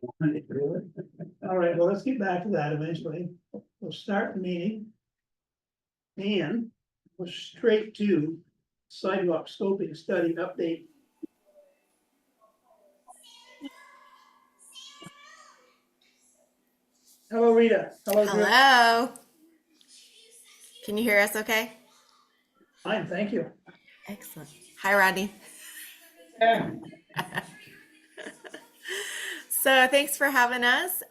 All right, well, let's get back to that eventually. We'll start the meeting. And we're straight to sidewalk scoping study update. Hello, Rita. Hello, Drew. Hello. Can you hear us okay? Fine, thank you. Excellent. Hi, Rodney. Yeah. So thanks for having us.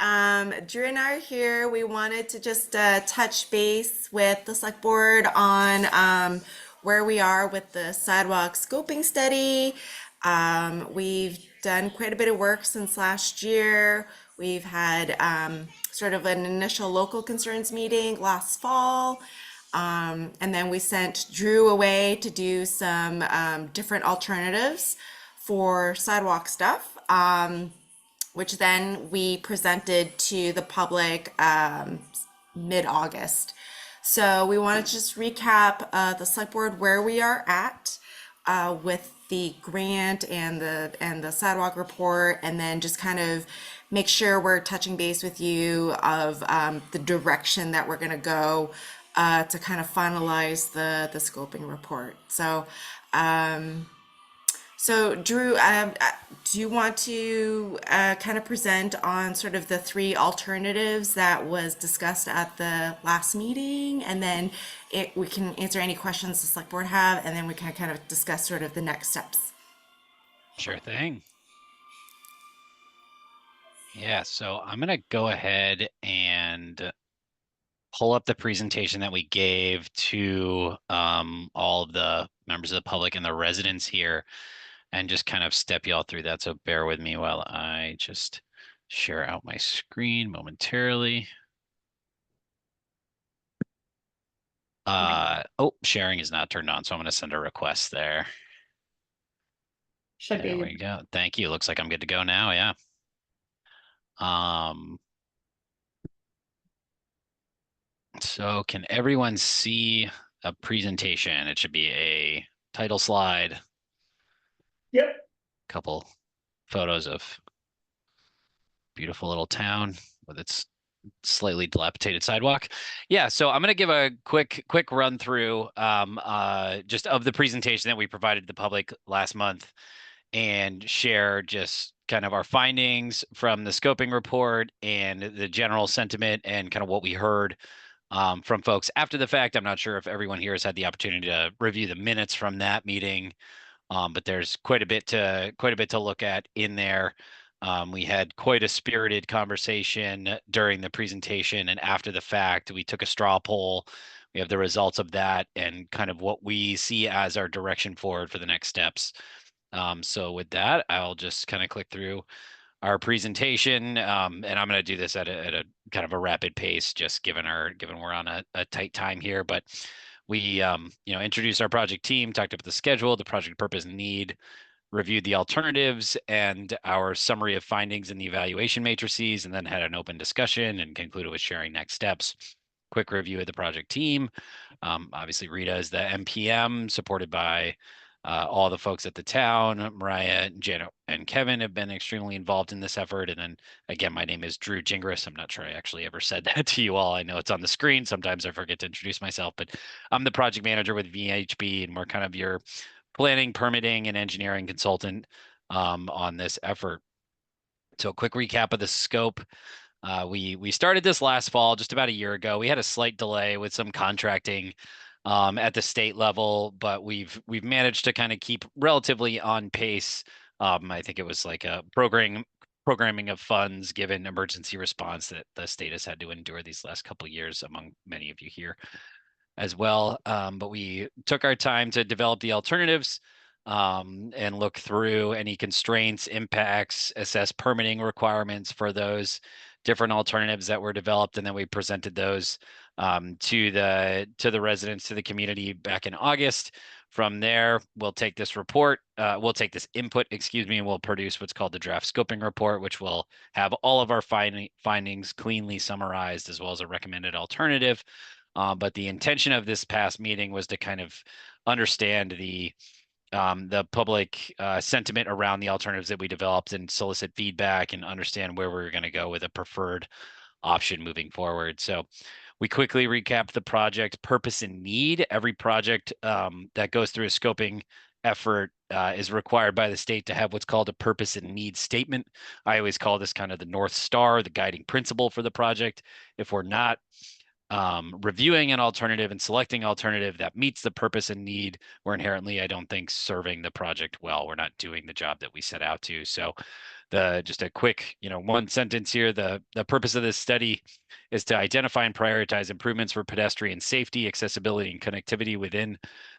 Drew and I are here. We wanted to just touch base with the select board on where we are with the sidewalk scoping study. We've done quite a bit of work since last year. We've had sort of an initial local concerns meeting last fall. And then we sent Drew away to do some different alternatives for sidewalk stuff. Which then we presented to the public mid-August. So we want to just recap the select board where we are at with the grant and the sidewalk report, and then just kind of make sure we're touching base with you of the direction that we're going to go to kind of finalize the scoping report. So, Drew, do you want to kind of present on sort of the three alternatives that was discussed at the last meeting, and then we can answer any questions the select board have, and then we can kind of discuss sort of the next steps. Sure thing. Yeah, so I'm going to go ahead and pull up the presentation that we gave to all of the members of the public and the residents here, and just kind of step y'all through that. So bear with me while I just share out my screen momentarily. Oh, sharing is not turned on, so I'm going to send a request there. Should There be. we go. Thank you. Looks like I'm good to go now. Yeah. So can everyone see a presentation? It should be a title slide. Yep. Couple photos of beautiful little town with its slightly dilapidated sidewalk. Yeah, so I'm going to give a quick run through just of the presentation that we provided the public last month, and share just kind of our findings from the scoping report and the general sentiment and kind of what we heard from folks after the fact. I'm not sure if everyone here has had the opportunity to review the minutes from that meeting, but there's quite a bit to look at in there. We had quite a spirited conversation during the presentation, and after the fact, we took a straw poll. We have the results of that and kind of what we see as our direction forward for the next steps. So with that, I'll just kind of click through our presentation, and I'm going to do this at a kind of a rapid pace, just given we're on a tight time here. But we introduced our project team, talked about the schedule, the project purpose and need, reviewed the alternatives and our summary of findings in the evaluation matrices, and then had an open discussion and concluded with sharing next steps. Quick review of the project team. Obviously, Rita is the MPM, supported by all the folks at the town. Mariah, Janet, and Kevin have been extremely involved in this effort. And then again, my name is Drew Gingras. I'm not sure I actually ever said that to you all. I know it's on the screen. Sometimes I forget to introduce myself, but I'm the project manager with VHB, and we're kind of your planning, permitting, and engineering consultant on this effort. So a quick recap of the scope. We started this last fall, just about a year ago. We had a slight delay with some contracting at the state level, but we've managed to kind of keep relatively on pace. I think it was like a programming of funds given emergency response that the state has had to endure these last couple of years, among many of you here as well. But we took our time to develop the alternatives and look through any constraints, impacts, assess permitting requirements for those different alternatives that were developed, and then we presented those to the residents, to the community back in August. From there, we'll take this report, we'll take this input, excuse me, and we'll produce what's called the draft scoping report, which will have all of our findings cleanly summarized, as well as a recommended alternative. But the intention of this past meeting was to kind of understand the the public sentiment around the alternatives that we developed and solicit feedback and understand where we're going to go with a preferred option moving forward. So we quickly recapped the project purpose and need. Every project that goes through a scoping effort is required by the state to have what's called a purpose and need statement. I always call this kind of the North Star, the guiding principle for the project. If we're not reviewing an alternative and selecting alternative that meets the purpose and need, we're inherently, I don't think, serving the project well. We're not doing the job that we set out to. So just a quick, one sentence here, the purpose of this study is to identify and prioritize improvements for pedestrian safety, accessibility, and connectivity within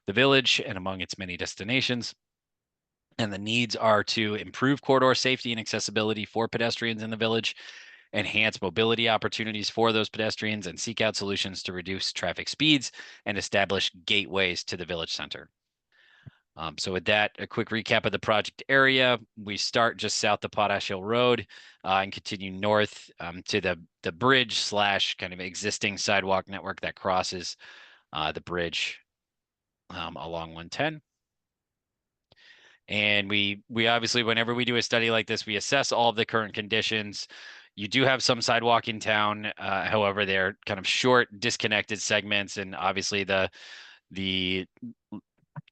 the village and among its many destinations. And the needs are to improve corridor safety and accessibility for pedestrians in the village, enhance mobility opportunities for those pedestrians, and seek out solutions to reduce traffic speeds and establish gateways to the village center. So with that, a quick recap of the project area. We start just south of Potash Hill Road and continue north to the bridge / kind of existing sidewalk network that crosses the bridge along 110. And we obviously, whenever we do a study like this, we assess all of the current conditions. You do have some sidewalk in town, however, they're kind of short, disconnected segments, and obviously the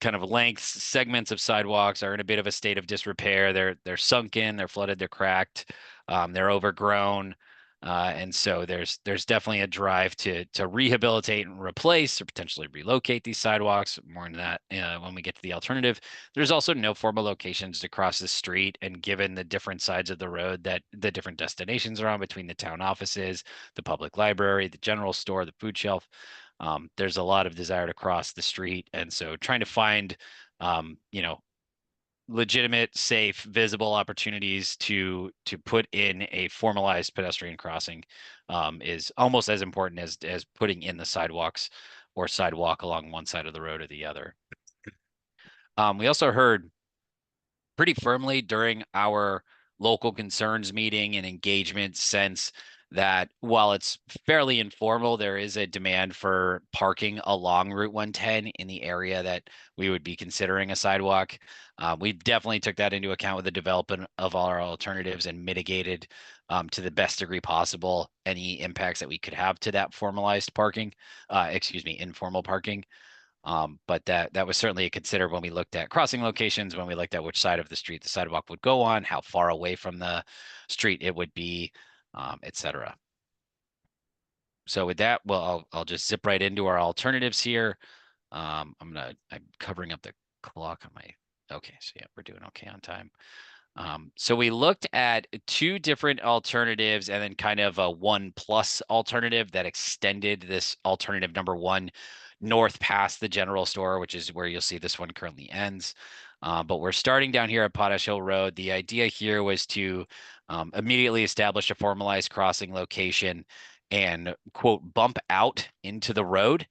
kind of lengths segments of sidewalks are in a bit of a state of disrepair. They're sunken, they're flooded, they're cracked, they're overgrown. And so there's definitely a drive to rehabilitate and replace or potentially relocate these sidewalks. More on that when we get to the alternative. There's also no formal locations to cross the street, and given the different sides of the road that the different destinations are on between the town offices, the public library, the general store, the food shelf, there's a lot of desire to cross the street. And so trying to find, legitimate, safe, visible opportunities to put in a formalized pedestrian crossing is almost as important as putting in the sidewalks or sidewalk along one side of the road or the other. We also heard pretty firmly during our local concerns meeting and engagement sense that while it's fairly informal, there is a demand for parking along Route 110 in the area that we would be considering a sidewalk. We definitely took that into account with the development of all our alternatives and mitigated to the best degree possible any impacts that we could have to that formalized parking, informal parking. But that was certainly a consider when we looked at crossing locations, when we looked at which side of the street the sidewalk would go on, how far away from the street it would be, etc. So with that, well, I'll just zip right into our alternatives here. I'm covering up the clock on my, okay, so yeah, we're doing okay on time. So we looked at two different alternatives and then kind of a 1+ alternative that extended this alternative number 1 north past the general store, which is where you'll see this one currently ends. But we're starting down here at Potash Hill Road. The idea here was to immediately establish a formalized crossing location and, quote, bump out into the road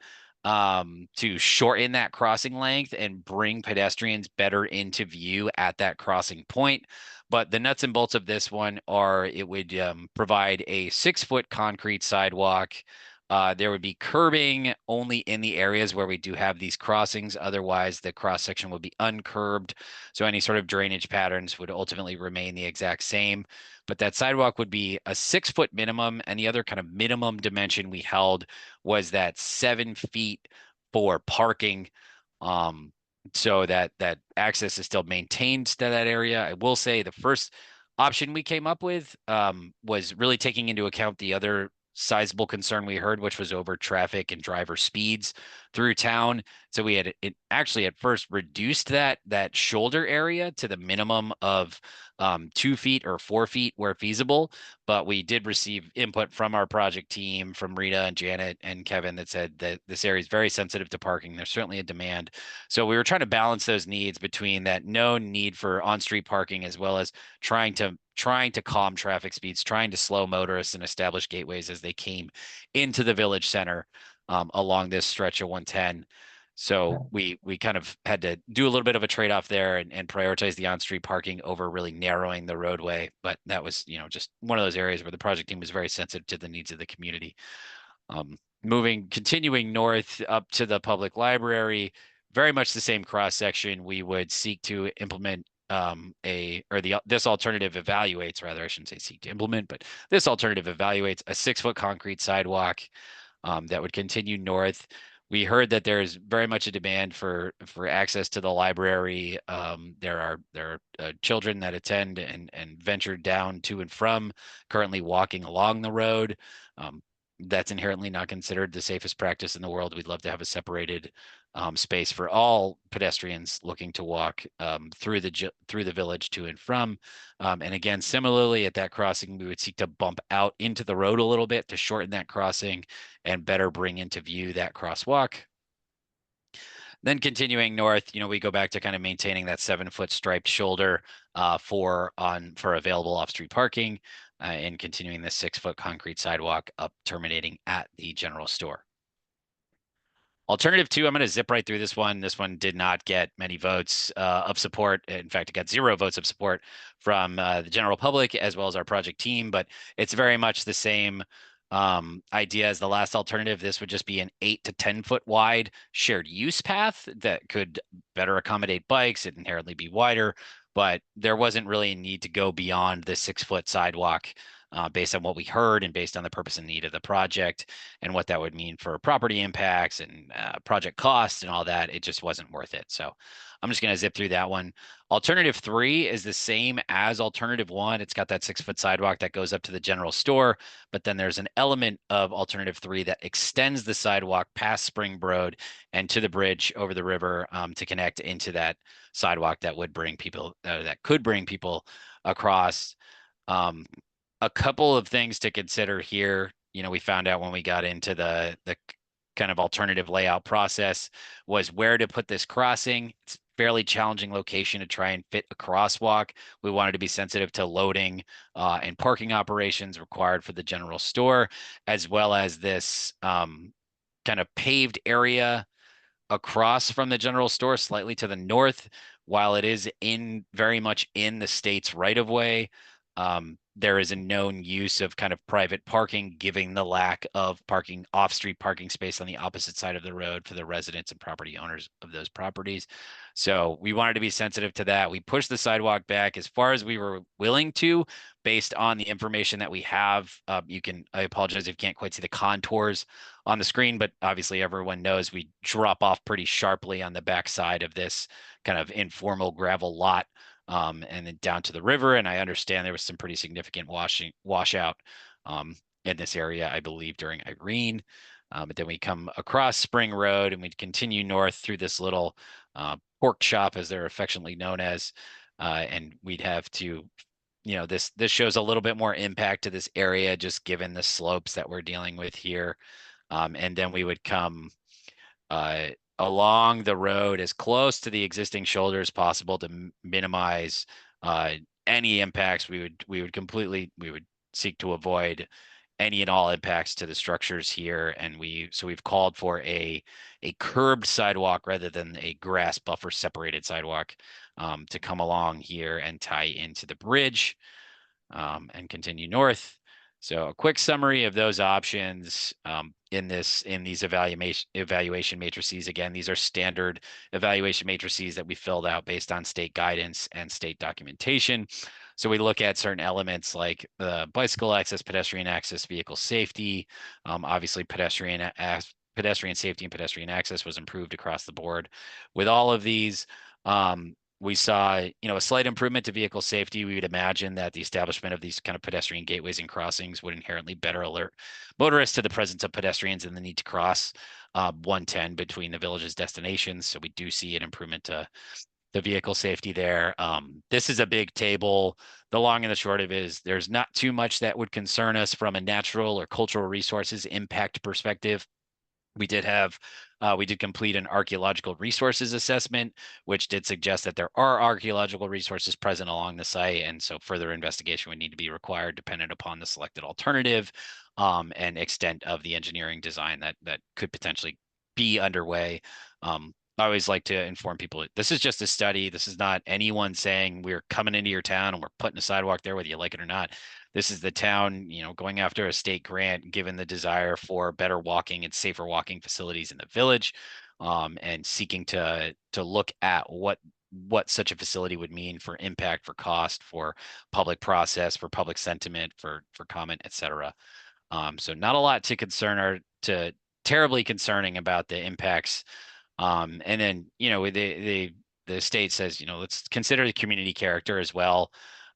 to shorten that crossing length and bring pedestrians better into view at that crossing point. But the nuts and bolts of this one are it would provide a 6-foot concrete sidewalk. There would be curbing only in the areas where we do have these crossings. Otherwise, the cross section would be uncurbed. So any sort of drainage patterns would ultimately remain the exact same. But that sidewalk would be a 6-foot minimum. And the other kind of minimum dimension we held was that 7 feet for parking. So that access is still maintained to that area. I will say the first option we came up with was really taking into account the other sizable concern we heard, which was over traffic and driver speeds through town. So we had actually at first reduced that shoulder area to the minimum of 2 feet or 4 feet where feasible. But we did receive input from our project team, from Rita and Janet and Kevin, that said that this area is very sensitive to parking. There's certainly a demand. So we were trying to balance those needs between that no need for on-street parking, as well as trying to calm traffic speeds, trying to slow motorists and establish gateways as they came into the village center along this stretch of 110. So we kind of had to do a little bit of a trade-off there and prioritize the on-street parking over really narrowing the roadway. But that was, just one of those areas where the project team was very sensitive to the needs of the community. Continuing north up to the public library, very much the same cross section. We would seek to implement this alternative evaluates, rather, I shouldn't say seek to implement, but this alternative evaluates a 6-foot concrete sidewalk that would continue north. We heard that there's very much a demand for access to the library. There are children that attend and venture down to and from, currently walking along the road. That's inherently not considered the safest practice in the world. We'd love to have a separated space for all pedestrians looking to walk through the village to and from. And again, similarly at that crossing, we would seek to bump out into the road a little bit to shorten that crossing and better bring into view that crosswalk. Then continuing north, we go back to kind of maintaining that 7-foot striped shoulder for available off-street parking, and continuing the 6-foot concrete sidewalk up, terminating at the general store. Alternative 2, I'm going to zip right through this one. This one did not get many votes of support. In fact, it got 0 votes of support from the general public as well as our project team, but it's very much the same idea as the last alternative. This would just be an 8 to 10 foot wide shared use path that could better accommodate bikes. It'd inherently be wider, but there wasn't really a need to go beyond the 6-foot sidewalk based on what we heard and based on the purpose and need of the project and what that would mean for property impacts and project costs and all that. It just wasn't worth it. So I'm just going to zip through that one. Alternative 3 is the same as alternative 1. It's got that 6-foot sidewalk that goes up to the general store, but then there's an element of alternative 3 that extends the sidewalk past Spring Road and to the bridge over the river to connect into that sidewalk that would bring people, that could bring people across. A couple of things to consider here. We found out when we got into the kind of alternative layout process was where to put this crossing. It's a fairly challenging location to try and fit a crosswalk. We wanted to be sensitive to loading and parking operations required for the general store, as well as this kind of paved area across from the general store slightly to the north. While it is very much in the state's right of way, there is a known use of kind of private parking, given the lack of off-street parking space on the opposite side of the road for the residents and property owners of those properties. So we wanted to be sensitive to that. We pushed the sidewalk back as far as we were willing to, based on the information that we have. I apologize if you can't quite see the contours on the screen, but obviously everyone knows we drop off pretty sharply on the backside of this kind of informal gravel lot. And then down to the river. And I understand there was some pretty significant washout in this area, I believe, during Irene. But then we come across Spring Road and we'd continue north through this little pork chop, as they're affectionately known as, and we'd have to, this shows a little bit more impact to this area, just given the slopes that we're dealing with here. And then we would come along the road as close to the existing shoulder as possible to minimize any impacts. We would seek to avoid any and all impacts to the structures here. And so we've called for a curbed sidewalk rather than a grass buffer separated sidewalk to come along here and tie into the bridge and continue north. So a quick summary of those options in these evaluation matrices. Again, these are standard evaluation matrices that we filled out based on state guidance and state documentation. So we look at certain elements like bicycle access, pedestrian access, vehicle safety. Obviously, pedestrian safety and pedestrian access was improved across the board. With all of these, we saw, a slight improvement to vehicle safety. We would imagine that the establishment of these kind of pedestrian gateways and crossings would inherently better alert motorists to the presence of pedestrians and the need to cross 110 between the village's destinations. So we do see an improvement to the vehicle safety there. This is a big table. The long and the short of it is there's not too much that would concern us from a natural or cultural resources impact perspective. We did complete an archaeological resources assessment, which did suggest that there are archaeological resources present along the site. And so further investigation would need to be required dependent upon the selected alternative and extent of the engineering design that could potentially be underway. I always like to inform people, this is just a study. This is not anyone saying we're coming into your town and we're putting a sidewalk there whether you like it or not. This is the town, going after a state grant, given the desire for better walking and safer walking facilities in the village. and seeking to look at what such a facility would mean for impact, for cost, for public process, for public sentiment, for comment, et cetera. So not a lot to concern or to terribly concerning about the impacts. And then, the state says, let's consider the community character as well.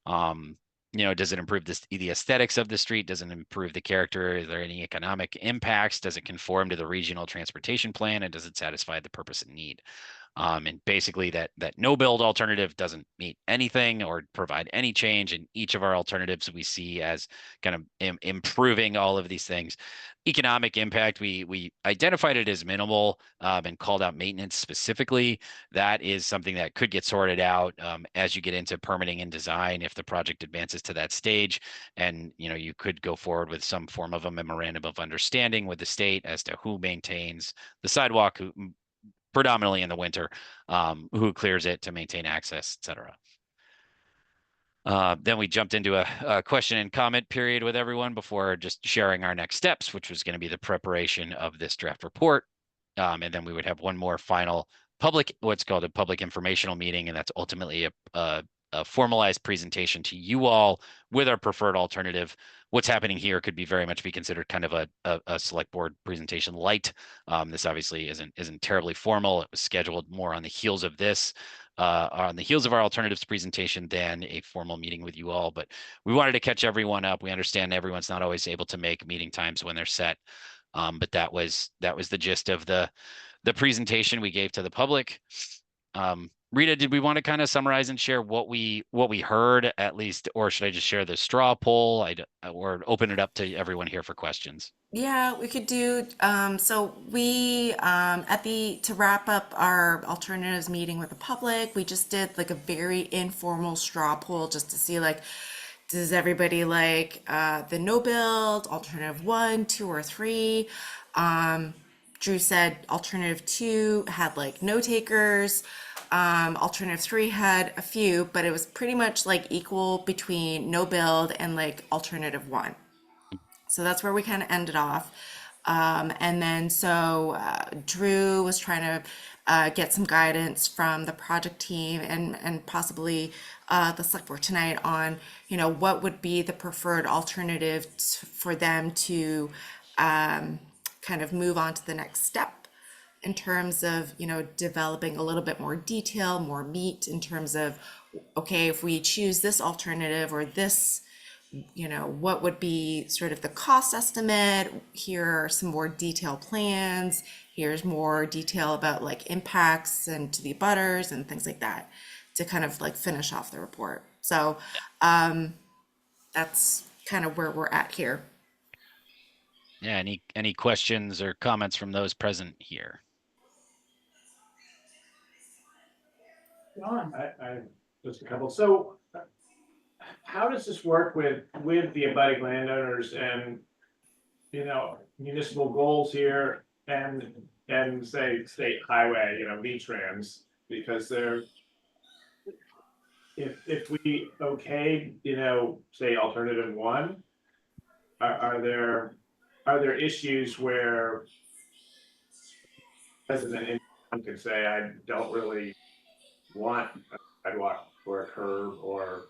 Does it improve the aesthetics of the street? Does it improve the character? Is there any economic impacts? Does it conform to the regional transportation plan? And does it satisfy the purpose and need? And basically that no build alternative doesn't meet anything or provide any change. And each of our alternatives we see as kind of improving all of these things. Economic impact, we identified it as minimal, and called out maintenance specifically. That is something that could get sorted out as you get into permitting and design if the project advances to that stage. And you could go forward with some form of a memorandum of understanding with the state as to who maintains the sidewalk, who predominantly in the winter, who clears it to maintain access, et cetera. Then we jumped into a question and comment period with everyone before just sharing our next steps, which was going to be the preparation of this draft report. And then we would have one more final what's called a public informational meeting, and that's ultimately a formalized presentation to you all with our preferred alternative. What's happening here could be very much be considered kind of a select board presentation light. This obviously isn't terribly formal. It was scheduled more on the heels of this, on the heels of our alternatives presentation than a formal meeting with you all. But we wanted to catch everyone up. We understand everyone's not always able to make meeting times when they're set. But that was the gist of the presentation we gave to the public. Rita, did we want to kind of summarize and share what we heard at least, or should I just share the straw poll? Or open it up to everyone here for questions? Yeah, we could do, so we, to wrap up our alternatives meeting with the public, we just did like a very informal straw poll just to see like, does everybody like, the no build, alternative 1, 2, or 3? Drew said alternative 2 had like no takers. Alternative 3 had a few, but it was pretty much like equal between no build and like alternative 1. So that's where we kind of ended off. And then Drew was trying to get some guidance from the project team and possibly the select board tonight on, what would be the preferred alternative for them to kind of move on to the next step in terms of, developing a little bit more detail, more meat in terms of, okay, if we choose this alternative or this, what would be sort of the cost estimate? Here are some more detailed plans. Here's more detail about like impacts and to the abutters and things like that to kind of like finish off the report. So that's kind of where we're at here. Yeah, any questions or comments from those present here? John, I just a couple. So how does this work with the abutting landowners and municipal goals here and say state highway, V-Trans, because they're if we okay, say alternative 1, are there issues where resident could say I don't really want a sidewalk or a curb or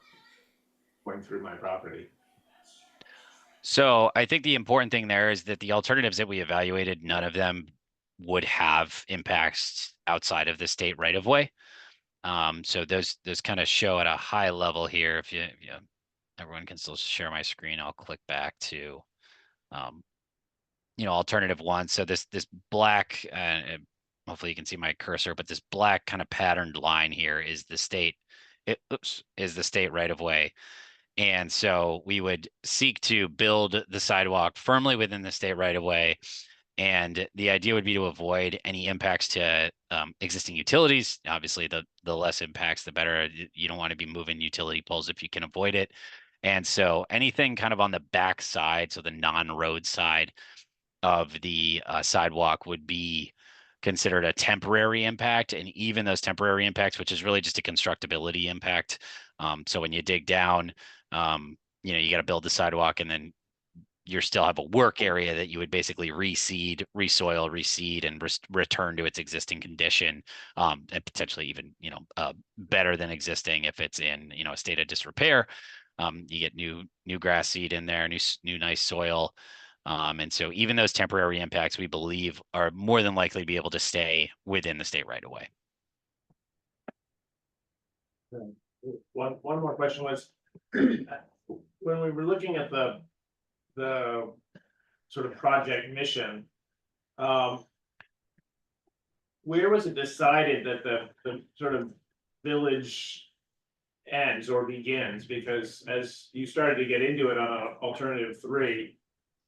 going through my property? So I think the important thing there is that the alternatives that we evaluated, none of them would have impacts outside of the state right of way. So those kind of show at a high level here. If you everyone can still share my screen, I'll click back to alternative 1. So this black, hopefully you can see my cursor, but this black kind of patterned line here is the state. Is the state right of way. And so we would seek to build the sidewalk firmly within the state right of way. And the idea would be to avoid any impacts to existing utilities. Obviously, the less impacts, the better. You don't want to be moving utility poles if you can avoid it. And so anything kind of on the back side, so the non-road side of the sidewalk would be considered a temporary impact. And even those temporary impacts, which is really just a constructability impact. So when you dig down, you got to build the sidewalk and then you still have a work area that you would basically reseed, resoil, reseed, and return to its existing condition, and potentially even, better than existing if it's in, a state of disrepair. You get new grass seed in there, new nice soil. And so even those temporary impacts, we believe, are more than likely to be able to stay within the state right away. One more question was, when we were looking at the sort of project mission, where was it decided that the sort of village ends or begins? Because as you started to get into it on alternative 3,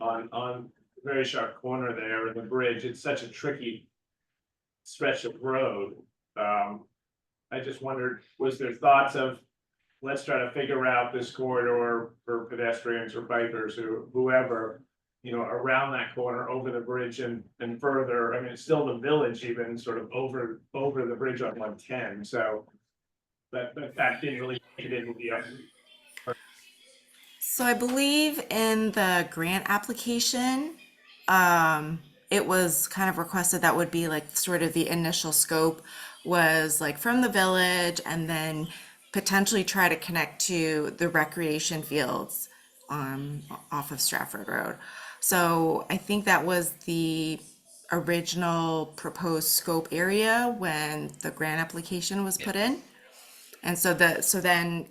on very sharp corner there in the bridge, it's such a tricky stretch of road. I just wondered, was there thoughts of, let's try to figure out this corridor for pedestrians or bikers or whoever, around that corner, over the bridge and further. I mean, it's still the village, even sort of over the bridge on 110. So that didn't really get into the So I believe in the grant application, it was kind of requested that would be like sort of the initial scope was like from the village and then potentially try to connect to the recreation fields off of Stratford Road. So I think that was the original proposed scope area when the grant application was put in. And so then,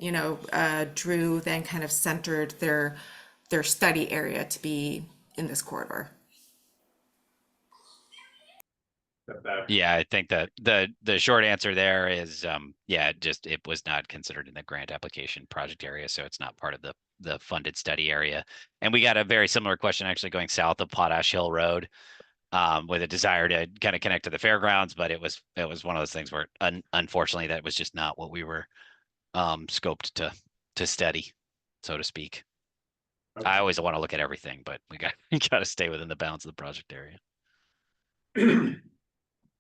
Drew then kind of centered their study area to be in this corridor. that. Yeah, I think that the short answer there is, it was not considered in the grant application project area, so it's not part of the funded study area. And we got a very similar question actually going south of Potash Hill Road, with a desire to kind of connect to the fairgrounds, but it was one of those things where unfortunately that was just not what we were scoped to study, so to speak. Okay. I always want to look at everything, but we got to stay within the bounds of the project area.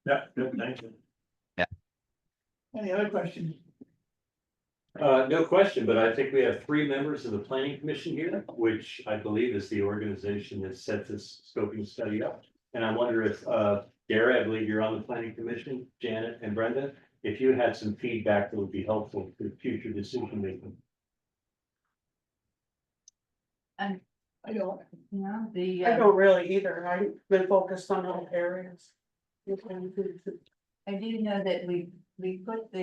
Yeah, good, thank you. Any other questions? No question, but I think we have 3 members of the planning commission here, which I believe is the organization that set this scoping study up. And I wonder if, Gary, I believe you're on the planning commission, Janet and Brenda, if you had some feedback that would be helpful for future decision making. I don't. No, I don't really either. I've been focused on other areas. I do know that we put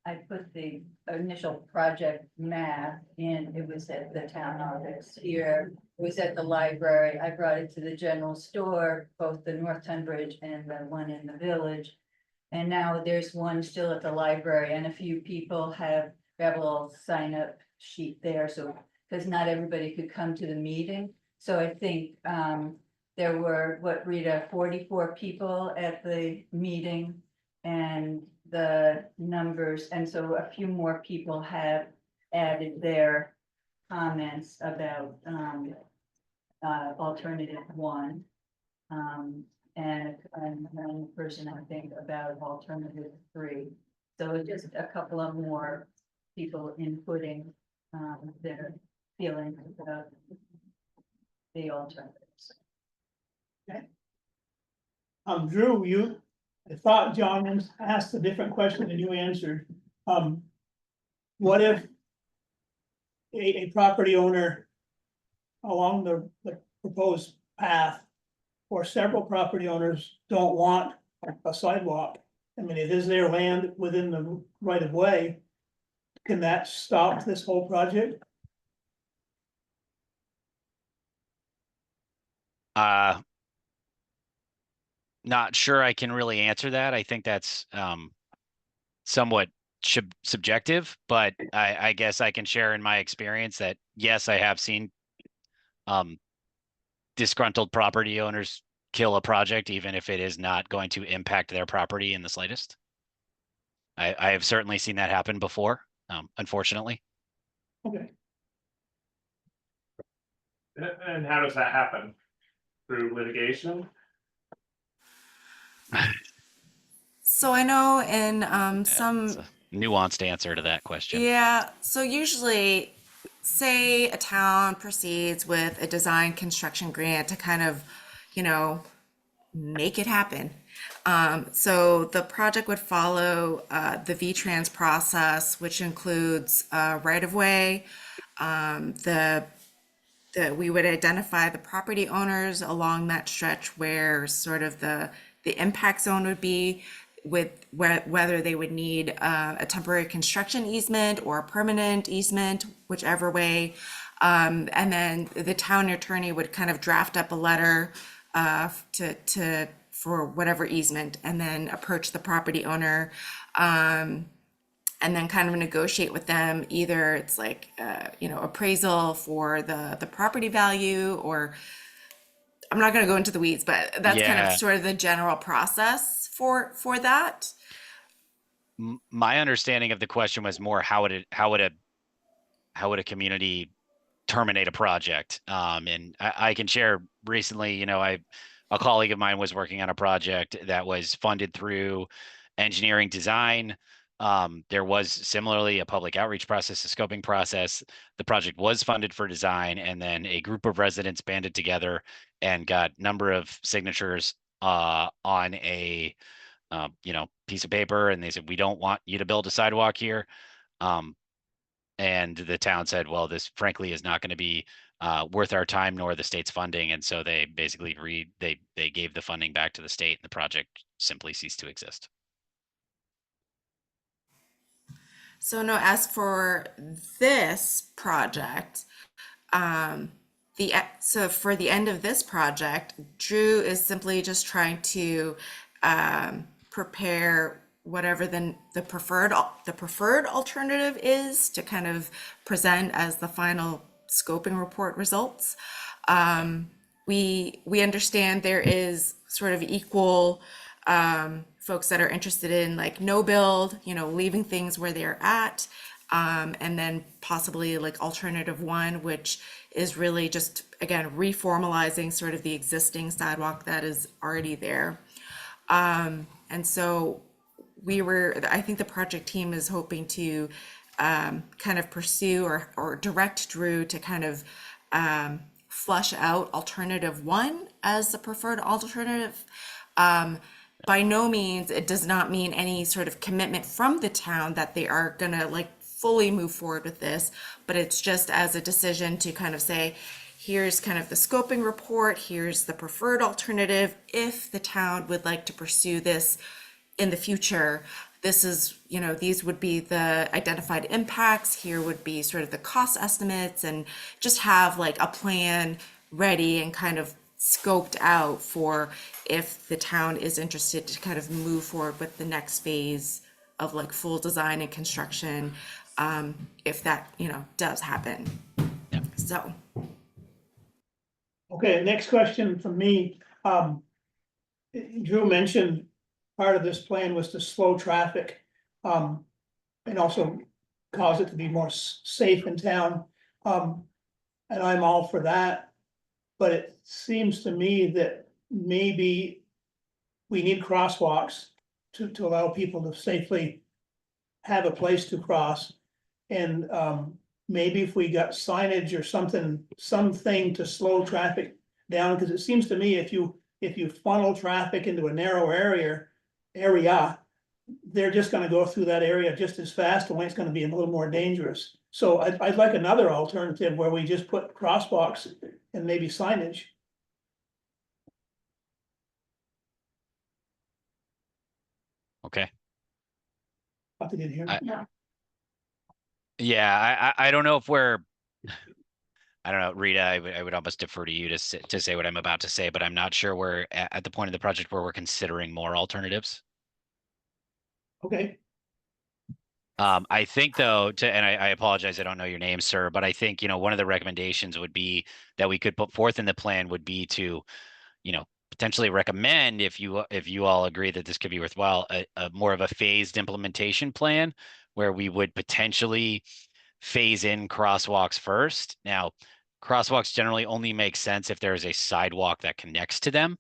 I put the initial project map in, it was at the town office here, it was at the library, I brought it to the general store, both the North Tunbridge and the one in the village. And now there's one still at the library and a few people have a little sign up sheet there, so, because not everybody could come to the meeting. So I think, there were, Rita, 44 people at the meeting and the numbers, and so a few more people have added their comments about alternative 1. And one person, I think, about alternative 3. So just a couple of more people inputting their feelings about the alternatives. Drew, I thought John asked a different question than you answered. What if a property owner along the proposed path, or several property owners don't want a sidewalk? I mean, it is their land within the right of way. Can that stop this whole project? Not sure I can really answer that. I think that's somewhat subjective, but I guess I can share in my experience that yes, I have seen disgruntled property owners kill a project, even if it is not going to impact their property in the slightest. I have certainly seen that happen before, unfortunately. Okay. And how does that happen? Through litigation? So I know in It's a nuanced answer to that question. yeah, so usually say a town proceeds with a design construction grant to kind of, you know, make it happen. So the project would follow the V-Trans process, which includes right-of-way. We would identify the property owners along that stretch where sort of the impact zone would be, with whether they would need a temporary construction easement or a permanent easement, whichever way. And then the town attorney would kind of draft up a letter for whatever easement, and then approach the property owner, and then kind of negotiate with them. Either it's like appraisal for the property value, or I'm not going to go into the weeds, but that's kind Yeah. of sort of the general process for that. My understanding of the question was more how would a community terminate a project? And I can share recently, a colleague of mine was working on a project that was funded through engineering design. There was similarly a public outreach process, a scoping process. The project was funded for design, and then a group of residents banded together and got number of signatures on a piece of paper, and they said, we don't want you to build a sidewalk here. And the town said, well, this frankly is not going to be worth our time nor the state's funding. And so they basically they gave the funding back to the state, and the project simply ceased to exist. So no, as for this project, so for the end of this project, Drew is simply just trying to prepare whatever the preferred alternative is to kind of present as the final scoping report results. We understand there is sort of equal folks that are interested in like no build, leaving things where they're at, and then possibly like alternative one, which is really just, again, reformalizing sort of the existing sidewalk that is already there. And so I think the project team is hoping to kind of pursue or direct Drew to kind of flush out alternative one as the preferred alternative. By no means, it does not mean any sort of commitment from the town that they are gonna like fully move forward with this, but it's just as a decision to kind of say, here's kind of the scoping report, here's the preferred alternative. If the town would like to pursue this in the future, this is, these would be the identified impacts, here would be sort of the cost estimates, and just have like a plan ready and kind of scoped out for if the town is interested to kind of move forward with the next phase of like full design and construction, if that, does happen. Yeah. So. Okay, next question from me. Drew mentioned part of this plan was to slow traffic, and also cause it to be more safe in town. And I'm all for that. But it seems to me that maybe we need crosswalks to allow people to safely have a place to cross. And maybe if we got signage or something to slow traffic down, because it seems to me if you funnel traffic into a narrow area, they're just gonna go through that area just as fast, and it's gonna be a little more dangerous. So I'd like another alternative where we just put crosswalks and maybe signage. Okay. Thought they didn't hear me. Yeah, I don't know if I don't know, Rita, I would almost defer to you to say what I'm about to say, but I'm not sure we're at the point of the project where we're considering more alternatives. Okay, I think though, and I apologize, I don't know your name, sir, but I think, one of the recommendations would be that we could put forth in the plan would be to, potentially recommend, if you all agree that this could be worthwhile, a more of a phased implementation plan where we would potentially phase in crosswalks first. Now, crosswalks generally only make sense if there is a sidewalk that connects to them.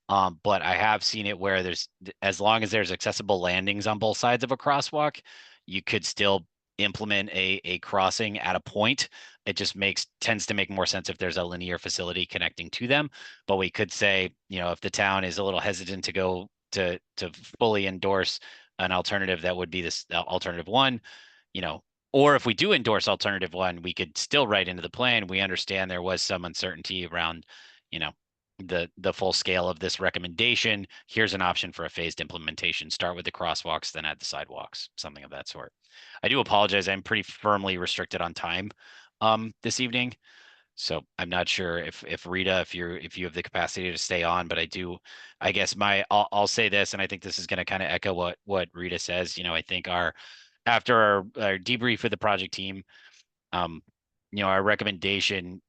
But I have seen it where as long as there's accessible landings on both sides of a crosswalk, you could still implement a crossing at a point. It just tends to make more sense if there's a linear facility connecting to them. But we could say, you know, if the town is a little hesitant to go to fully endorse an alternative, that would be this alternative one, you know, or if we do endorse alternative one, we could still write into the plan. We understand there was some uncertainty around, you know, the full scale of this recommendation. Here's an option for a phased implementation. Start with the crosswalks, then add the sidewalks, something of that sort. I do apologize. I'm pretty firmly restricted on time this evening. So I'm not sure if Rita, if you have the capacity to stay on, but I guess I'll say this, and I think this is going to kind of echo what Rita says. You know, I think after our debrief with the project team, you know, our recommendation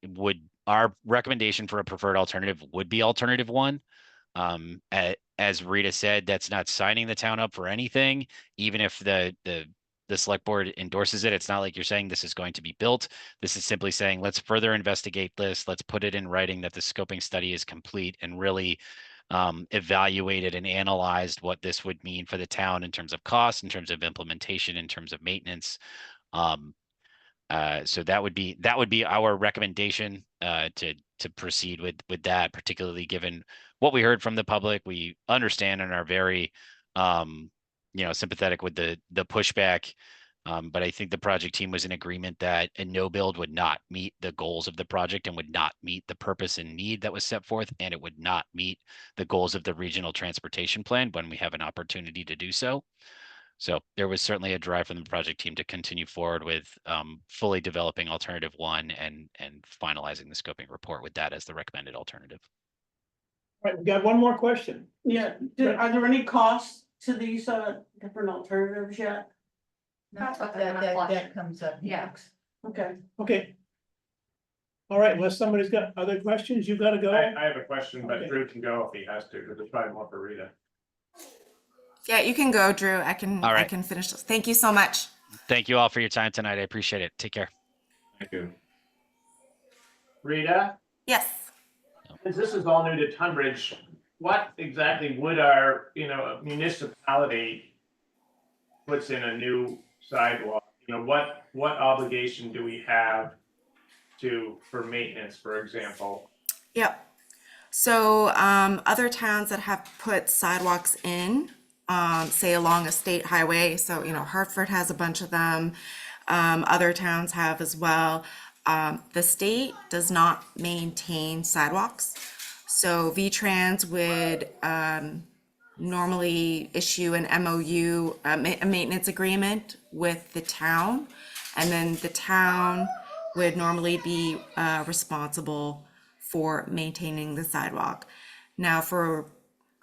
for a preferred alternative would be alternative one. As Rita said, that's not signing the town up for anything, even if the select board endorses it. It's not like you're saying this is going to be built. This is simply saying, let's further investigate this. Let's put it in writing that the scoping study is complete and really evaluated and analyzed what this would mean for the town in terms of cost, in terms of implementation, in terms of maintenance. So that would be our recommendation to proceed with that, particularly given what we heard from the public. We understand and are very you know, sympathetic with the pushback. But I think the project team was in agreement that a no build would not meet the goals of the project and would not meet the purpose and need that was set forth, and it would not meet the goals of the regional transportation plan when we have an opportunity to do so. So there was certainly a drive from the project team to continue forward with fully developing alternative one and finalizing the scoping report with that as the recommended alternative. Right, we got one more question. Yeah, are there any costs to these different alternatives yet? That comes up next. Okay. Okay. All right, unless somebody's got other questions, you gotta go. I have a question, but Okay. Drew can go if he has to, because there's probably more for Rita. Yeah, you can go, Drew. I can All right. I can finish this. Thank you so much. Thank you all for your time tonight. I appreciate it. Take care. Thank you. Rita, Yes. since this is all new to Tunbridge, what exactly would our, you know, municipality puts in a new sidewalk? You know, what obligation do we have for maintenance, for example? Yep. So other towns that have put sidewalks in, say along a state highway, so you know Hartford has a bunch of them. Other towns have as well. The state does not maintain sidewalks, so VTrans would normally issue an MOU, a maintenance agreement with the town, and then the town would normally be responsible for maintaining the sidewalk. Now for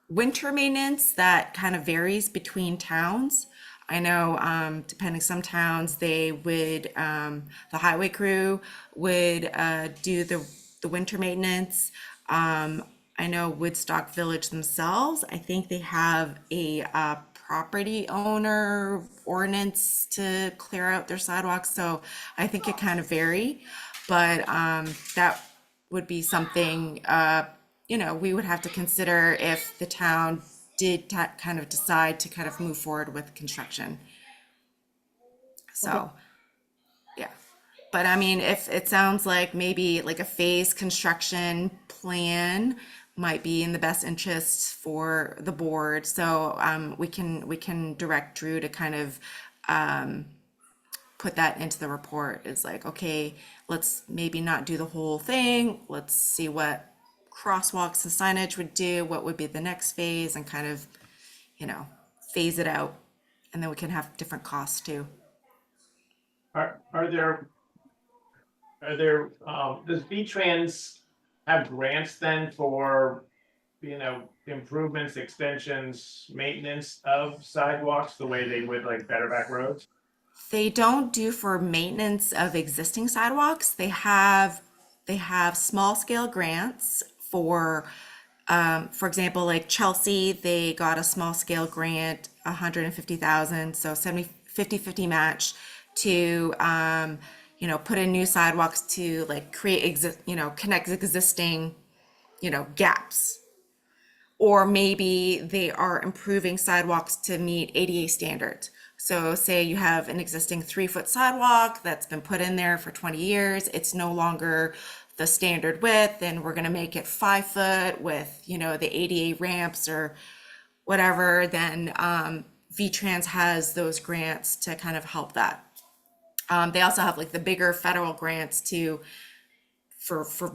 winter maintenance, that kind of varies between towns. I know depending, some towns they would, the highway crew would do the winter maintenance. I know Woodstock Village themselves, I think they have a property owner ordinance to clear out their sidewalks, so I think it kind of vary. But that would be something, you know, we would have to consider if the town did kind of decide to kind of move forward with construction. So, yeah. But I mean, if it sounds like maybe like a phased construction plan might be in the best interest for the board. So we can direct Drew to kind of put that into the report. Is like, okay, let's maybe not do the whole thing. Let's see what crosswalks and signage would do, what would be the next phase, and kind of, you know, phase it out. And then we can have different costs too. Are there, does V-Trans have grants then for, you know, improvements, extensions, maintenance of sidewalks the way they would like Better Back roads? They don't do for maintenance of existing sidewalks. They have small scale grants for example, like Chelsea, they got a small scale grant, 150,000, so 50-50 match to you know, put in new sidewalks to like create connect existing, you know, gaps. or maybe they are improving sidewalks to meet ADA standards. So say you have an existing 3-foot sidewalk that's been put in there for 20 years, it's no longer the standard width, and we're gonna make it 5 foot with, you know, the ADA ramps or whatever, then V-Trans has those grants to kind of help that. They also have like the bigger federal grants for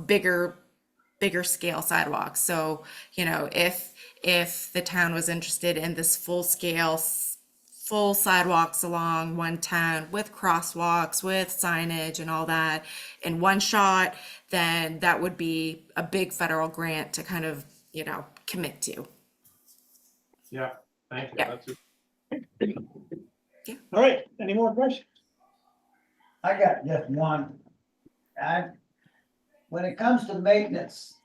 bigger scale sidewalks. So, you know, if the town was interested in this full sidewalks along 110 with crosswalks, with signage and all that in one shot, then that would be a big federal grant to kind of, you know, commit to. Yeah, thank you. Yeah. That's it. All right, any more questions? I got just one. When it comes to maintenance,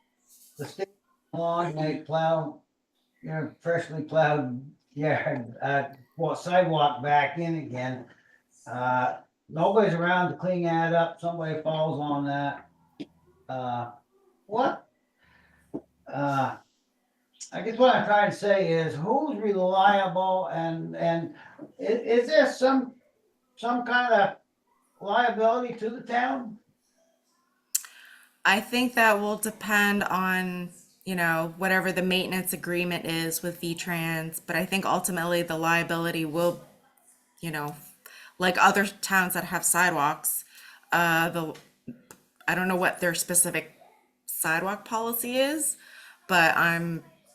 the state lawn, they plow, you know, freshly plowed, well, sidewalk back in again. Nobody's around to clean that up, somebody falls on that. What? I guess what I'm trying to say is who's reliable and is there some kind of liability to the town? I think that will depend on, you know, whatever the maintenance agreement is with V-Trans, but I think ultimately the liability will, you know, like other towns that have sidewalks, I don't know what their specific sidewalk policy is, but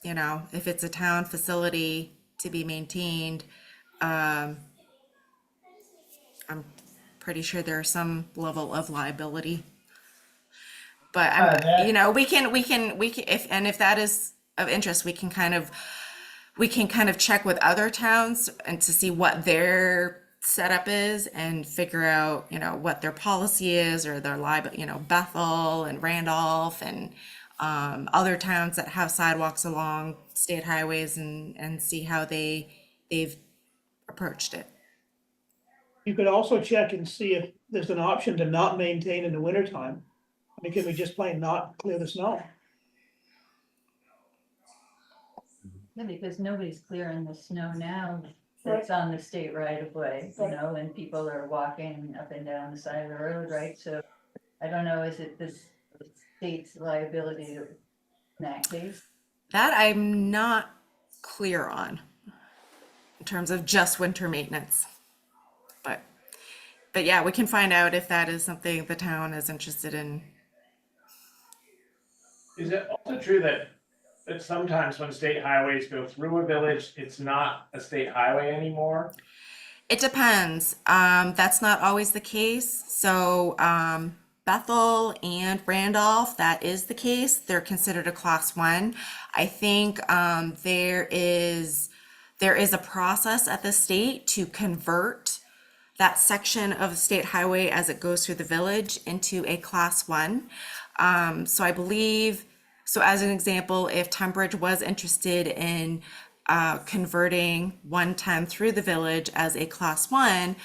you know, if it's a town facility to be maintained, I'm pretty sure there's some level of liability. But you know, we can, if that is of interest, we can kind of check with other towns and to see what their setup is and figure out, you know, what their policy is or their liability, you know, Bethel and Randolph and other towns that have sidewalks along state highways and see how they've approached it. You could also check and see if there's an option to not maintain in the wintertime. I mean, can we just plain not clear the snow? Yeah, because nobody's clearing the snow now that's on the state right of way, you know, and people are walking up and down the side of the road, right? So I don't know, is it this state's liability in that case? That I'm not clear on in terms of just winter maintenance. But yeah, we can find out if that is something the town is interested in. Is it also true that sometimes when state highways go through a village, it's not a state highway anymore? It depends. That's not always the case. So Bethel and Randolph, that is the case. They're considered a class 1. I think there is a process at the state to convert that section of the state highway as it goes through the village into a class 1. So I believe, so as an example, if Tunbridge was interested in converting 110 through the village as a class 1,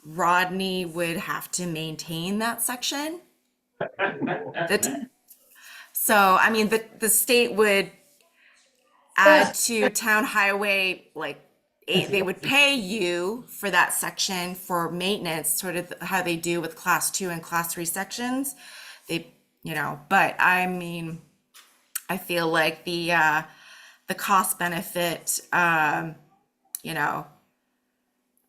Rodney would have to maintain that section. So, I mean, the state would add to town highway, like, they would pay you for that section for maintenance, sort of how they do with class 2 and class 3 sections. They, you know, but I mean, I feel like the cost benefit, you know,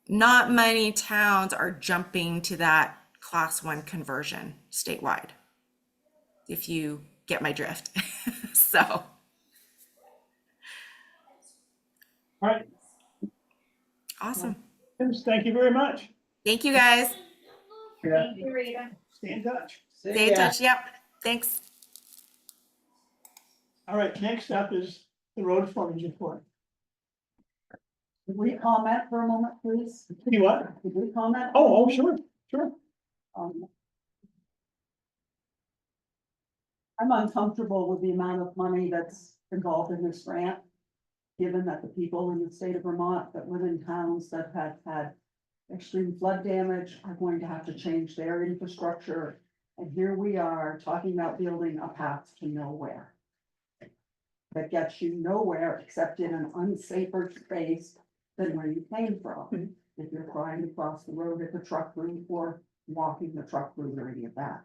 not many towns are jumping to that class 1 conversion statewide, if you get my drift. So. All right, Awesome. thank you very much. Thank you, guys. Thank you, Rita. Stay in touch. Stay in touch. Yep. Thanks. All right, next up is the road frontage report. Could we comment for a moment, please? You what? Could we comment? Oh, sure. I'm uncomfortable with the amount of money that's involved in this grant. Given that the people in the state of Vermont that live in towns that have had extreme flood damage are going to have to change their infrastructure. And here we are talking about building a path to nowhere. that gets you nowhere except in an unsafer space than where you came from. If you're trying to cross the road at the truck route or walking the truck route or any of that.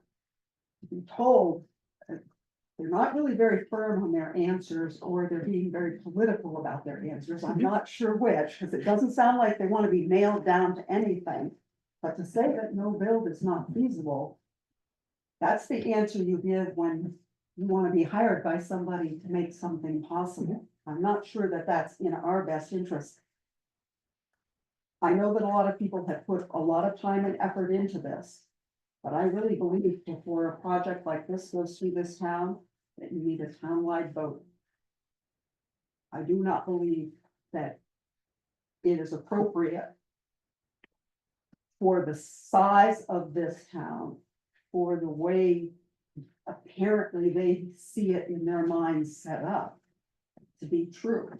To be told, they're not really very firm on their answers, or they're being very political about their answers. I'm not sure which, because it doesn't sound like they want to be nailed down to anything. But to say that no build is not feasible, that's the answer you give when you want to be hired by somebody to make something possible. I'm not sure that that's in our best interest. I know that a lot of people have put a lot of time and effort into this, but I really believe before a project like this goes through this town, that you need a townwide vote. I do not believe that it is appropriate for the size of this town, for the way apparently they see it in their minds set up to be true.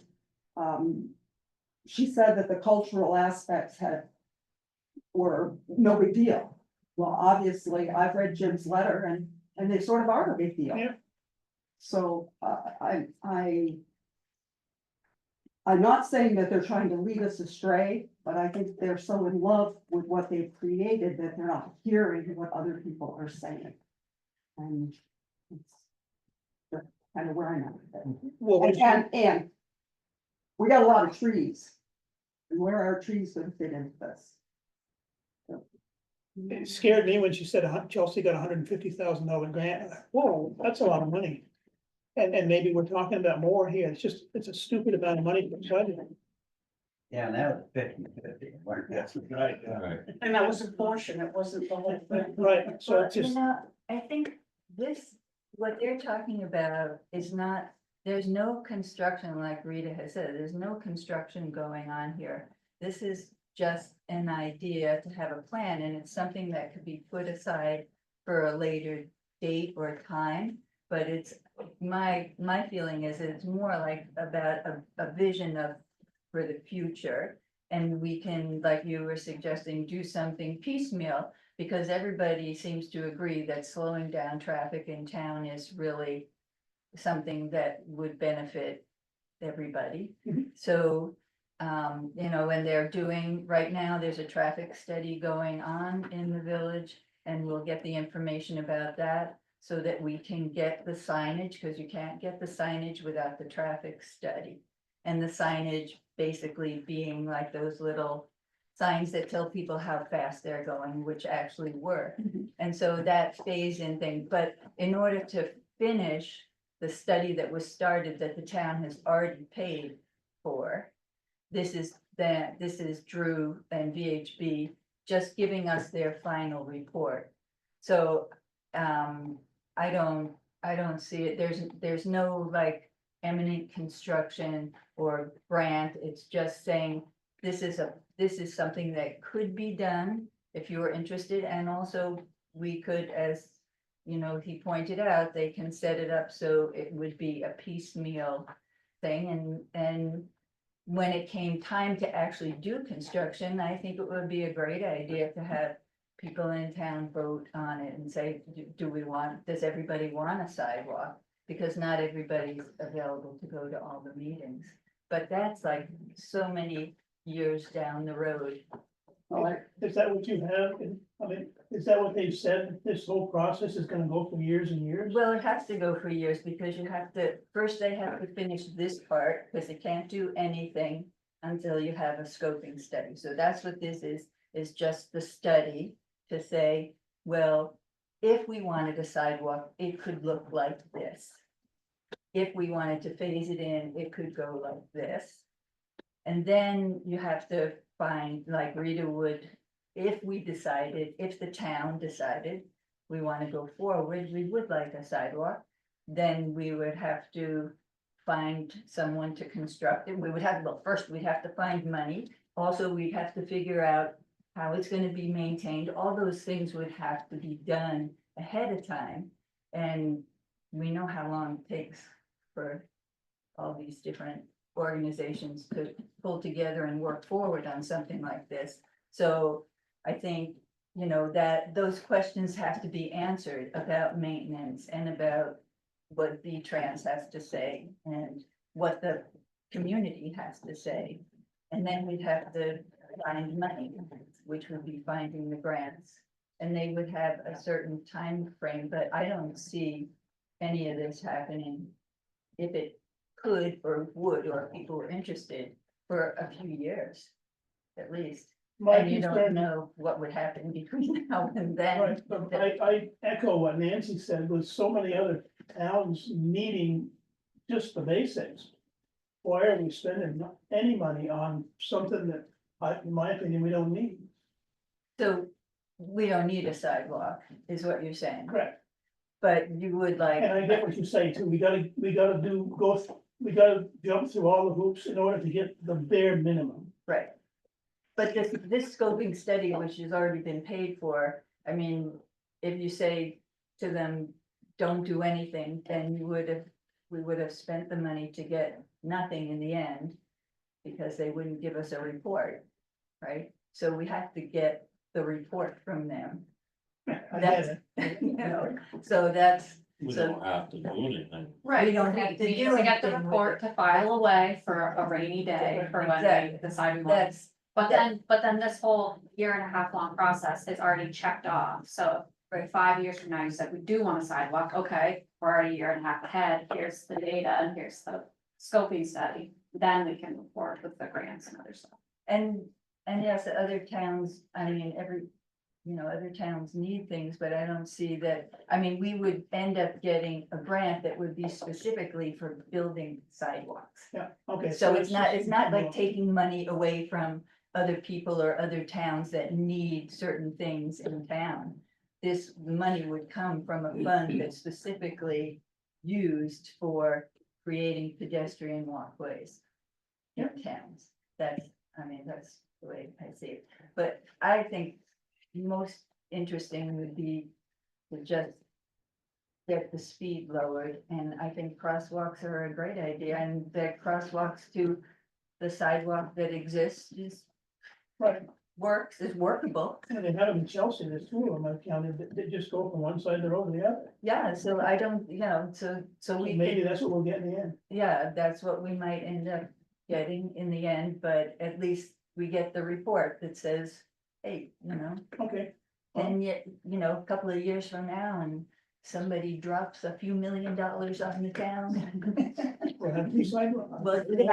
She said that the cultural aspects were no big deal. Well, obviously, I've read Jim's letter and they sort of are a big deal. Yeah. So, I'm not saying that they're trying to lead us astray, but I think they're so in love with what they've created that they're not hearing what other people are saying. And it's kind of where I'm at with it. Well, And we got a lot of trees. And where are trees gonna fit into this? it scared me when she said Chelsea got $150,000 grant. I thought, whoa, that's a lot of money. And maybe we're talking about more here. It's a stupid amount of money for budget. Yeah, and that was 50/50. Right. Right. And that was a portion, it wasn't the whole thing. Right, so Well, it's just, I think what they're talking about is not, there's no construction, like Rita has said, there's no construction going on here. This is just an idea to have a plan, and it's something that could be put aside for a later date or time. But it's, my feeling is that it's more like about a vision for the future. And we can, like you were suggesting, do something piecemeal, because everybody seems to agree that slowing down traffic in town is really something that would benefit everybody. Mhm. So, and they're doing, right now, there's a traffic study going on in the village, and we'll get the information about that so that we can get the signage, because you can't get the signage without the traffic study. And the signage basically being like those little signs that tell people how fast they're going, which actually work. And so that phase in thing, but in order to finish the study that was started, that the town has already paid for, this is Drew and VHB just giving us their final report. So, I don't see it, there's no like eminent construction or grant, it's just saying this is something that could be done if you were interested, and also we could, as he pointed out, they can set it up so it would be a piecemeal thing, and when it came time to actually do construction, I think it would be a great idea to have people in town vote on it and say, does everybody want a sidewalk? Because not everybody's available to go to all the meetings, but that's like so many years down the road. is that what you have? I mean, is that what they've said? This whole process is gonna go for years and years? Well, it has to go for years, because you have to, first they have to finish this part, because they can't do anything until you have a scoping study. So that's what this is just the study to say, well, if we wanted a sidewalk, it could look like this. If we wanted to phase it in, it could go like this. And then you have to find, like Rita would, if the town decided we want to go forward, we would like a sidewalk, then we would have to find someone to construct it. We would have, well, first we'd have to find money. Also, we'd have to figure out how it's going to be maintained. All those things would have to be done ahead of time. And we know how long it takes for all these different organizations to pull together and work forward on something like this. So I think, that those questions have to be answered about maintenance and about what V-Trans has to say and what the community has to say. And then we'd have to find money, which would be finding the grants. And they would have a certain time frame, but I don't see any of this happening. If it could or would, or if people were interested, for a few years, at least. My And you don't concern, know what would happen between now and then. right, but I echo what Nancy said, with so many other towns needing just the basics. Why are we spending any money on something that, in my opinion, we don't need? So we don't need a sidewalk, is what you're saying, Correct. but you would like. And I get what you say too, we gotta we gotta jump through all the hoops in order to get the bare minimum. Right. But this scoping study, which has already been paid for, I mean, if you say to them, don't do anything, then we would have spent the money to get nothing in the end. Because they wouldn't give us a report, right? So we have to get the report from them. I That's, get it. you know, so that's, We So- don't have to do anything. Right, We don't have to we do need to get the anything with report to file away for a rainy day for when Exactly. we decide we want. that's, But then this whole year and a half long process is already checked off, so for 5 years from now, you said we do want a sidewalk, okay, we're already a year and a half ahead, here's the data and here's the scoping study. Then we can report with the grants and other stuff. and yes, the other towns, I mean, other towns need things, but I don't see that. I mean, we would end up getting a grant that would be specifically for building sidewalks. Yeah, okay. So it's not just- like taking money away from other people or other towns that need certain things in town. This money would come from a fund that's specifically used for creating pedestrian walkways in towns. That's the way I see it. But I think most interesting would be to just get the speed lowered, and I think crosswalks are a great idea, and the crosswalks to the sidewalk that exists is Right, is workable. and they have them in Chelsea, there's two of them I've counted, that just go from one side of the road to the other. Yeah, so I don't, so we Maybe could, that's what we'll get in the end. yeah, that's what we might end up getting in the end, but at least we get the report that says, hey, Okay, and yet, a couple of years from now, and somebody drops a few $1 million on the town. we'll have two sidewalks. Well, we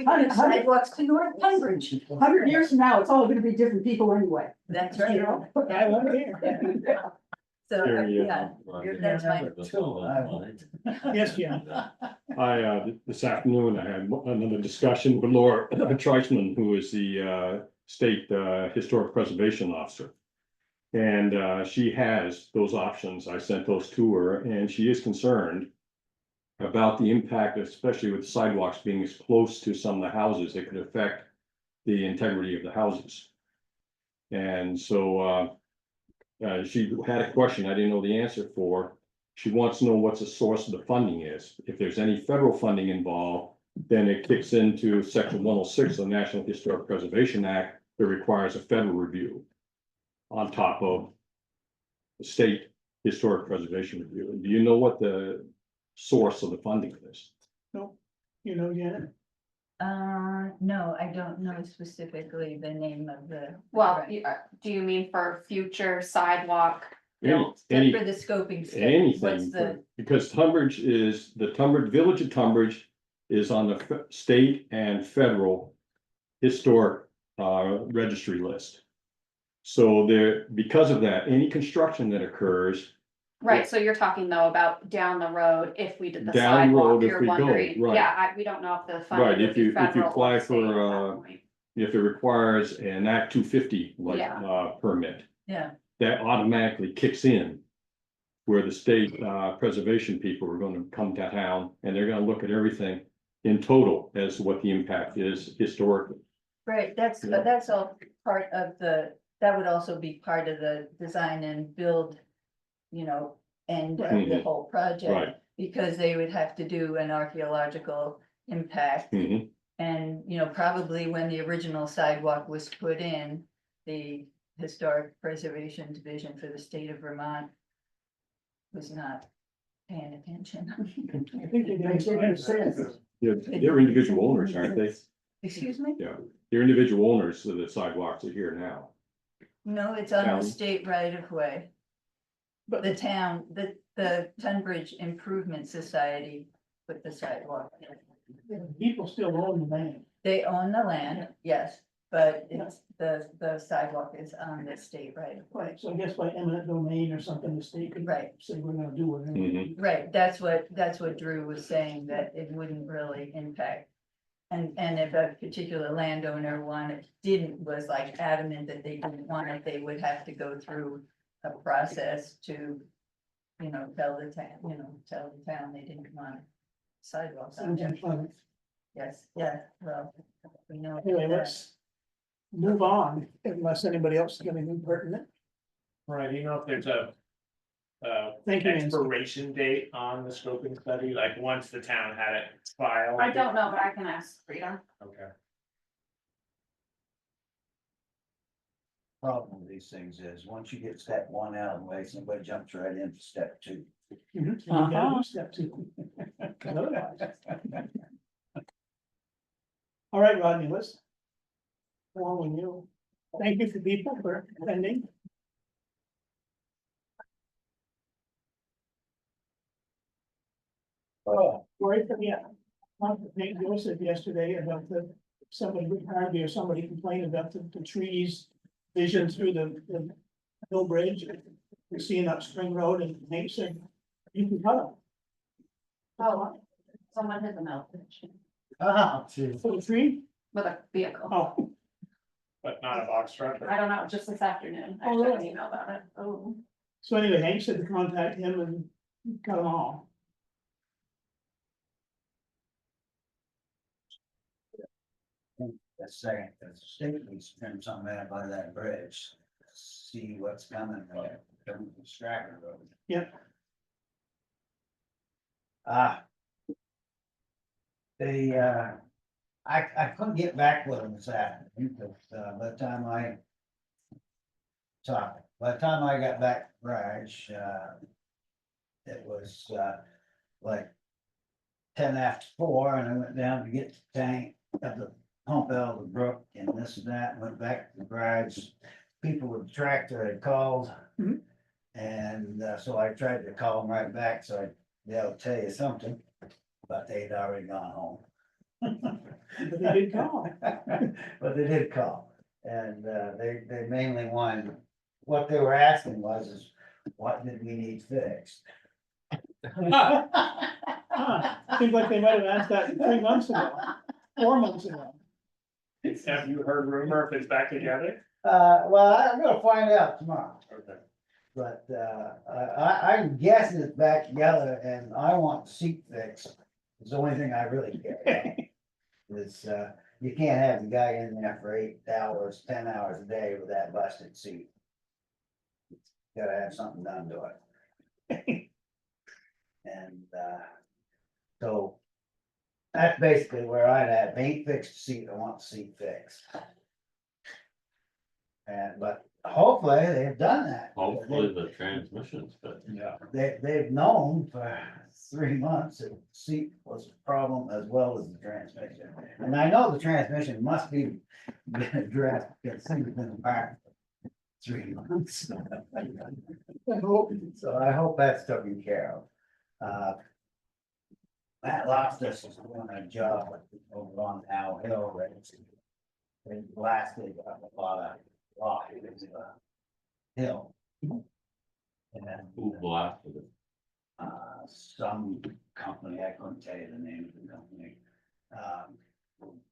have sidewalks to North Tunbridge. 100 years from now, it's all gonna be different people anyway. That's right. I won't care. So, yeah, that's my, Yes, yeah. This afternoon, I had another discussion with Laura Treisman, who is the state historic preservation officer. And she has those options. I sent those to her, and she is concerned about the impact, especially with sidewalks being as close to some of the houses, it could affect the integrity of the houses. And so she had a question I didn't know the answer for. She wants to know what's the source of the funding is. If there's any federal funding involved, then it kicks into section 106 of the National Historic Preservation Act that requires a federal review on top of the state historic preservation review. Do you know what the source of the funding is? No, Janet? no, I don't know specifically the name of the. Well, grant. do you mean for future sidewalk? Any, For the scoping study, what's anything, the, because Tunbridge is, the Village of Tunbridge is on the state and federal historic registry list. So there, because of that, any construction that occurs Right, so you're talking though about down the road, if we did the Down the sidewalk, road if you're we go, wondering, right. yeah, we don't know if the Right, funding would if be you federal or apply state at for, that point. if it requires an Act 250 like Yeah. permit, yeah, that automatically kicks in. Where the state preservation people are gonna come to town and they're gonna look at everything in total as what the impact is historically. right, that's all part of that would also be part of the design and build. End of the Mhm. whole project. Right. Because they would have to do an archaeological impact. Mhm. And, probably when the original sidewalk was put in, the Historic Preservation Division for the state of Vermont was not paying attention. I think they did. They're individual owners, aren't they? Excuse me? Yeah, they're individual owners, so the sidewalks are here now. No, it's on Town. the state right of way. But The town, the Tunbridge Improvement Society put the sidewalk. in. people still own the land. They own the land, yes, but it's, the sidewalk is on the state right of way. Right, so I guess by eminent domain or something, the state could Right. say we're gonna do it. Mhm. Right, that's what Drew was saying, that it wouldn't really impact. And if a particular landowner was like adamant that they didn't want it, they would have to go through a process to, tell the town they didn't want sidewalks on there. Yes, yeah, well, we know. Anyway, that. let's move on unless anybody else is gonna be pertinent. Right, you know, if there's a Thank you, Nancy. expiration date on the scoping study, like once the town had it filed? I don't know, but I can ask Rita. Okay. Problem with these things is, once you get step one out of the way, somebody jumps right into step two. You gotta do step two. 'Cause otherwise. All right, Rodney, let's. go on with you. Thank you for people for attending. Right, yeah. Thank Joseph yesterday about somebody with Harvey or somebody complained about the trees. Vision through the hill bridge. We're seeing up Spring Road and Nate said, you can cut them. Oh, someone hit the mill Oh, geez. For the tree? with a vehicle. Oh, But not a box truck. I don't know, just this afternoon. I Oh, got an really? email about it. Oh. so anyway, Hank said to contact him and cut them all. The second, the state needs to trim something out by that bridge, see what's coming there, don't distract the road. Yep. I couldn't get back with them this afternoon, because, by the time I got back to the garage, it was, like 4:10, and I went down to get the tank at the pump out of the brook and this and that, went back to the garage. People with the tractor had called. Mhm. And so I tried to call them right back, so they'll tell you something, but they'd already gone home. But they did call. But they did call, and they mainly wanted, what they were asking is, what did we need fixed? Huh, seems like they might have asked that 3 months ago, 4 months ago. Have you heard rumor if it's back together? Well, I'm gonna find out tomorrow. Okay. But, I'm guessing it's back together, and I want the seat fixed. It's the only thing I really care about. Is, you can't have the guy in there for 8 hours, 10 hours a day with that busted seat. Gotta have something done to it. And, so. That's basically where I'd at. They ain't fixed the seat, I want the seat fixed. But hopefully they've done that. Hopefully the transmission's fit. Yeah, they've known for 3 months that the seat was a problem as well as the transmission. And I know the transmission must be addressed, because things have been apart for 3 months. So I hope that's taken care of. Matt Loftus is doing a job over on Owl Hill, right? They blasted up a lot of rock into the hill. And Who blasted it? some company, I couldn't tell you the name of the company.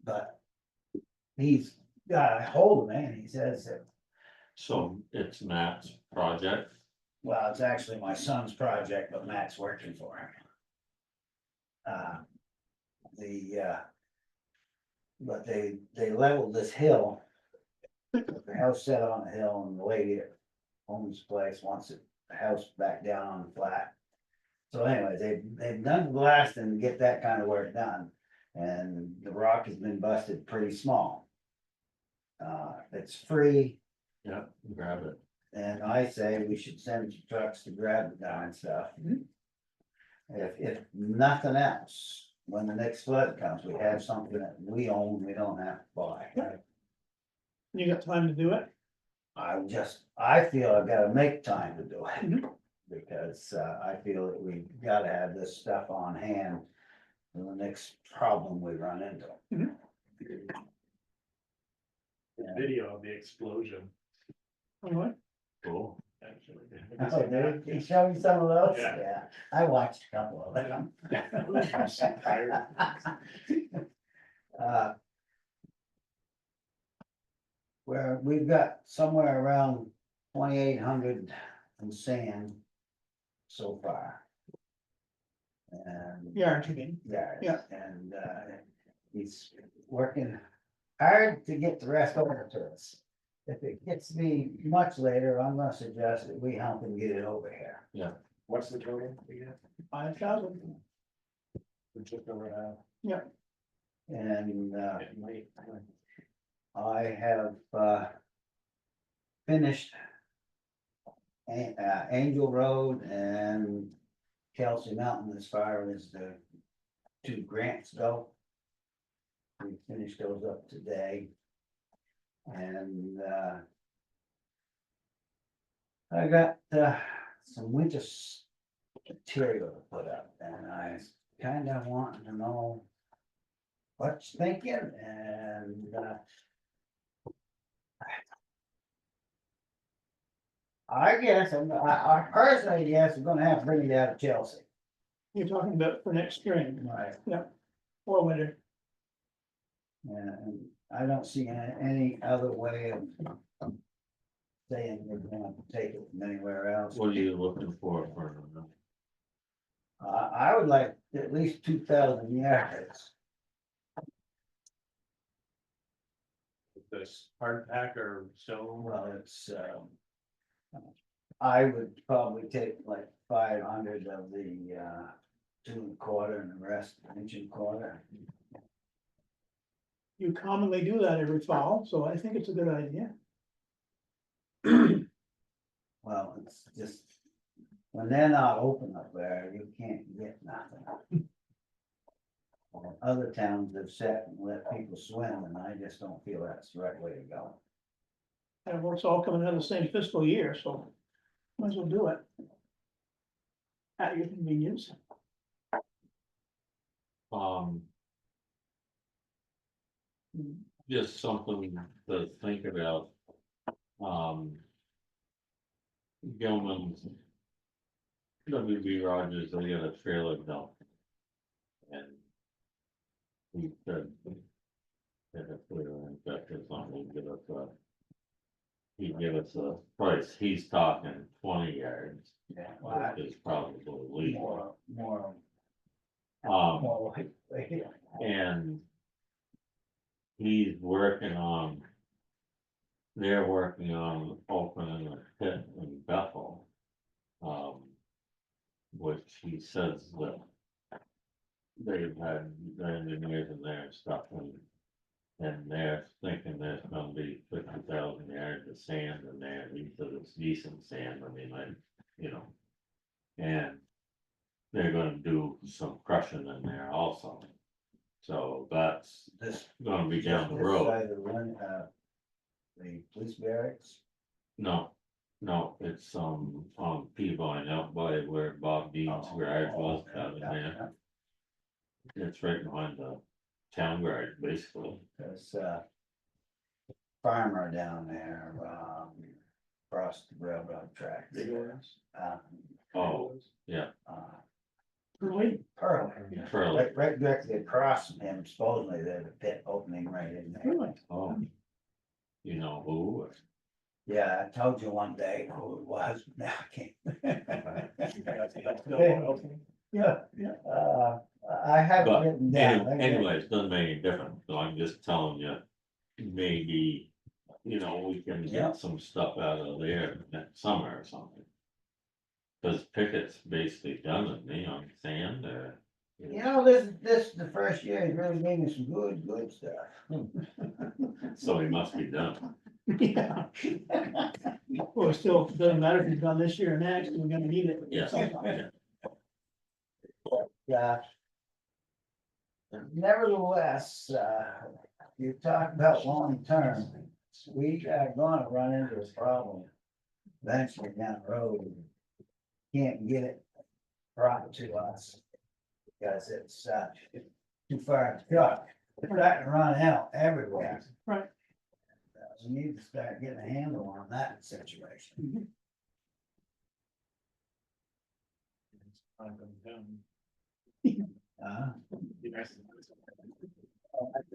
But he's got a hold of me, and he says that, So it's Matt's project. well, it's actually my son's project, but Matt's working for him. But they leveled this hill. The house set on a hill, and the lady that owns the place wants the house back down on the flat. So anyway, they've done the blasting to get that kind of work done, and the rock has been busted pretty small. It's free, Yeah, grab it. and I say we should send trucks to grab the darn stuff. if nothing else, when the next flood comes, we have something that we own, we don't have to buy. You got time to do it? I feel I've gotta make time to do it. Mhm. Because, I feel that we gotta have this stuff on hand for the next problem we run into. Mhm. Video of the explosion, Anyway, Cool. actually. Oh, dude, you show me some of those? Yeah. Yeah, I watched a couple of them. Uh, Where we've got somewhere around 2,800 in sand so far. And, yeah, aren't you mean? yeah, and, he's working hard to get the rest over to us. If it gets me much later, I'm gonna suggest that we help him get it over here. What's the total again? 5,000. Just over half. And, It might- I have, finished Angel Road and Kelsey Mountain as far as the two grants go. We finished those up today. And, I got, some winter material to put up, and I kinda want to know what you're thinking, and, I guess, I personally guess I'm gonna have to bring it out of Chelsea. You're talking about for next spring Right. or winter. And I don't see any other way of saying we're gonna take it from anywhere else. What are you looking for? I would like at least 2,000 yards. This hard pack or stone? Well, it's, I would probably take like 500 of the, 2¼ and the rest 1¼ inch. You commonly do that every fall, so I think it's a good idea. Well, it's just, when they're not open up there, you can't get nothing. Other towns have set and let people swim, and I just don't feel that's the right way to go. And it's all coming out of the same fiscal year, so might as well do it. At your convenience. Just something to think about. Gilman's. WB Rogers, they got a trailer dump. And. He said. If we were infected or something, he'd give us a price, he's talking 20 yards, Yeah. which is probably legal. More, Um, likely. and. He's working on. They're working on opening a pit in Bethel. Which he says that. They've had the engineers in there and stuff and they're thinking there's gonna be 50,000 yards of sand in there, he said it's decent sand, I mean, like, you know. And they're gonna do some crushing in there also. So that's This. gonna be down the this road. side of the one, the police barracks. No, it's on Peabody out by where Bob Dean's Oh, garage was, yeah, down in yeah, there. It's right behind the town garage, basically. There's farmer down there, across the railroad track. Oh, yeah, Really? Pearl. Pearl. Right directly across from him, supposedly there's a pit opening right in there. Really? Oh. You know who? Yeah, I told you one day who it was, but now I can't. Yeah, I have it But written down. anyways, doesn't make any difference, so I'm just telling you, maybe, we can Yeah. get some stuff out of there next summer or something. Cause Pickett's basically done with me on sand or. This is the first year he's really gave me some good stuff. So he must be done. yeah. Well, it still doesn't matter if it's done this year or next, we're gonna need it. Yes. sometime. uh. Nevertheless, you talk about long term, we are gonna run into this problem. Eventually down the road. Can't get it brought to us. Because it's, too far to truck, it's starting to run out everywhere. Right. We need to start getting a handle on that situation.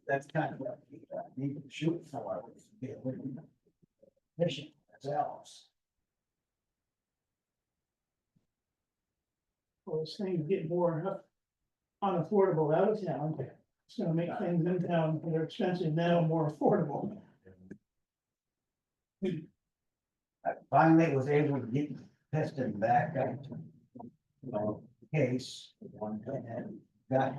That's kind of what we need to shoot for. is to be a little efficient ourselves. Well, this thing's getting more unaffordable out of town. It's gonna make things in town that are expensive now more affordable. I finally was able to get the piston back up. Case, and got.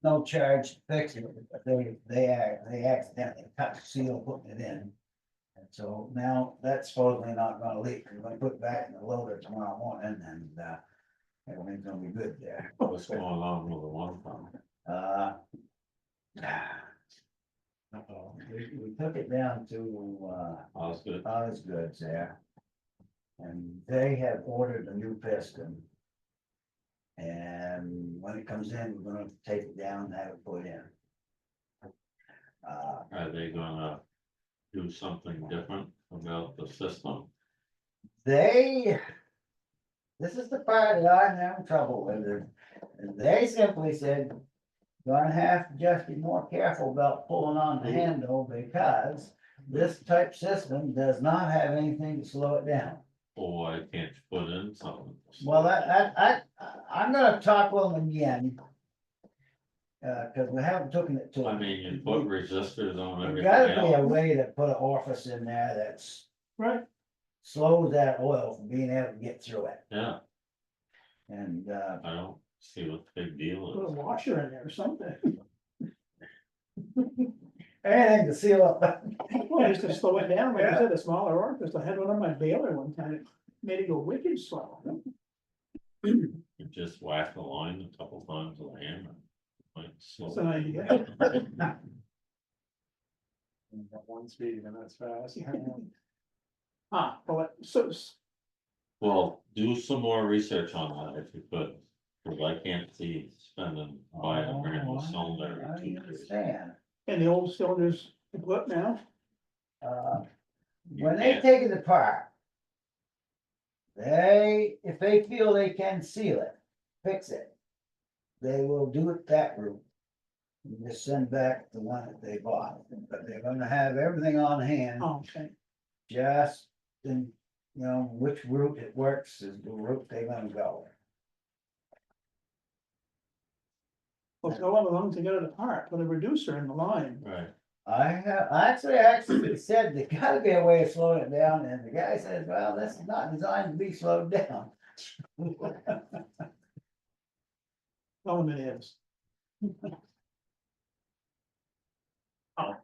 No charge to fix it, but they accidentally cut the seal putting it in. And so now that's supposedly not gonna leak, we're gonna put it back in the loader tomorrow morning and, everything's gonna be good there. What's going on with the one pump? We took it down to, Osgood. Osgood's there. And they have ordered a new piston. And when it comes in, we're gonna take it down and have it put in. Are they gonna do something different about the system? This is the part that I'm having trouble with it. And they simply said, gonna have to just be more careful about pulling on the handle because this type system does not have anything to slow it down. Or why can't you put in something? Well, I'm gonna talk with them again. Cause we haven't taken it to. I mean, you put resistors on There's everything gotta be a else. way to put an orifice in there that's Right, slows that oil from being able to get through it. Yeah, And, I don't see what the big deal put a is. washer in there or something. anything to seal up. Well, just to slow it down, like I said, a smaller orifice. I had one on my baler one time, it made it go wicked slow. You just whack the line a couple times with a hammer. Might slow It's an it idea. One speed and that's fast. Well, so, Well, do some more research on that if you could, cause I can't see spending, buying a brand new cylinder. I every 2 years. understand. and the old cylinders, what now? When they take it apart. If they feel they can seal it, fix it. They will do it that route. And just send back the one that they bought, but they're gonna have everything on hand, Oh, okay. just in, which route it works is the route they're gonna go. Well, so all along to get it apart, put a reducer in the line. Right, I actually said there gotta be a way of slowing it down, and the guy says, well, this is not designed to be slowed down. Tell them it is. I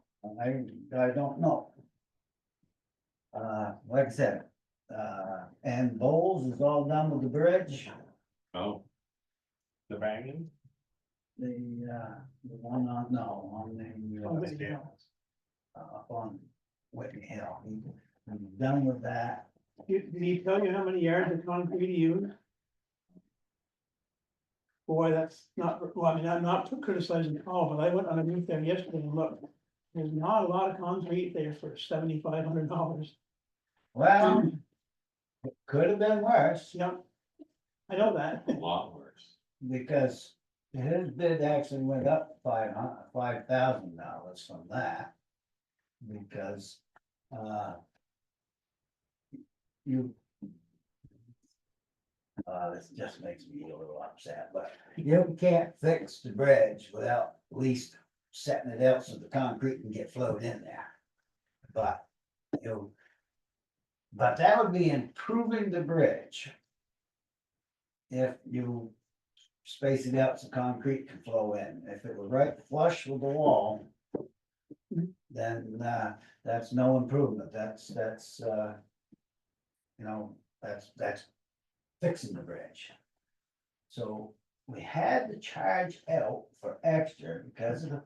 don't know. Like I said, and Bowles is all done with the bridge, oh, The banging? the one on, no, on the. On Whitney Hill. Up on Whitney Hill, he's done with that. Did he tell you how many yards of concrete he used? Boy, that's not, well, I mean, I'm not criticizing Paul, but I went underneath there yesterday and looked. There's not a lot of concrete there for $7,500. Well, it could have been worse, Yeah, I know that. a lot worse. because his bid actually went up $5,000 from that. Because, you. This just makes me a little upset, but you can't fix the bridge without at least setting it out so the concrete can get flowed in there. But, but that would be improving the bridge. If you space it out so concrete can flow in, if it was right flush with the wall. Then, that's no improvement, that's fixing the bridge. So we had to charge out for extra because of the.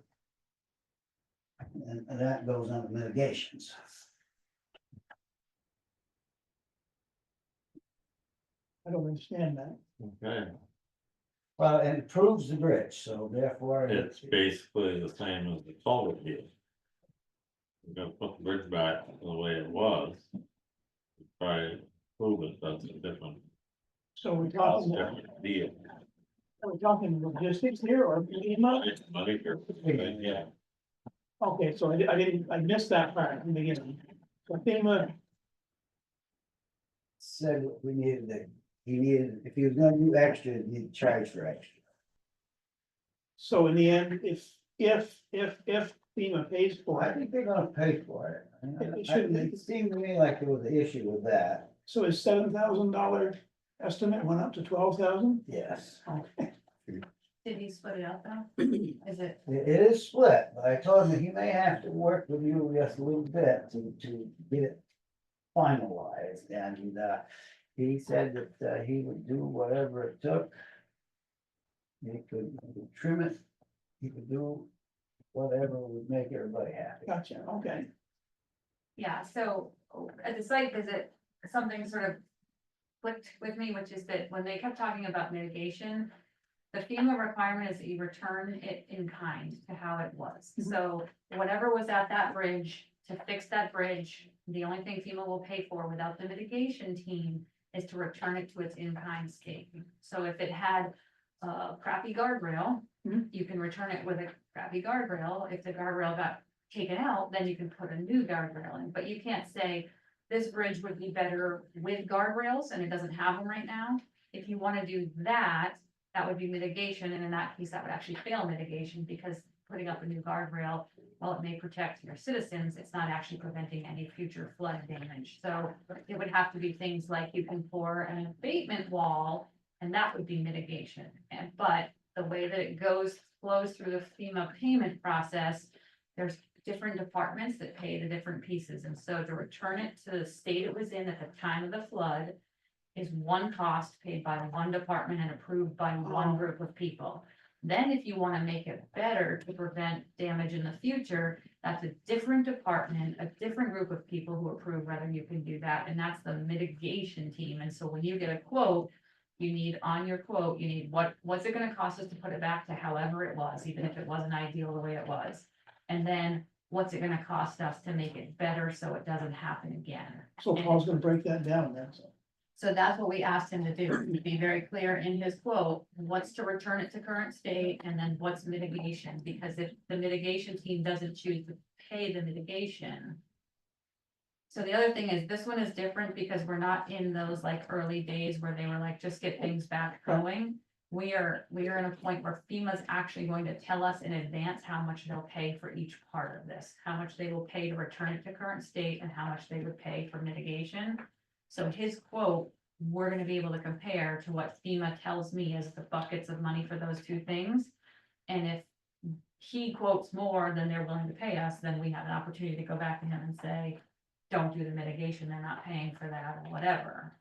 And that goes under mitigations. I don't understand that. Okay, Well, it improves the bridge, so therefore. It's basically the same as the culvert deal. We're gonna put the bridge back the way it was. Try to prove it, that's a different, So we're that's talking, a different deal. we're talking logistics here or FEMA? It's money for, yeah, Okay, so I missed that part in the beginning. So FEMA, Said what we needed to, he needed, if he was gonna do extra, he'd charge for extra. so in the end, if FEMA pays for I it, think they're gonna pay for it. It shouldn't be. It seemed to me like there was an issue with that, so his $7,000 estimate went up to 12,000? yes. Okay. Did he split it out though? Is it, It is split, but I told him that he may have to work with you just a little bit to get it finalized, and, he said that, he would do whatever it took. He could trim it, he could do whatever would make everybody happy. Gotcha, okay. yeah, so at the site visit, something sort of clicked with me, which is that when they kept talking about mitigation, the FEMA requirement is that you return it in kind to how it was. Mhm. So whatever was at that bridge, to fix that bridge, the only thing FEMA will pay for without the mitigation team is to return it to its in-kind state. So if it had a crappy guardrail, Mhm. you can return it with a crappy guardrail. If the guardrail got taken out, then you can put a new guardrail in, but you can't say this bridge would be better with guardrails and it doesn't have them right now. If you want to do that, that would be mitigation, and in that case, that would actually fail mitigation, because putting up a new guardrail, while it may protect your citizens, it's not actually preventing any future flood damage. So it would have to be things like you can pour an abatement wall, and that would be mitigation. But the way that it flows through the FEMA payment process, there's different departments that pay the different pieces. And so to return it to the state it was in at the time of the flood is one cost paid by one department and approved by one group of people. Then if you want to make it better to prevent damage in the future, that's a different department, a different group of people who approve whether you can do that, and that's the mitigation team. And so when you get a quote, you need on your quote, you need what's it gonna cost us to put it back to however it was, even if it wasn't ideal the way it was. And then what's it gonna cost us to make it better so it doesn't happen again? So Paul's gonna break that down then, so. So that's what we asked him to do, to be very clear in his quote, what's to return it to current state, and then what's mitigation, because if the mitigation team doesn't choose to pay the mitigation. So the other thing is, this one is different because we're not in those like early days where they were like, just get things back going. We are in a point where FEMA's actually going to tell us in advance how much they'll pay for each part of this, how much they will pay to return it to current state and how much they would pay for mitigation. So his quote, we're gonna be able to compare to what FEMA tells me is the buckets of money for those two things. And if he quotes more than they're willing to pay us, then we have an opportunity to go back to him and say, don't do the mitigation, they're not paying for that or whatever.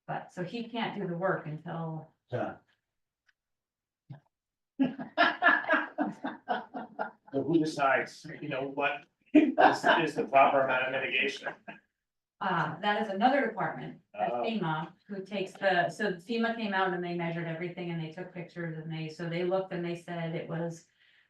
But, so he can't do the work until, So, So who decides, what is the proper amount of mitigation? that is another department at Oh. FEMA who takes so FEMA came out and they measured everything and they took pictures and they looked and they said it was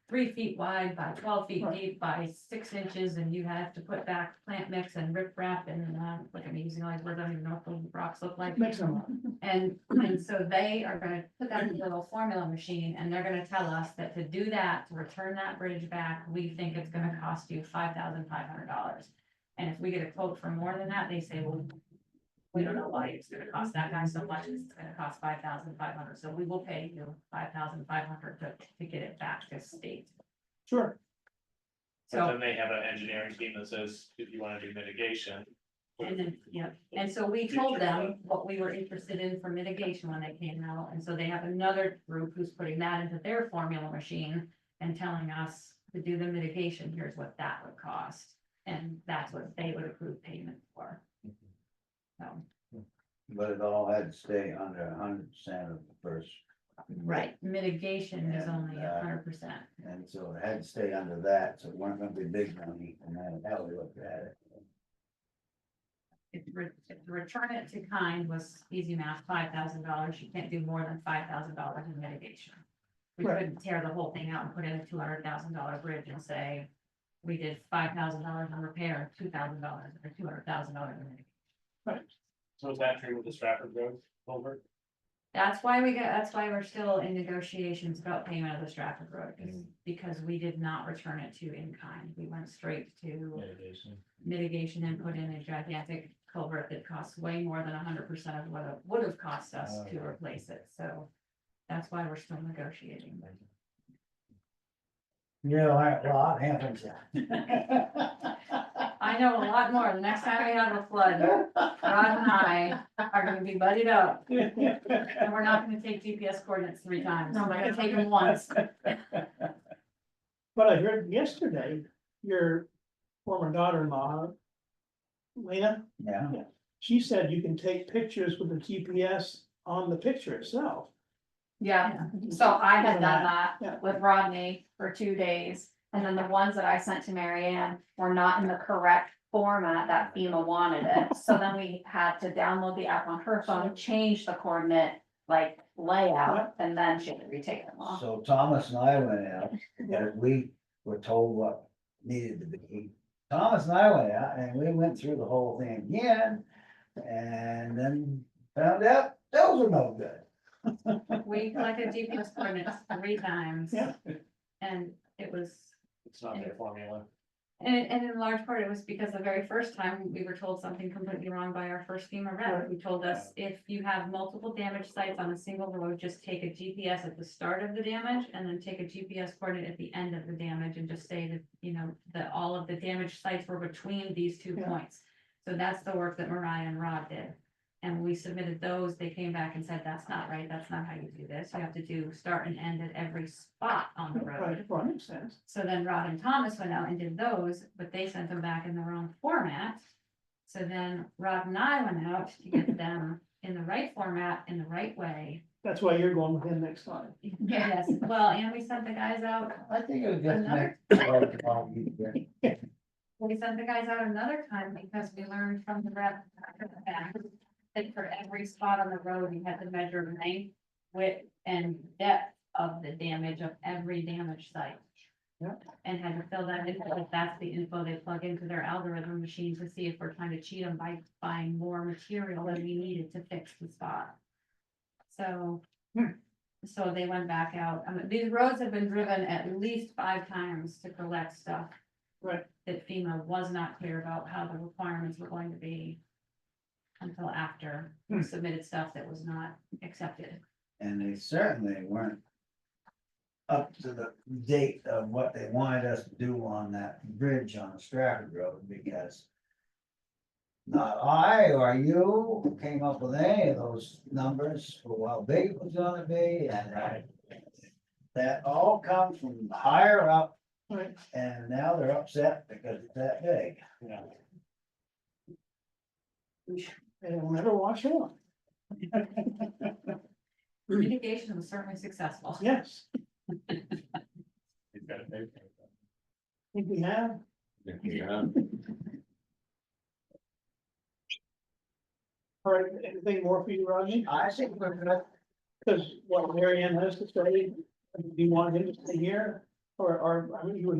3 feet wide by 12 feet deep by 6 inches, and you have to put back plant mix and riprap and, look at me using all these words, I don't even know what the rocks look like. Mix them up. And so they are gonna put that in a little formula machine, and they're gonna tell us that to do that, to return that bridge back, we think it's gonna cost you $5,500. And if we get a quote for more than that, they say, well, we don't know why it's gonna cost that guy so much, it's gonna cost 5,500, so we will pay you 5,500 to get it back to state. Sure, But So, then they have an engineering team that says, if you wanna do mitigation. and then, yeah, and so we told them what we were interested in for mitigation when they came out, and so they have another group who's putting that into their formula machine and telling us to do the mitigation, here's what that would cost, and that's what they would approve payment for. So, but it all had to stay under 100% of the first Right, mitigation is And, only 100%. And so it had to stay under that, so it weren't gonna be big money, no matter how we looked at it. If return it to kind was easy math, $5,000, you can't do more than $5,000 in mitigation. We Right. couldn't tear the whole thing out and put in a $200,000 bridge and say, we did $5,000 in repair, $2,000 or $200,000 in mitigation. So is that true with the Stratford Road culvert? That's why we're still in negotiations about payment of the Stratford Road, because we did not return it to in kind. We went straight to mitigation and put in a gigantic culvert that costs way more than 100% of what it would have cost us to replace it, so that's why we're still negotiating. Yeah, a lot happens. I know a lot more. The next time we have a flood, Rod and I are gonna be buddied up. And we're not gonna take GPS coordinates 3 times. We're gonna take them once. But I heard yesterday, your former daughter-in-law, Lena, Yeah, she said you can take pictures with the GPS on the picture itself. Yeah, so I had done Yeah. that with Rodney for 2 days. And then the ones that I sent to Marianne were not in the correct format that FEMA wanted it. So then we had to download the app on her phone, change the coordinate like layout, and then she had to retake them all. so Thomas and I went out, because we were told what needed to be. Thomas and I went out and we went through the whole thing again, and then found out those are no good. We collected GPS coordinates 3 times. Yeah. And it was, It's not their formula. and in large part, it was because the very first time we were told something completely wrong by our first FEMA rep, who told us, if you have multiple damage sites on a single road, just take a GPS at the start of the damage and then take a GPS coordinate at the end of the damage and just say that, you know, that all of the damage sites were between these 2 Yeah. points. So that's the work that Mariah and Rod did. And we submitted those, they came back and said, that's not right, that's not how you do this, you have to do start and end at every spot on the road. Right, well, that makes sense. So then Rod and Thomas went out and did those, but they sent them back in the wrong format. So then Rod and I went out to get them in the right format, in the right way. That's why you're going with him next time. Yes, well, and we sent the guys out, I think it would just Another- make. a lot easier. we sent the guys out another time because we learned from the rep that for every spot on the road, you had to measure length, width, and depth of the damage of every damaged site. Yeah. And had to fill that in, because that's the info they plug into their algorithm machine to see if we're trying to cheat them by buying more material than we needed to fix the spot. So, so they went back out. I mean, these roads have been driven at least 5 times to collect stuff. Right. That FEMA was not clear about how the requirements were going to be until after we submitted stuff that was not accepted. And they certainly weren't up to the date of what they wanted us to do on that bridge on the Stratford Road, because not I or you came up with any of those numbers for how big it was gonna be, and that all comes from higher up, Right. and now they're upset because it's that big. And it'll never wash out. Mitigation was certainly successful. Yes, You've got to pay. I think we have. Yeah. All right, anything more for you, Rodney? I think we're good. Because what Mary Ann has to say, do you want him to stay here? Or, I mean, you were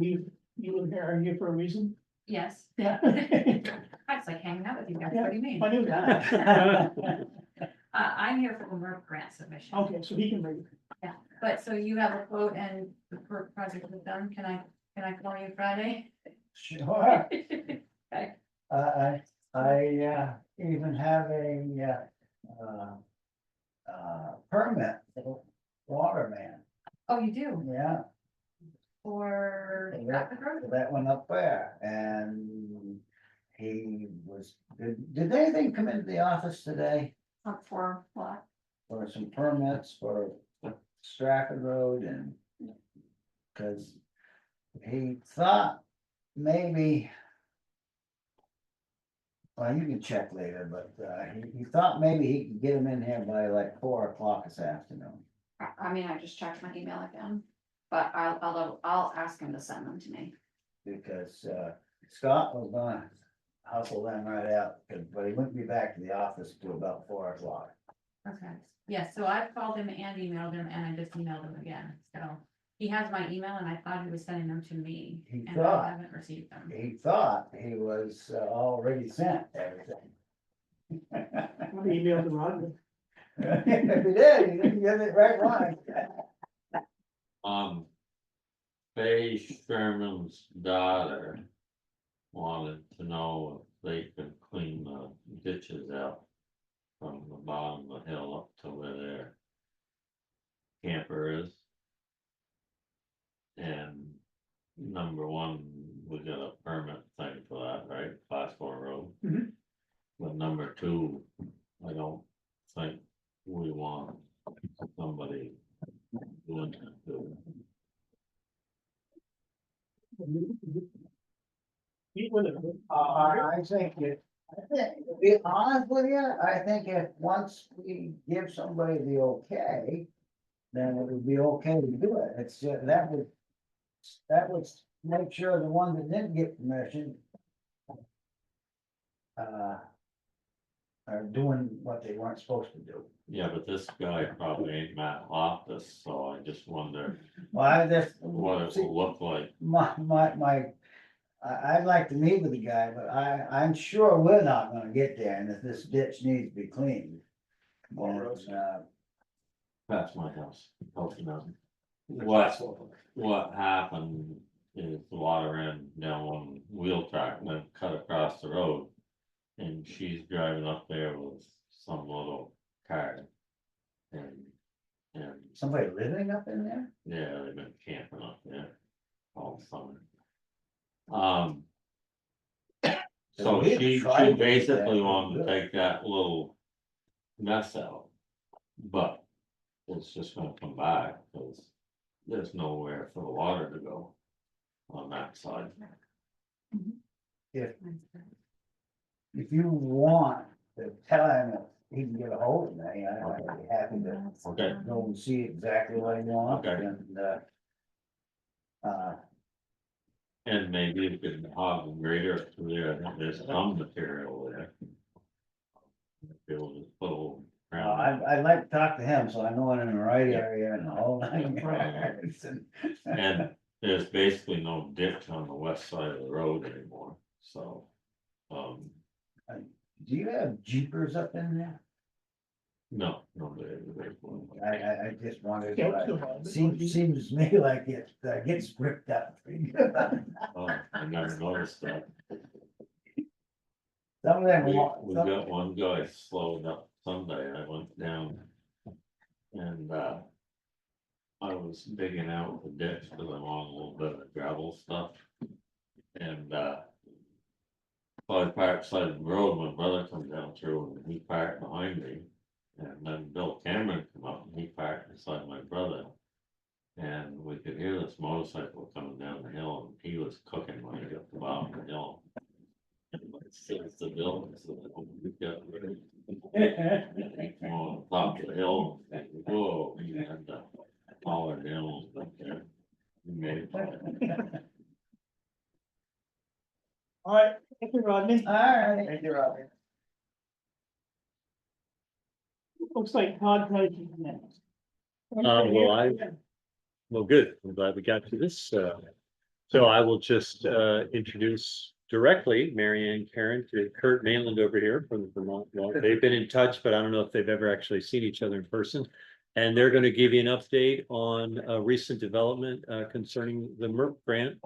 here for a reason? Yes, Yeah. I was like hanging out with you guys. What do you mean? I knew that. I'm here for the MERP grant submission. Okay, so he can leave. But so you have a quote and the project was done. Can I call you Friday? Sure. Okay. I even have a permit for waterman, Oh, you do? yeah, For Yeah. Stratford Road? that one up there, and he was, did anything come into the office today For what? for some permits for Stratford Road and cause he thought maybe, well, you can check later, but he thought maybe he could get him in here by like 4 o'clock this afternoon. I mean, I just checked my email again, but I'll ask him to send them to me. Because, Scott was gonna hustle them right out, but he wouldn't be back to the office till about 4 o'clock. Okay, yeah, so I called him and emailed him, and I just emailed him again, so he has my email, and I thought he was sending them to me, He and thought. I haven't received them. He thought he was already sent everything. Email to Rodney. If he did, he didn't get it right line. Faye Sherman's daughter wanted to know if they could clean the ditches out from the bottom of the hill up to where their camper is. And number one, we got a permit thing for that, right? Class 4 road. Mhm. But number two, I don't think we want somebody doing that to Meet with him. I think to be honest with you, I think if once we give somebody the okay, then it would be okay to do it. It's just, that would make sure the one that didn't get permission are doing what they weren't supposed to do. Yeah, but this guy probably ain't Matt Loftus, so I just wonder Well, I just. what it will look like. I'd like to meet with the guy, but I'm sure we're not gonna get there, and if this ditch needs to be cleaned. And, That's my house, Healthy Mountain. What happened is the water ran down one wheel track and then cut across the road. And she's driving up there with some little car. And somebody living up in there? yeah, they've been camping up there all summer. So We she tried to do basically that, wanted to but- take that little mess out. But it's just gonna come back, cause there's nowhere for the water to go on that side. If you want to tell him if he can get a hold of me, I'd be happy to Okay, go and see exactly what he wants Okay. and, and maybe you could hog and grader through there, I think there's some material there. Be able to put a little ground. I'd like to talk to him, so I know I'm in the right area and the whole nine yards. And there's basically no ditch on the west side of the road anymore, so. Do you have jeepers up in there? No, there's one. I just wondered, Yeah, but so, seems to me like it gets ripped up pretty good. Oh, I never noticed that. Some of them. We got one guy slowed up Sunday, I went down. And I was digging out the ditch, cause I'm on a little bit of gravel stuff. And so I parked side of the road, my brother come down through and he parked behind me. And then Bill Cameron come up and he parked beside my brother. And we could hear this motorcycle coming down the hill and he was cooking when he got to the bottom of the hill. It's the bill, so we've got ready. On top of the hill, and whoa, you had to holler down up there. You made it. All right, thank you, Rodney. All right. Thank you, Robbie. Looks like Todd Price is next. Well, good. I'm glad we got to this. So I will just introduce directly Mary Ann Karen to Kurt Mainland over here from the Vermont Law. They've been in touch, but I don't know if they've ever actually seen each other in person. And they're going to give you an update on a recent development concerning the MERP grant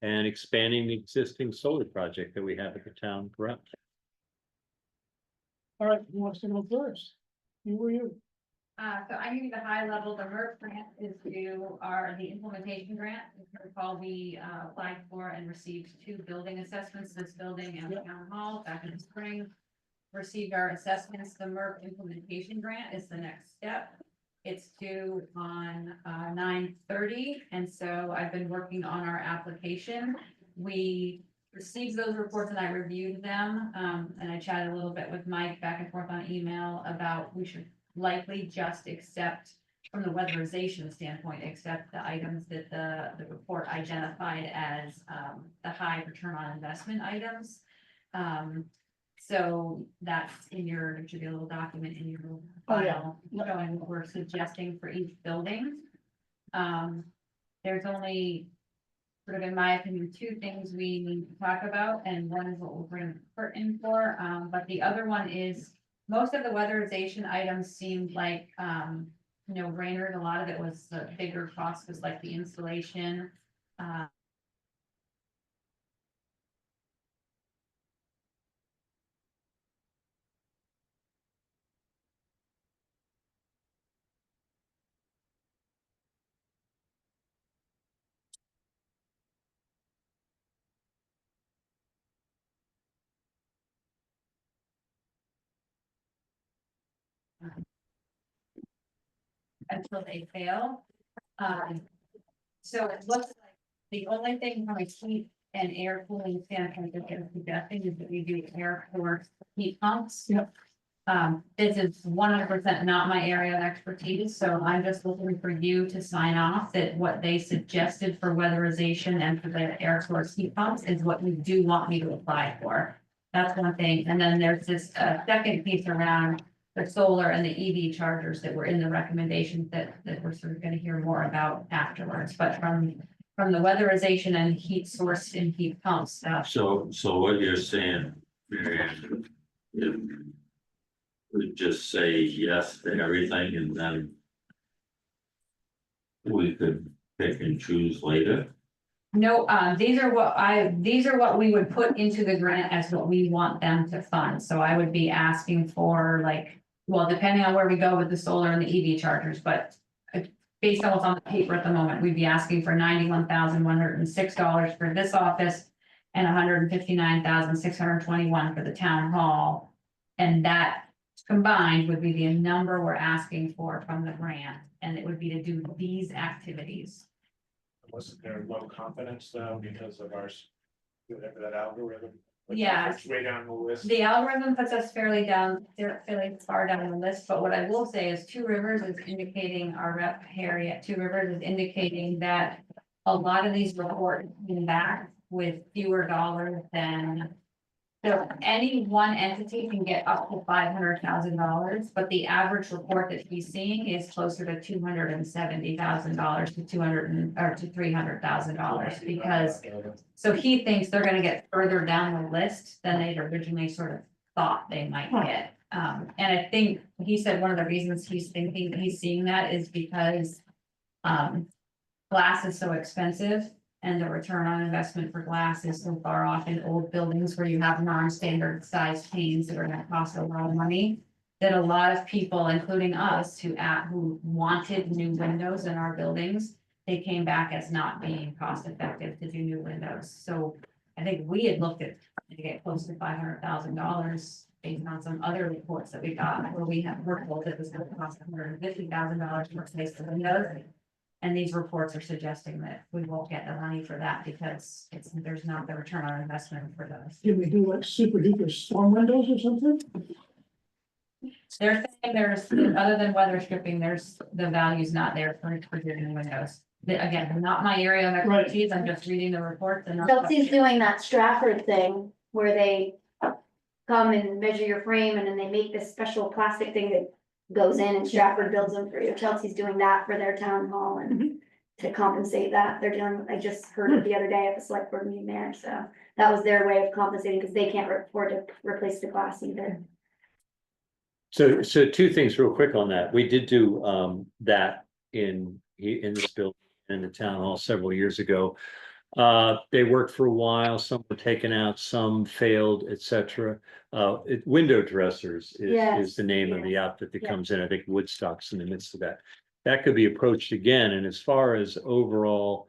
and expanding the existing solar project that we have at the town garage. All right, who wants to go first? You or you? So I give you the high level, the MERP grant is the implementation grant. If you recall, we applied for and received 2 building assessments, this building and the town hall back in the spring. Received our assessments, the MERP implementation grant is the next step. It's due on 9/30, and so I've been working on our application. We received those reports and I reviewed them, and I chatted a little bit with Mike back and forth on email about we should likely just accept from the weatherization standpoint, except the items that the report identified as, the high return on investment items. So that's in your, there should be a little document in your Oh, yeah. file showing what we're suggesting for each building. There's only, sort of in my opinion, two things we need to talk about, and one is what we'll bring Kurt in for, but the other one is most of the weatherization items seemed like, no brainers. A lot of it was the bigger cost was like the installation. Until they fail. So it looks like the only thing from a heat and air cooling standpoint that they're suggesting is that we do air source heat pumps. Yep. This is 100% not my area of expertise, so I'm just looking for you to sign off that what they suggested for weatherization and for the air source heat pumps is what you do want me to apply for. That's one thing, and then there's this second piece around the solar and the EV chargers that were in the recommendations that we're sort of gonna hear more about afterwards, but from the weatherization and heat source and heat pump stuff. So what you're saying, Marianne, if we just say yes to everything and then we could pick and choose later? No, these are what we would put into the grant as what we want them to fund, so I would be asking for like, well, depending on where we go with the solar and the EV chargers, but based on what's on the paper at the moment, we'd be asking for $91,106 for this office and $159,621 for the town hall. And that combined would be the number we're asking for from the grant, and it would be to do these activities. Wasn't there low confidence though, because of our, whatever that algorithm? Yeah. It's way down the list. The algorithm puts us fairly far down the list, but what I will say is Two Rivers is indicating, our rep Harry at Two Rivers is indicating that a lot of these reports came back with fewer dollars than. So any one entity can get up to $500,000, but the average report that he's seeing is closer to $270,000 to $300,000 because. So he thinks they're gonna get further down the list than they'd originally sort of thought they might get. And I think he said one of the reasons he's seeing that is because. Glass is so expensive and the return on investment for glass is so far off in old buildings where you have non-standard sized panes that are gonna cost a lot of money. That a lot of people, including us, who wanted new windows in our buildings, they came back as not being cost effective to do new windows. So I think we had looked at to get close to $500,000 based on some other reports that we got where we're told that it was gonna cost $150,000 to replace the windows. And these reports are suggesting that we won't get the money for that because there's not the return on investment for those. Can we do like super duper storm windows or something? They're saying other than weather stripping, the value's not there for doing windows. Again, not my area of expertise, I'm just reading the reports and. Chelsea's doing that Stratford thing where they come and measure your frame and then they make this special plastic thing that goes in and Stratford builds them for you. Chelsea's doing that for their town hall and to compensate that, they're doing, I just heard it the other day at the select board meeting there, so that was their way of compensating because they can't afford to replace the glass either. So two things real quick on that. We did do that in this building in the town hall several years ago. They worked for a while, some were taken out, some failed, etc. Window dressers is the name of the outfit that comes in. I think Woodstock's in the midst of that. That could be approached again. And as far as overall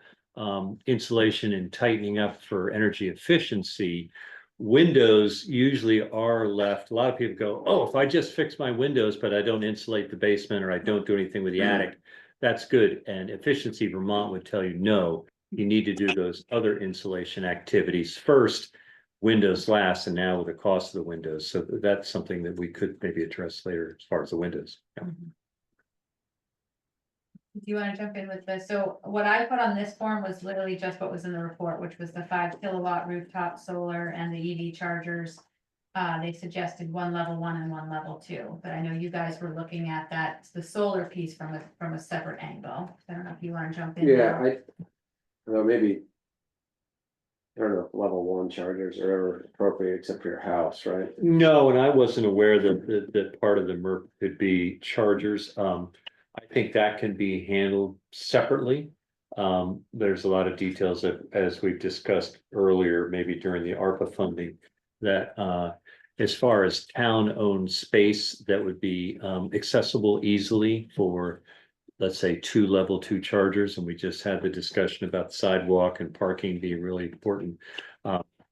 insulation and tightening up for energy efficiency, windows usually are left. A lot of people go, oh, if I just fix my windows, but I don't insulate the basement or I don't do anything with the attic, that's good. And Efficiency Vermont would tell you, no, you need to do those other insulation activities first. Windows last, and now with the cost of the windows. So that's something that we could maybe address later as far as the windows. Yeah. Do you wanna jump in with this? So what I put on this form was literally just what was in the report, which was the 5 kilowatt rooftop solar and the EV chargers. They suggested one level 1 and one level 2, but I know you guys were looking at that, the solar piece from a separate angle. I don't know if you wanna jump in. Yeah, now. well, maybe. I don't know, if level 1 chargers are ever appropriate except for your house, right? No, and I wasn't aware that part of the MERP could be chargers. I think that can be handled separately. There's a lot of details that, as we've discussed earlier, maybe during the ARPA funding, that, as far as town-owned space that would be, accessible easily for, let's say, 2 level 2 chargers, and we just had the discussion about sidewalk and parking being really important.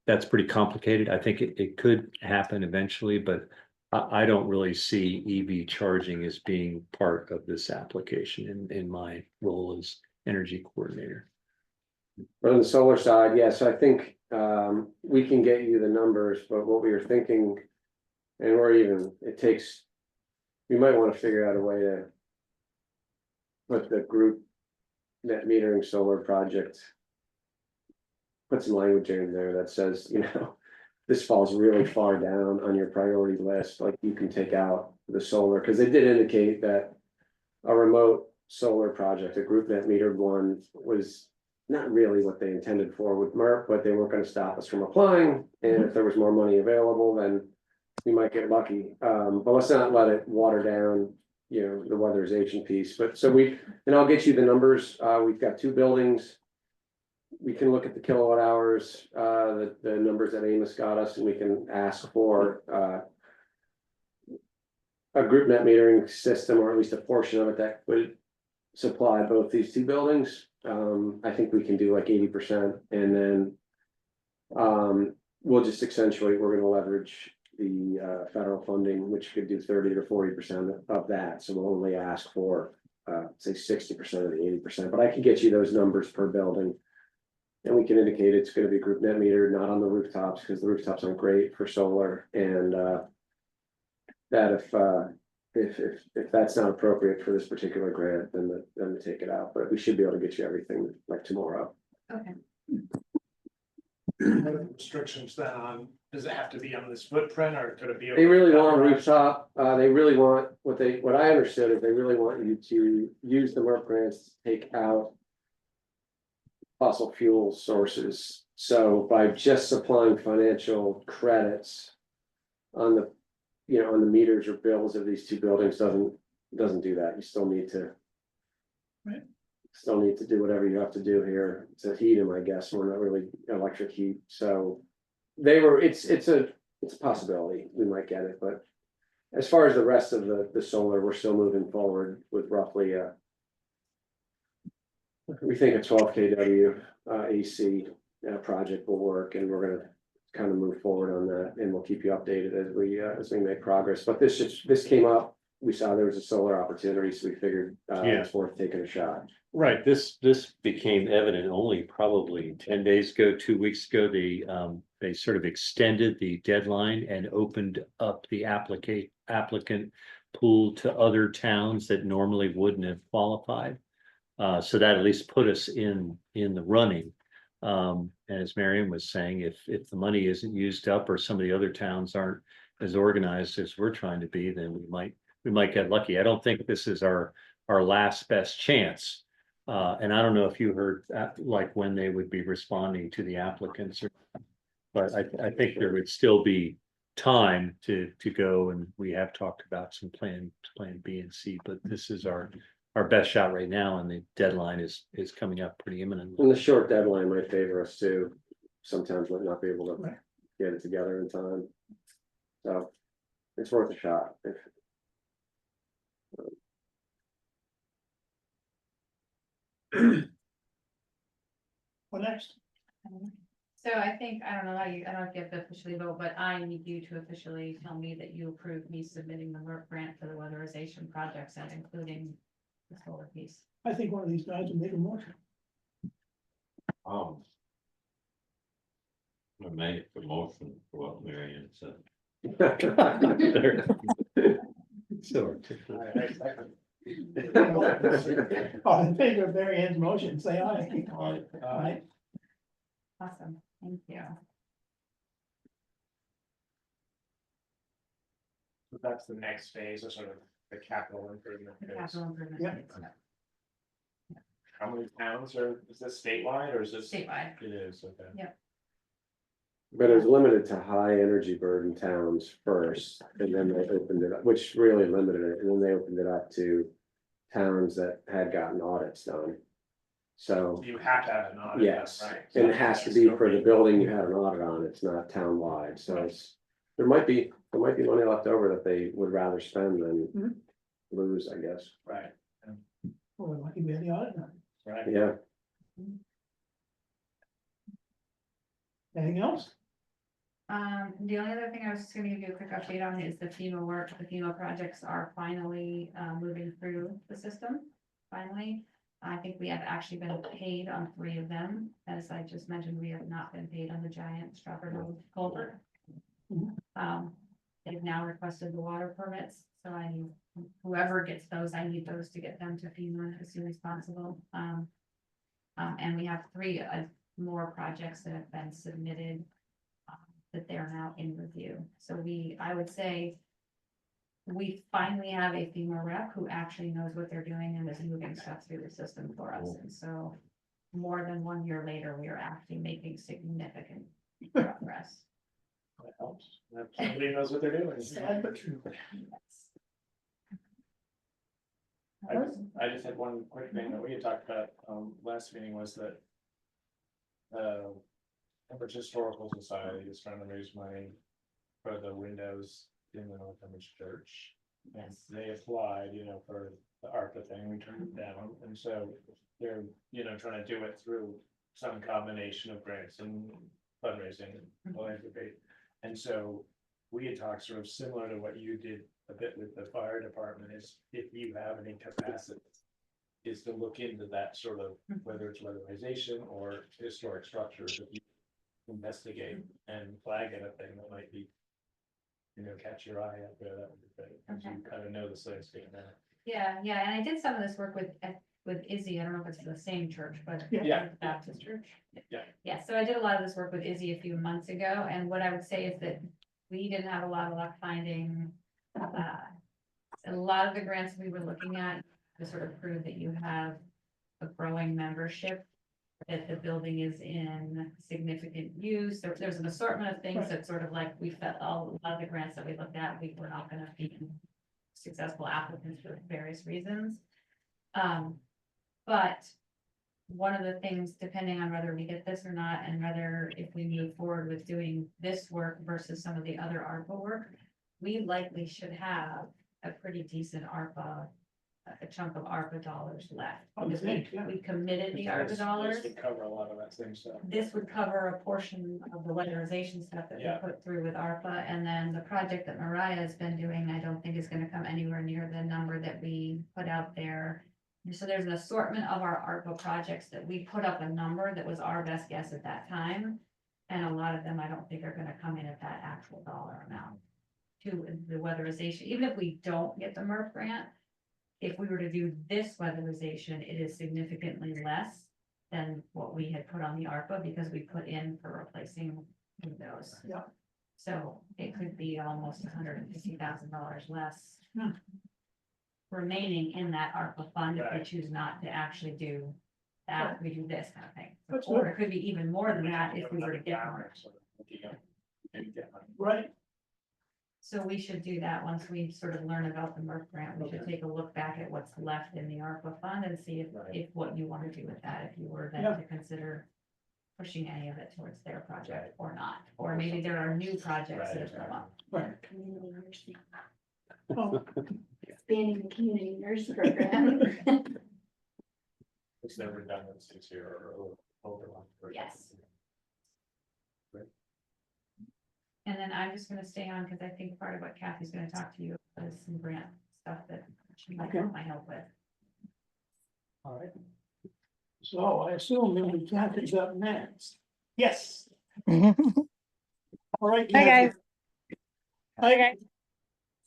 That's pretty complicated. I think it could happen eventually, but I don't really see EV charging as being part of this application in my role as energy coordinator. But on the solar side, yes, I think we can get you the numbers, but what we were thinking. And or even, it takes. We might want to figure out a way to. Put the group net metering solar project. Put some language in there that says, this falls really far down on your priority list, like you can take out the solar, because they did indicate that. A remote solar project, a group net metered one, was not really what they intended for with MERP, but they weren't gonna stop us from applying, and if there was more money available, then. We might get lucky, but let's not let it water down, the weatherization piece, but so and I'll get you the numbers, we've got 2 buildings. We can look at the kilowatt hours, the numbers that Amos got us, and we can ask for, a group net metering system, or at least a portion of it that would supply both these 2 buildings. I think we can do like 80%, and then, we'll just accentuate, we're gonna leverage the federal funding, which could do 30 to 40% of that, so we'll only ask for say 60% of the 80%, but I can get you those numbers per building. And we can indicate it's gonna be group net meter, not on the rooftops, because the rooftops aren't great for solar, and that if that's not appropriate for this particular grant, then to take it out, but we should be able to get you everything like tomorrow. Okay. What are the restrictions then on, does it have to be on this footprint or could it be? They really want a rooftop, they really want, what I understood is they really want you to use the MERP grants to take out. Fossil fuel sources, so by just supplying financial credits. On the, on the meters or bills of these 2 buildings doesn't do that, you still need to. Right. Still need to do whatever you have to do here to heat them, I guess, we're not really electric heat, so. It's a possibility, we might get it, but. As far as the rest of the solar, we're still moving forward with roughly we think a 12 kW AC project will work, and we're gonna kind of move forward on that, and we'll keep you updated as we make progress, but this came up. We saw there was a solar opportunity, so we figured it's worth taking a shot. Right, this became evident only probably 10 days ago, 2 weeks ago. They sort of extended the deadline and opened up the applicant pool to other towns that normally wouldn't have qualified. So that at least put us in the running. And as Marion was saying, if the money isn't used up, or some of the other towns aren't as organized as we're trying to be, then we might get lucky. I don't think this is our last best chance. And I don't know if you heard like when they would be responding to the applicants, but I think there would still be time to go, and we have talked about some plan B and C, but this is our best shot right now, and the deadline is coming up pretty imminently. And the short deadline might favor us too. Sometimes might not be able to Right. get it together in time. So it's worth a shot. What next? So I think, I don't know if you have to officially vote, but I need you to officially tell me that you approve me submitting the MERP grant for the weatherization projects and including the solar piece. I think one of these guys will make a motion. I make the motion for what Marion said. So articulate. All in favor of Mary Ann's motion, say aye. Aye. Awesome, thank you. So that's the next phase of sort of the capital improvement. The phase. capital improvement. Yeah. phase. How many towns is this statewide or is this? Statewide. It is, okay. But it was limited to high energy burden towns first, and then they opened it up, which really limited it, and then they opened it up to towns that had gotten audits done. So, You have to have an audit. yes, Right. and it has to be for the building you had an audit on, it's not townwide, so it's, there might be money left over that they would rather spend than lose, I guess. Right, Well, we're lucky we had the audit done. right. Yeah, Anything else? The only other thing I was just gonna give you a quick update on is the FEMA work. The FEMA projects are finally moving through the system, finally. I think we have actually been paid on 3 of them. As I just mentioned, we have not been paid on the giant Stratford Road culvert. They've now requested the water permits, so I need, whoever gets those, I need those to get them to FEMA as soon as possible. And we have 3 more projects that have been submitted that they're now in review. So I would say we finally have a FEMA rep who actually knows what they're doing and is moving stuff through the system for us. And so more than 1 year later, we are actually making significant progress. That helps. Somebody knows what they're doing. Sad but true. I just had one quick thing that we had talked about, last meeting was that. Tunbridge Historical Society is trying to raise money for the windows in the North Tunbridge Church. And they applied, for the ARPA thing, we turned it down, and so they're, trying to do it through some combination of grants and fundraising and philanthropy. And so we had talked sort of similar to what you did a bit with the fire department, is if you have any capacity, is to look into that sort of, whether it's weatherization or historic structures, if you investigate and flag anything that might be, catch your eye out there, that would be great, because you kind of know the landscape now. Yeah, and I did some of this work with Izzy. I don't know if it's the same church, but Yeah. Baptist church. Yeah. Yeah, so I did a lot of this work with Izzy a few months ago, and what I would say is that we didn't have a lot of luck finding, a lot of the grants we were looking at to sort of prove that you have a growing membership, that the building is in significant use. There's an assortment of things that sort of like we felt a lot of the grants that we looked at, we were not gonna be successful applicants for various reasons. But one of the things, depending on whether we get this or not, and whether if we move forward with doing this work versus some of the other ARPA work, we likely should have a pretty decent a chunk of ARPA dollars left. Because we committed the ARPA dollars. This would cover a lot of that same stuff. This would cover a portion of the weatherization stuff that we put through with ARPA, and then the project that Mariah has been doing, I don't think is gonna come anywhere near the number that we put out there. So there's an assortment of our ARPA projects that we put up a number that was our best guess at that time. And a lot of them, I don't think are gonna come in at that actual dollar amount to the weatherization, even if we don't get the MERP grant. If we were to do this weatherization, it is significantly less than what we had put on the ARPA, because we put in for replacing windows. Yeah. So it could be almost $150,000 less remaining in that ARPA fund if we choose not to actually do that, we do this kind of thing. Or it could be even more than that if we were to get more. Right. So we should do that once we sort of learn about the MERP grant. We should take a look back at what's left in the ARPA fund and see if what you want to do with that, if you were then to consider pushing any of it towards their project or not, or maybe there are new projects that have come up. Right. Community nursing, Oh, expanding the community nurse program. It's never redundancies here or overlap. Yes. And then I'm just gonna stay on, because I think part of what Kathy's gonna talk to you about is some grant stuff that she might want my help with. all right. So I assume maybe Kathy's up next. Yes. All right. Hi, Kathy. guys. Okay.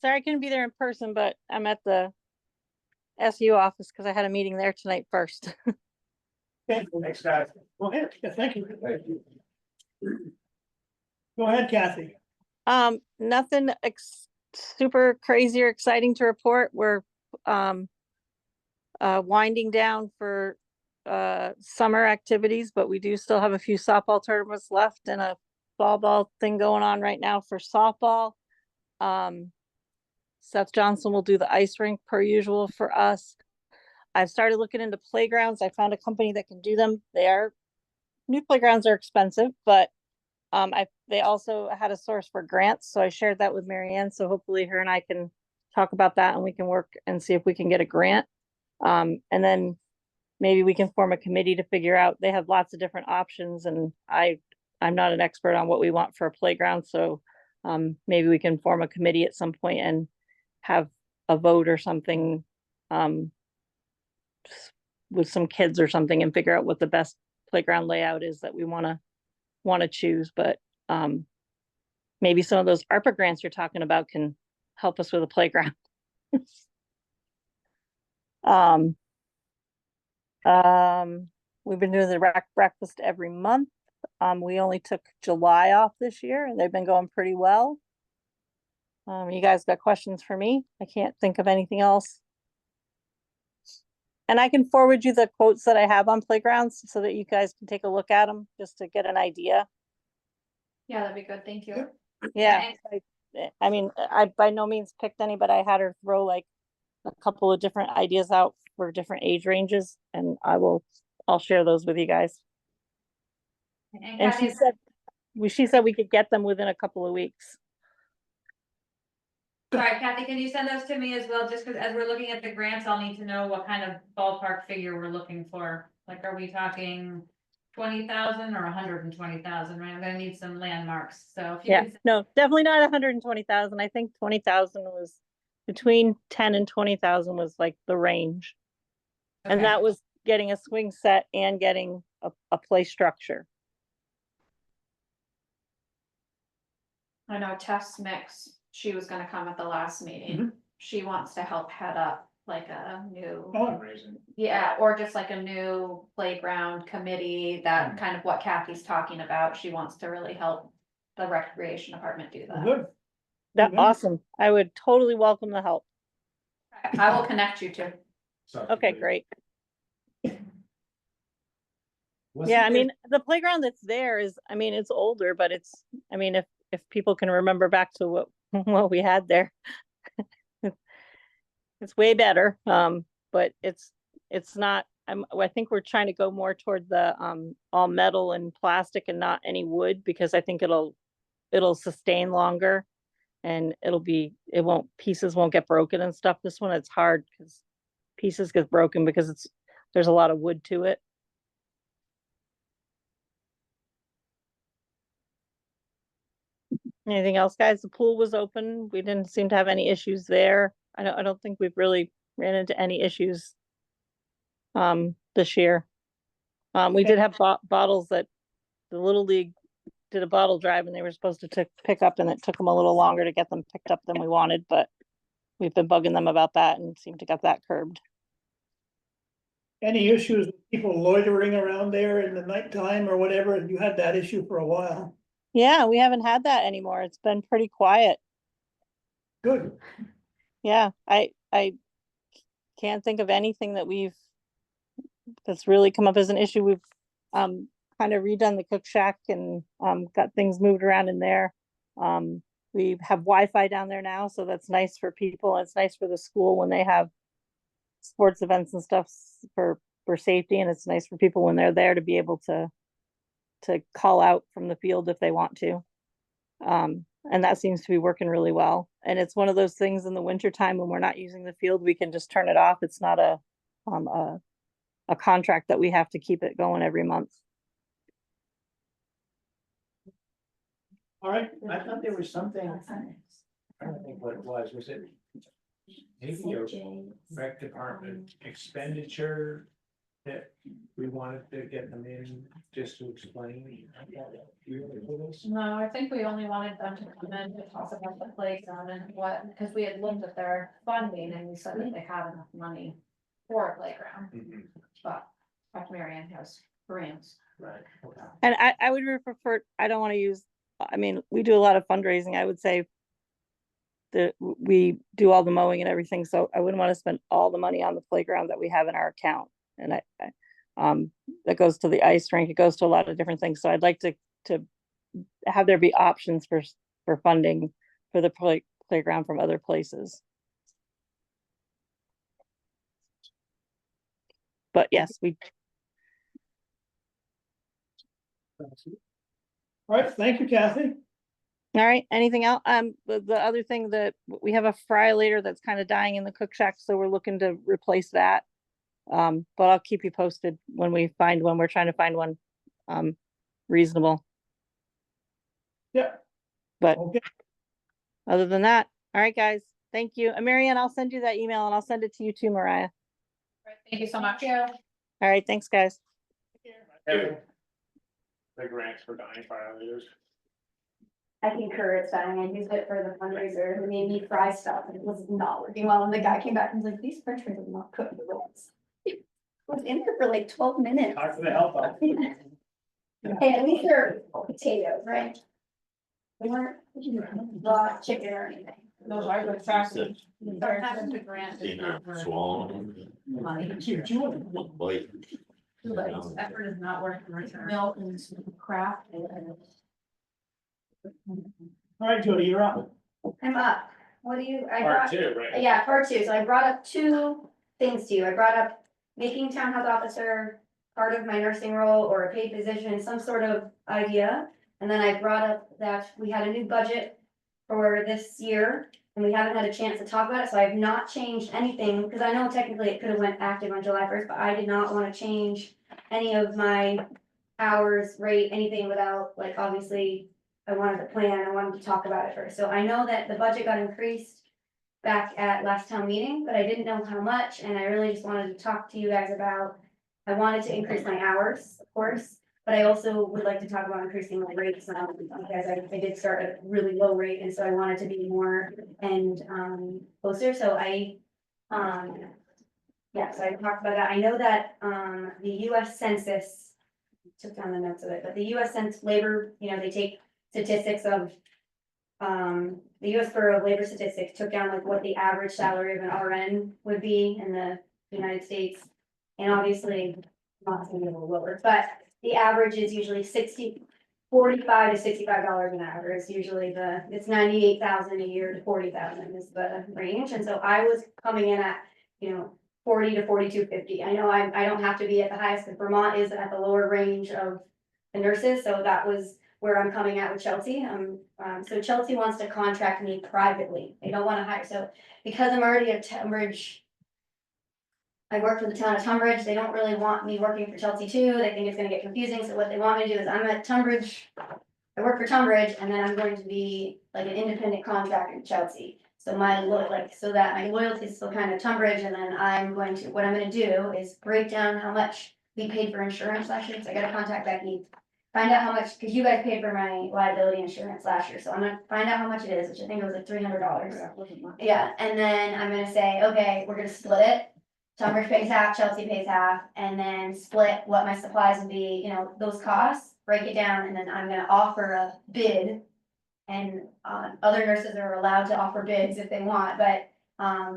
Sorry I couldn't be there in person, but I'm at the SU office because I had a meeting there tonight first. Okay, Thanks, guys. go ahead. Yeah, thank you. Go ahead, Kathy. Nothing super crazy or exciting to report. We're winding down for summer activities, but we do still have a few softball tournaments left and a fall ball thing going on right now for softball. Seth Johnson will do the ice rink per usual for us. I've started looking into playgrounds. I found a company that can do them. New playgrounds are expensive, but they also had a source for grants, so I shared that with Marianne. So hopefully her and I can talk about that and we can work and see if we can get a grant. And then maybe we can form a committee to figure out, they have lots of different options and I'm not an expert on what we want for a playground. So maybe we can form a committee at some point and have a vote or something with some kids or something and figure out what the best playground layout is that we want to choose. But maybe some of those ARPA grants you're talking about can help us with a playground. We've been doing the rec breakfast every month. We only took July off this year and they've been going pretty well. You guys got questions for me? I can't think of anything else. And I can forward you the quotes that I have on playgrounds so that you guys can take a look at them just to get an idea. Yeah, that'd be good. Thank you. Yeah, I mean, I by no means picked any, but I had her throw like a couple of different ideas out for different age ranges, and I'll share those with you guys. And she said we could get them within a couple of weeks. Sorry, Kathy, can you send those to me as well? Just because as we're looking at the grants, I'll need to know what kind of ballpark figure we're looking for. Like, are we talking 20,000 or 120,000, right? I'm gonna need some landmarks, so if you Yeah, can. no, definitely not 120,000. I think 20,000 was between 10 and 20,000 was like the range. And Okay. that was getting a swing set and getting a play structure. I know Tess Mix, she was gonna come at the last meeting. Mhm. She wants to help head up like a new, Fundraising. yeah, or just like a new playground committee, that kind of what Kathy's talking about. She wants to really help the recreation department do that. Good. That's Good. awesome. I would totally welcome the help. I will connect you to. Okay, great. Yeah, I mean, the playground that's there is, I mean, it's older, but it's, I mean, if people can remember back to what we had there. It's way better, but it's not, I think we're trying to go more toward the all metal and plastic and not any wood, because I think it'll sustain longer and pieces won't get broken and stuff. This one, it's hard because pieces get broken because there's a lot of wood to it. Anything else, guys? The pool was open. We didn't seem to have any issues there. I don't think we've really ran into any issues this year. We did have bottles that the Little League did a bottle drive and they were supposed to pick up, and it took them a little longer to get them picked up than we wanted, but we've been bugging them about that and seem to get that curbed. Any issues with people loitering around there in the nighttime or whatever? You had that issue for a while. Yeah, we haven't had that anymore. It's been pretty quiet. Good. Yeah, I can't think of anything that's really come up as an issue. We've kind of redone the cook shack and got things moved around in there. We have Wi-Fi down there now, so that's nice for people. It's nice for the school when they have sports events and stuff for safety, and it's nice for people when they're there to be able to call out from the field if they want to. And that seems to be working really well. And it's one of those things in the winter time when we're not using the field, we can just turn it off. It's not a contract that we have to keep it going every month. All right, I thought there was something, I don't think what it was it maybe your rec department expenditure that we wanted to get them in just to explain? No, I think we only wanted them to come in to talk about the playground and what, because we had looked at their funding and we said that they had enough money for a playground, Mhm. but Dr. Marianne has grants. Right. Okay. And I would prefer, I don't want to use, I mean, we do a lot of fundraising. I would say that we do all the mowing and everything, so I wouldn't want to spend all the money on the playground that we have in our account. And that goes to the ice rink, it goes to a lot of different things. So I'd like to have there be options for funding for the playground from other places. But yes, we, All right, thank you, Kathy. all right, anything else? The other thing that we have a fry later that's kind of dying in the cook shack, so we're looking to replace that. But I'll keep you posted when we find one. We're trying to find one reasonable. Yeah. But Okay. other than that, all right, guys, thank you. And Marianne, I'll send you that email and I'll send it to you too, Mariah. Thank you so much. All right, thanks, guys. The grants for dying violators. I concur, it's dying. I used it for the fundraiser, it made me fry stuff and it was not working well, and the guy came back and was like, these french fries are not cooked the rolls. It was in there for like 12 minutes. Talk to the health officer. Hey, at least they're potatoes, right? They weren't raw chicken or anything. Those are the facts. Sit. They're having to grant. You know, swallow. Money. One bite. But effort is not worth the return. Milk and craft. All right, Jody, you're up. I'm up. What do you, I Part brought, two, right? yeah, part two. So I brought up two things to you. I brought up making town health officer part of my nursing role or a paid position, some sort of idea. And then I brought up that we had a new budget for this year and we haven't had a chance to talk about it. So I have not changed anything because I know technically it could have went active on July 1st, but I did not want to change any of my hours, rate, anything without, like, obviously I wanted to plan, I wanted to talk about it first. So I know that the budget got increased back at last town meeting, but I didn't know how much, and I really just wanted to talk to you guys about, I wanted to increase my hours, of course, but I also would like to talk about increasing my rates, because I did start at a really low rate, and so I wanted to be more and closer, so yeah, so I talked about that. I know that the US Census, took down the notes of it, but the US Census labor, you know, they take statistics of the US Bureau of Labor Statistics took down like what the average salary of an RN would be in the United States. And obviously, not gonna be a little lower, but the average is usually $45 to $65 an hour is usually it's 98,000 a year to 40,000 is the range. And so I was coming in at, 40 to 42.50. I know I don't have to be at the highest, but Vermont is at the lower range of the nurses, so that was where I'm coming at with Chelsea. So Chelsea wants to contract me privately. They don't want to hire, so because I'm already at Tunbridge, I work for the town of Tunbridge, they don't really want me working for Chelsea too, they think it's gonna get confusing, so what they want me to do is I'm at Tunbridge, I work for Tunbridge, and then I'm going to be like an independent contractor to Chelsea. So so that my loyalty is still kind of Tunbridge, and then what I'm gonna do is break down how much we paid for insurance last year, so I gotta contact Becky. Find out how much, cause you guys paid for my liability insurance last year, so I'm gonna find out how much it is, which I think it was like $300. Yeah, and then I'm gonna say, okay, we're gonna split it. Tunbridge pays half, Chelsea pays half, and then split what my supplies would be, those costs, break it down, and then I'm gonna offer a bid. And other nurses are allowed to offer bids if they want, but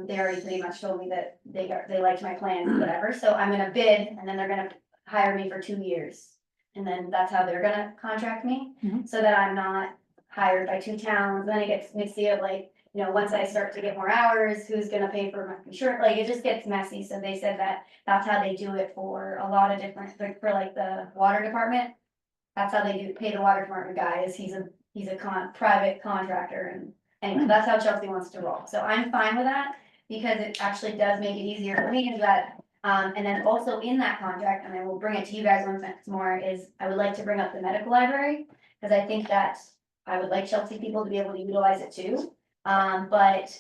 they already pretty much told me that they liked my plan, whatever, so I'm gonna bid, and then they're gonna hire me for 2 years. And then that's how they're gonna contract me, so that I'm not hired by 2 towns, then it gets messy of like, once I start to get more hours, who's gonna pay for my insurance, like, it just gets messy, so they said that that's how they do it for a lot of different, for like the water department. That's how they pay the water department guy, is he's a private contractor, and anyway, that's how Chelsea wants to roll, so I'm fine with that. Because it actually does make it easier for me, is that, and then also in that contract, and I will bring it to you guys once more, is I would like to bring up the medical library. Cause I think that I would like Chelsea people to be able to utilize it too, but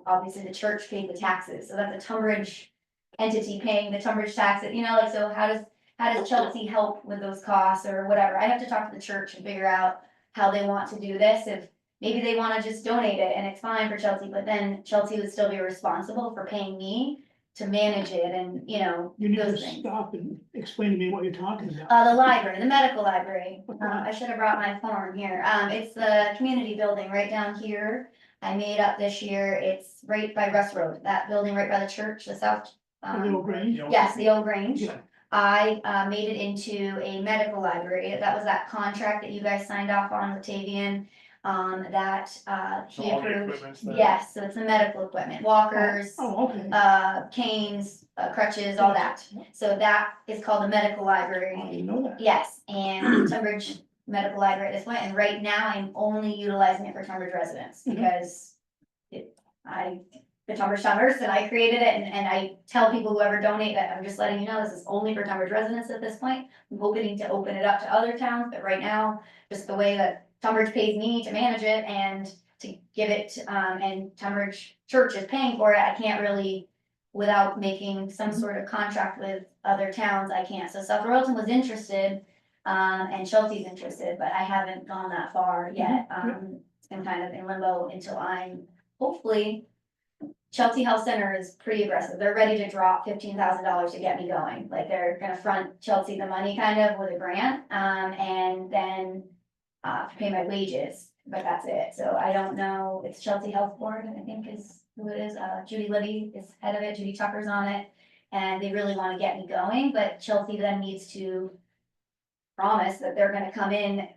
obviously the church paid the taxes, so that's a Tunbridge entity paying the Tunbridge taxes, so how does Chelsea help with those costs or whatever? I have to talk to the church and figure out how they want to do this. If maybe they want to just donate it and it's fine for Chelsea, but then Chelsea would still be responsible for paying me to manage it and, you know, You need to those things. stop and explain to me what you're talking about. The library, the medical library, I should have brought my phone here, it's the community building right down here. I made up this year, it's right by Russ Road, that building right by the church, the south. The old Grange? Yes, the old Grange. Yeah. I made it into a medical library, that was that contract that you guys signed off on with Tavian. That he All the approved, equipment's there. yes, so it's the medical equipment, walkers. Oh, okay. Canes, crutches, all that, so that is called the medical I library. didn't know that. Yes, and Tunbridge Medical Library at this point, and right now I'm only utilizing it for Tunbridge residents, Mhm. because the Tunbridge Tumbers, and I created it, and I tell people whoever donate that, I'm just letting you know, this is only for Tunbridge residents at this point. I'm hoping to open it up to other towns, but right now, just the way that Tunbridge pays me to manage it and to give it, and Tunbridge Church is paying for it, I can't really, without making some sort of contract with other towns, I can't. So South Royalton was interested, and Chelsea's interested, but I haven't gone that far yet. It's been kind of in limbo until I'm, hopefully, Chelsea Health Center is pretty aggressive. They're ready to drop $15,000 to get me going. Like, they're gonna front Chelsea the money kind of with a grant, and then to pay my wages, but that's it. So I don't know, it's Chelsea Health Board, I think is who it is. Judy Libby is head of it, Judy Tucker's on it. And they really wanna get me going, but Chelsea then needs to promise that they're gonna come in,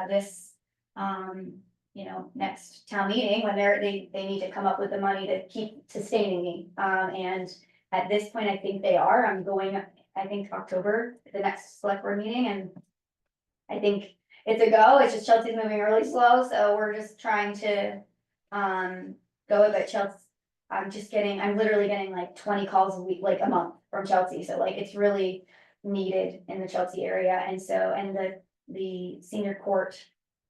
this, you know, next town meeting, when they need to come up with the money to keep sustaining me. And at this point, I think they are. I'm going, I think October, the next select board meeting, and I think it's a go. It's just Chelsea's moving really slow, so we're just trying to go with it. Chelsea, I'm literally getting like 20 calls a week, like a month from Chelsea, so like it's really needed in the Chelsea area. And so, and the senior court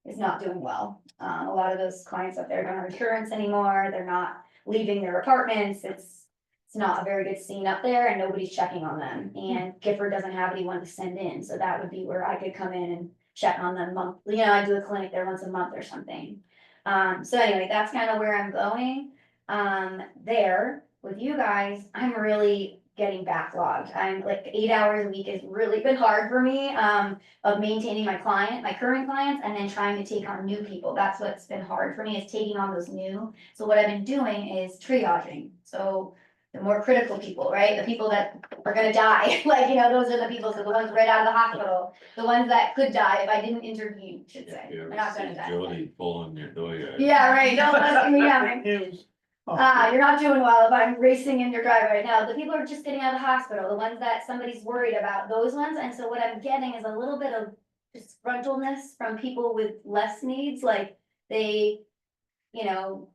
is not doing well. A lot of those clients up there don't have insurance anymore, they're not leaving their apartments, it's not a very good scene up there, and nobody's checking on them, and Gifford doesn't have anyone to send in, so that would be where I could come in and check on them monthly, you know, I do a clinic there once a month or something. So anyway, that's kind of where I'm going. There, with you guys, I'm really getting backlogged. I'm like 8 hours a week has really been hard for me, of maintaining my current clients, and then trying to take on new people. That's what's been hard for me, is taking on those new. So what I've been doing is triaging. So the more critical people, right? The people that are gonna die, like, you know, those are the people, so the ones right out of the hospital, the ones that could die if I didn't intervene, should say. You They're ever not see gonna die. Jody pulling your dooryard? Yeah, right, don't let me have it. It was- You're not doing well if I'm racing in your driveway right now. The people are just getting out of the hospital, the ones that somebody's worried about, those ones. And so what I'm getting is a little bit of disgruntledness from people with less needs, like they, you know,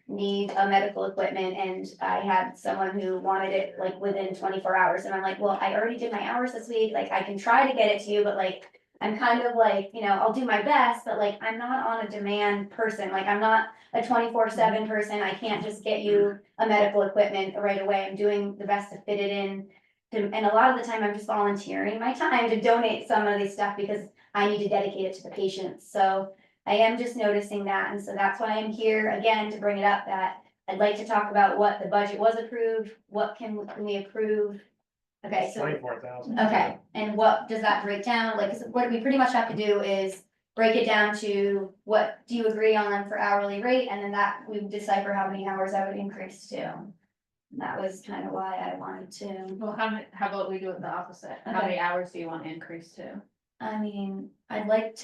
need a medical equipment, and I had someone who wanted it like within 24 hours, and I'm like, well, I already did my hours this week, like I can try to get it to you, but like, I'm kind of like, you know, I'll do my best, but like, I'm not on a demand person, like I'm not a 24/7 person, I can't just get you a medical equipment right away, I'm doing the best to fit it in. And a lot of the time, I'm just volunteering my time to donate some of this stuff because I need to dedicate it to the patients, so I am just noticing that, and so that's why I'm here again to bring it up, that I'd like to talk about what the budget was approved, what can we approve? Okay, so, 24,000. okay, and what does that break down? Like, what we pretty much have to do is break it down to what do you agree on for hourly rate, and then that we decipher how many hours I would increase to. And that was kind of why I wanted to. Well, how about we do it the opposite? How Okay. many hours do you want to increase to? I mean, I'd like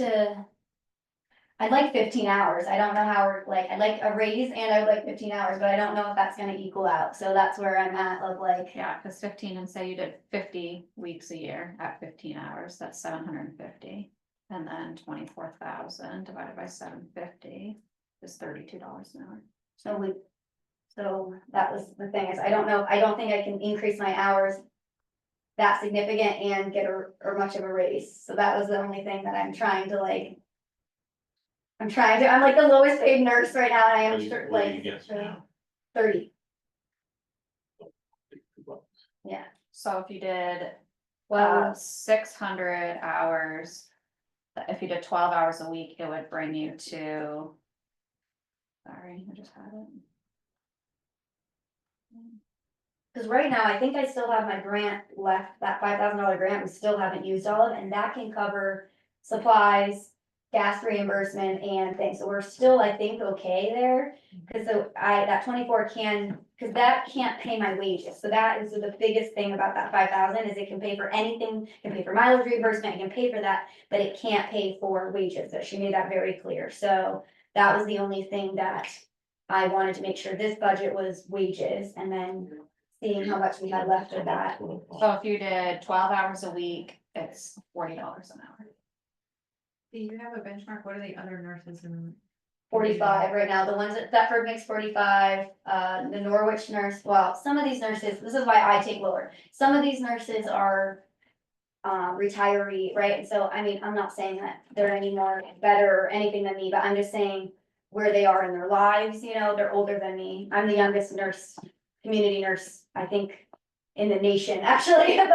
15 hours. I don't know how we're like, I'd like a raise and I would like 15 hours, but I don't know if that's gonna equal out. So that's where I'm at of like, Yeah, because 15, and say you did 50 weeks a year at 15 hours, that's 750. And then 24,000 divided by 750 is $32 an hour. so that was the thing is, I don't know, I don't think I can increase my hours that significant and get or much of a raise. So that was the only thing that I'm trying to like. I'm like the lowest paid nurse right now, and I am sure, What do you like get now? 30. Yeah, So if you did well, 600 hours, if you did 12 hours a week, it would bring you to. Sorry, I just had it. Cause right now, I think I still have my grant left, that $5,000 grant, we still haven't used all of, and that can cover supplies, gas reimbursement and things, so we're still, I think, okay there. Cause that 24 cause that can't pay my wages, so that is the biggest thing about that 5,000 is it can pay for anything, it can pay for mileage reimbursement, it can pay for that, but it can't pay for wages, so she made that very clear, so that was the only thing that I wanted to make sure this budget was wages, and then seeing how much we had left of that. So if you did 12 hours a week, it's $40 an hour. Do you have a benchmark? What are the other nurses in? 45 right now, the ones that Thetford makes 45, the Norwich nurse, well, some of these nurses, this is why I take lower. Some of these nurses are retiree, right? And so, I mean, I'm not saying that they're any more better or anything than me, but I'm just saying where they are in their lives, you know, they're older than me. I'm the youngest nurse, community nurse, I think, in the nation, actually, but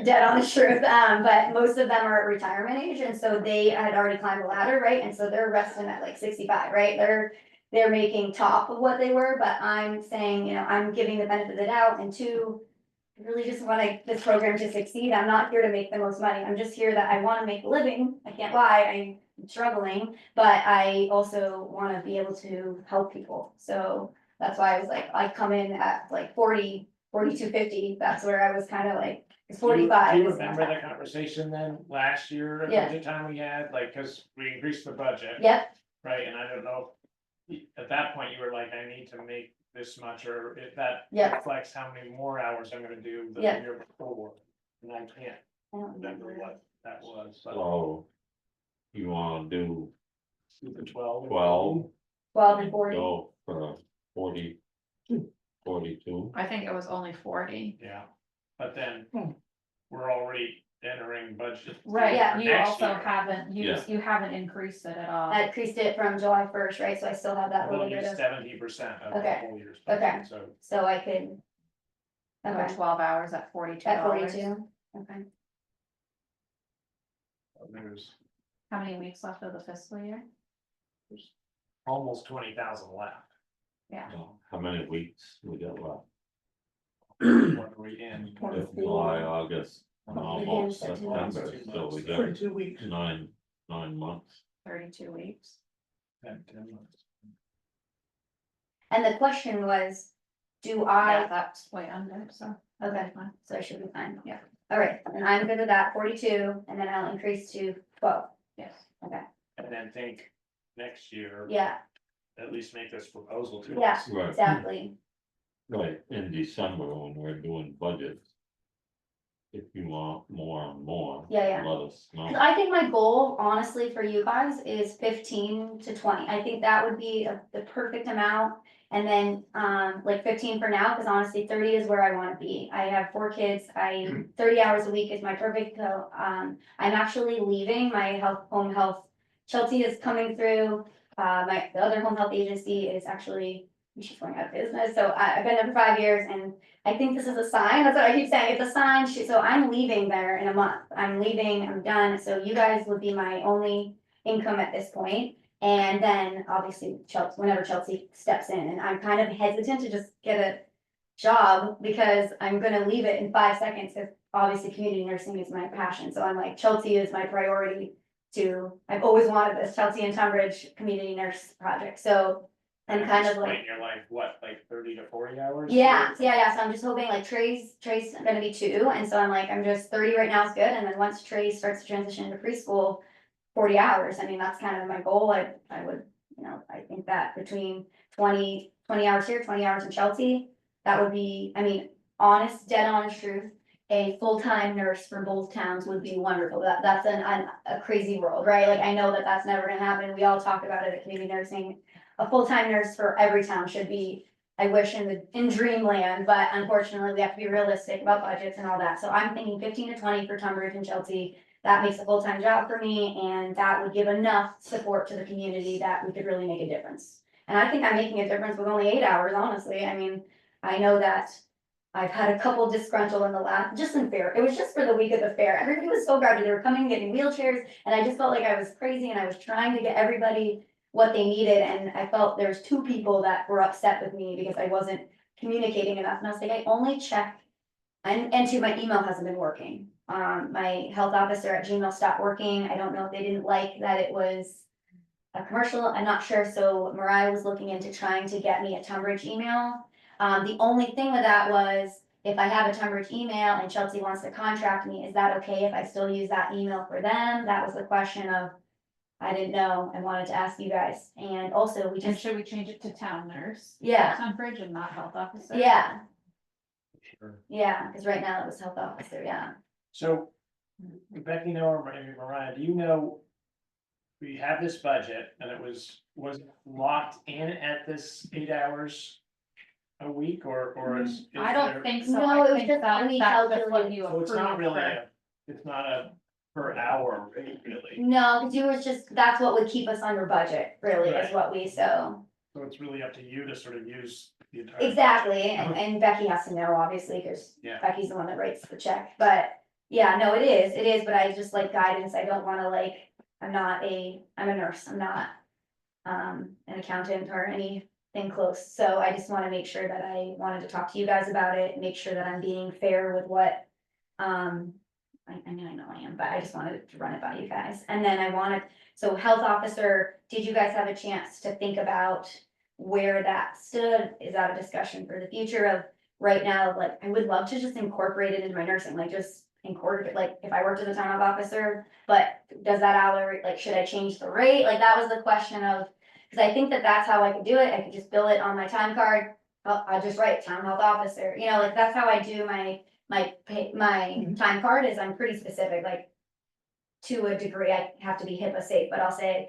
dead on the truth. But most of them are at retirement age, and so they had already climbed the ladder, right? And so they're resting at like 65, right? They're making top of what they were, but I'm saying, you know, I'm giving the benefit of the doubt, and two, I really just want this program to succeed. I'm not here to make the most money. I'm just here that I want to make a living. I can't lie, I'm struggling, but I also want to be able to help people. So that's why I was like, I come in at like 42.50, that's where I was kind of like, it's 45. Do you remember the conversation then, last year, at Yeah. budget time we had, like, cause we increased the budget. Yep, Right, and I don't know, at that point, you were like, I need to make this much, or if that Yeah. reflects how many more hours I'm gonna do than Yeah. the year before. And I can't I don't remember remember. what that was, but So you wanna do the 12. 12, 12 and 40. go for 40, 42? I think it was only 40. Yeah, but then we're already entering budget. Right, Yeah. you next also year. haven't, Yeah. you haven't increased it at all. I increased it from July 1st, right? So I still have that We'll little bit use of, 70% of the Okay. whole year's Okay. budget, so. so I could. So Okay, 12 hours at $42. at 42, okay. There's How many weeks left of the fiscal year? almost 20,000 left. Yeah. How many weeks we got left? What are we in? July, August, and Well, almost again, September, September, so we got 42 weeks. nine months. 32 weeks. 10 months. And the question was, do Yeah, I, that's way under, so. okay, so I should be fine, yeah. All right, and I'm good with that, 42, and then I'll increase to 12, Yes. okay, And then think next year, yeah, at least make this proposal to Yeah. us. Right, exactly. right, in December when we're doing budgets. If you want more and more. Yeah, yeah. Let us know. I think my goal, honestly, for you guys is 15 to 20. I think that would be the perfect amount. And then, like 15 for now, because honestly, 30 is where I want to be. I have 4 kids. 30 hours a week is my perfect. So, I'm actually leaving my home health. Chelsea is coming through. The other home health agency is actually, she's going out of business. So I've been there for 5 years, and I think this is a sign. That's what I keep saying. It's a sign. So I'm leaving there in a month. I'm leaving, I'm done. So you guys would be my only income at this point. And then obviously Chelsea, whenever Chelsea steps in, and I'm kind of hesitant to just get a job because I'm gonna leave it in 5 seconds, because obviously community nursing is my passion. So I'm like, Chelsea is my priority I've always wanted this Chelsea and Tunbridge community nurse project. So I'm At kind this of point like, in your life, what, like 30 to 40 hours? yeah. So I'm just hoping like Trey's gonna be 2. And so I'm like, I'm just 30 right now is good. And then once Trey starts to transition into preschool, 40 hours. I mean, that's kind of my goal. I would, you know, I think that between 20 hours here, 20 hours in Chelsea, that would be, I mean, dead honest truth. A full-time nurse for both towns would be wonderful. That's a crazy world, right? Like, I know that that's never gonna happen. We all talk about it at community nursing. A full-time nurse for every town should be, I wish, in dreamland, but unfortunately we have to be realistic about budgets and all that. So I'm thinking 15 to 20 for Tunbridge and Chelsea. That makes a full-time job for me, and that would give enough support to the community that we could really make a difference. And I think I'm making a difference with only 8 hours, honestly. I mean, I know that I've had a couple disgruntled in the last, just in fair. It was just for the week of the fair. Everybody was so garbage. They were coming, getting wheelchairs, and I just felt like I was crazy, and I was trying to get everybody what they needed. And I felt there was 2 people that were upset with me because I wasn't communicating enough, and I was like, I only check. And two, my email hasn't been working, my health officer at Gmail stopped working, I don't know if they didn't like that it was a commercial, I'm not sure, so Mariah was looking into trying to get me a Tunbridge email. The only thing with that was, if I have a Tunbridge email and Chelsea wants to contract me, is that okay if I still use that email for them? That was the question of, I didn't know, I wanted to ask you guys, and also we And just, should we change it to town nurse? Yeah. Tunbridge and not health officer? yeah, Sure. yeah, cause right now it was health officer, yeah. So, Becky, or maybe Mariah, do you know? We had this budget and it was locked in at this 8 hours a week or is? I don't think so. No, I it was think just that we that's just what calculated. you So it's not approved really for- it's not a per hour rate really, No, cause you was just, that's what would keep us under budget, really, is Right. what we, so. so it's really up to you to sort of use the entire. Exactly, and Becky has to know, obviously, cause Yeah. Becky's the one that writes the check, but, yeah, no, it is, but I just like guidance, I don't wanna like, I'm a nurse, I'm not. An accountant or anything close, so I just wanna make sure that I wanted to talk to you guys about it, make sure that I'm being fair with what. I mean, I know I am, but I just wanted to run it by you guys, and then I wanted, so health officer, did you guys have a chance to think about? Where that stood, is that a discussion for the future of, right now, like, I would love to just incorporate it into my nursing, like, just incorporate, like, if I worked as a town health officer. But does that hourly, like, should I change the rate, like, that was the question of, cause I think that that's how I could do it, I could just bill it on my time card. I'll just write town health officer, you know, like, that's how I do my time card, is I'm pretty specific, like. To a degree, I have to be HIPAA safe, but I'll say,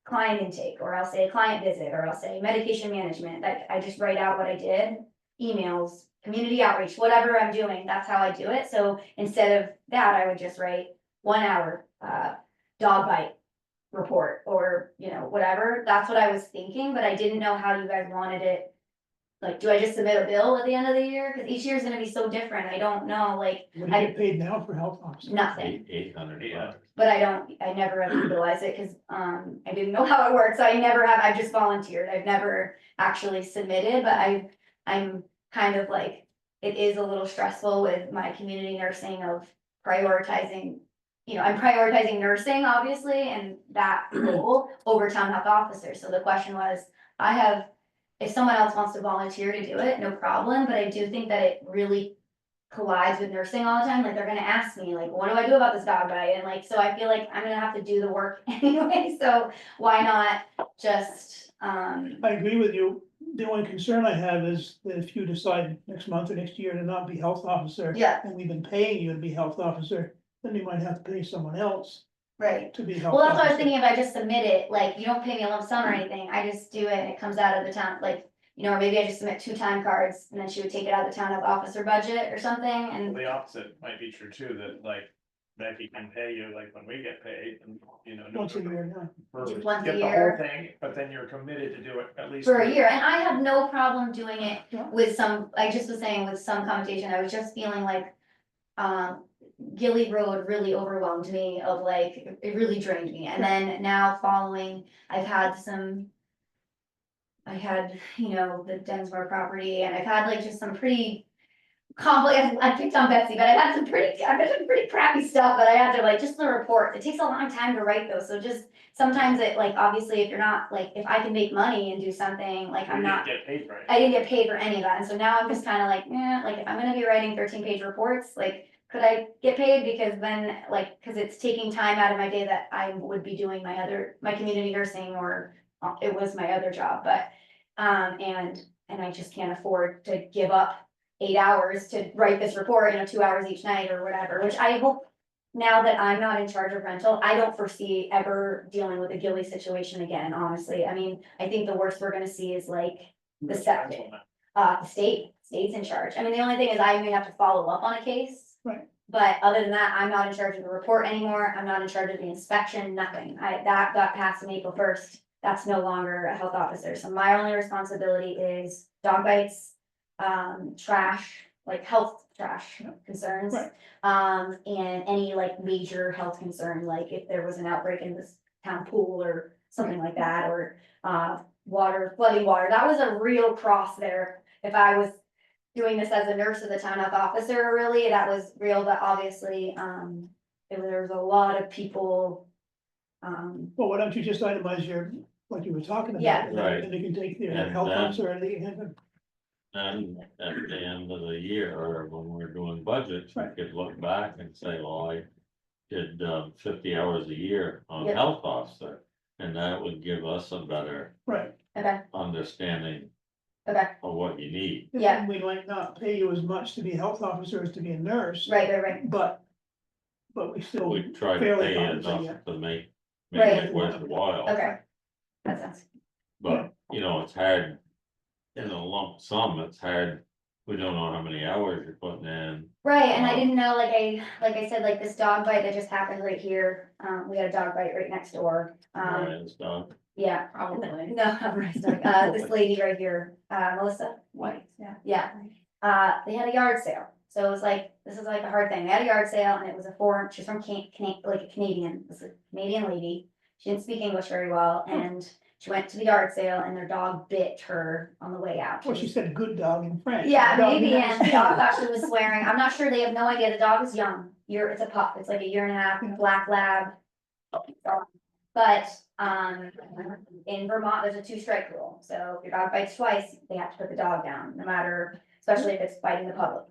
client intake, or I'll say client visit, or I'll say medication management, like, I just write out what I did. Emails, community outreach, whatever I'm doing, that's how I do it, so instead of that, I would just write 1 hour, dog bite. Report, or, you know, whatever, that's what I was thinking, but I didn't know how you guys wanted it. Like, do I just submit a bill at the end of the year, cause each year is gonna be so different, I don't know, like, What do you get paid now for health officer? nothing. 800 bucks. But I never have utilized it, cause, I didn't know how it worked, so I never have, I've just volunteered, I've never actually submitted, but I'm kind of like, it is a little stressful with my community nursing of prioritizing. You know, I'm prioritizing nursing, obviously, and that role over town health officer, so the question was, if someone else wants to volunteer to do it, no problem, but I do think that it really collides with nursing all the time, like, they're gonna ask me, like, what do I do about this dog bite, and like, so I feel like I'm gonna have to do the work anyway, so why not just, I agree with you. The only concern I have is that if you decide next month or next year to not be health officer. Yeah. And we've been paying you to be health officer, then you might have to pay someone else right. to be health Well, that's what I was officer. thinking, if I just submit it, like, you don't pay me a lump sum or anything, I just do it and it comes out of the town, like, you know, or maybe I just submit 2 time cards and then she would take it out of the town health officer budget or something, and. The opposite might be true too, that like Becky can pay you like when we get paid and, you know. Once a year now. for- Just once a get the whole year. thing, but then you're committed to do it at least. For a year, and I have no problem doing it Yeah. with some, I just was saying with some commutation, I was just feeling like. Gilly Road really overwhelmed me of like, it really drained me, and then now following, I had, you know, the Densmore property, and I've had like just some pretty. I picked on Betsy, but I've had some pretty crappy stuff, but I had to like, just the report, it takes a long time to write those, so just. Sometimes it like, obviously, if you're not, like, if I can make money and do something, like, You I'm didn't not. get paid for it. I didn't get paid for any of that, and so now I'm just kinda like, like, if I'm gonna be writing 13-page reports, like, could I get paid, because then, like, cause it's taking time out of my day that I would be doing my community nursing, or it was my other job, but, and I just can't afford to give up 8 hours to write this report, you know, 2 hours each night or whatever, which I hope. Now that I'm not in charge of rental, I don't foresee ever dealing with a Gilly situation again, honestly, I mean, I think the worst we're gonna see is like. The Sept, the state's in charge, I mean, the only thing is I may have to follow up on a case. Right. But other than that, I'm not in charge of the report anymore, I'm not in charge of the inspection, nothing, that got passed on April 1st, that's no longer a health officer, so my only responsibility is dog bites. Trash, like health trash concerns. Right. And any like major health concern, like if there was an outbreak in this town pool or something like that, or, water, flooding water, that was a real cross there. if I was doing this as a nurse or the town health officer, really, that was real, but obviously, there was a lot of people. Well, why don't you just itemize your, what you were talking about? Yeah. And then Right. they can take their And health then- officer, or they can have a. And at the end of the year, or when we're doing budgets, we Right. could look back and say, well, I did 50 hours a year on Yep. health officer. And that would give us a better Right. Okay, understanding okay, of what you need. Yeah. And we might not pay you as much to be a health officer as to be a nurse. right, But we still. We try to fairly pay compensate you. enough to make Right. it worth the while. okay. That sounds, But, you know, it's hard. In a lump sum, it's hard. We don't know how many hours you're putting in. right, and I didn't know, like I said, like this dog bite that just happened right here, we had a dog bite right next door. Ryan's dog. Yeah, Probably. no, this lady right here, Melissa White, yeah. They had a yard sale, so it was like, this is like a hard thing, they had a yard sale and it was she's from like a Canadian, this is a Canadian lady. She didn't speak English very well, and she went to the yard sale and their dog bit her on the way out. Well, she said good dog in French. Yeah, Dog maybe, in and the dog thought she was swearing, I'm not sure, they have no idea, the dog is young, it's a pup, it's like a year and a half, Yeah. black lab. But, in Vermont, there's a 2-strike rule, so if your dog bites twice, they have to put the dog down, no matter, especially if it's biting the public.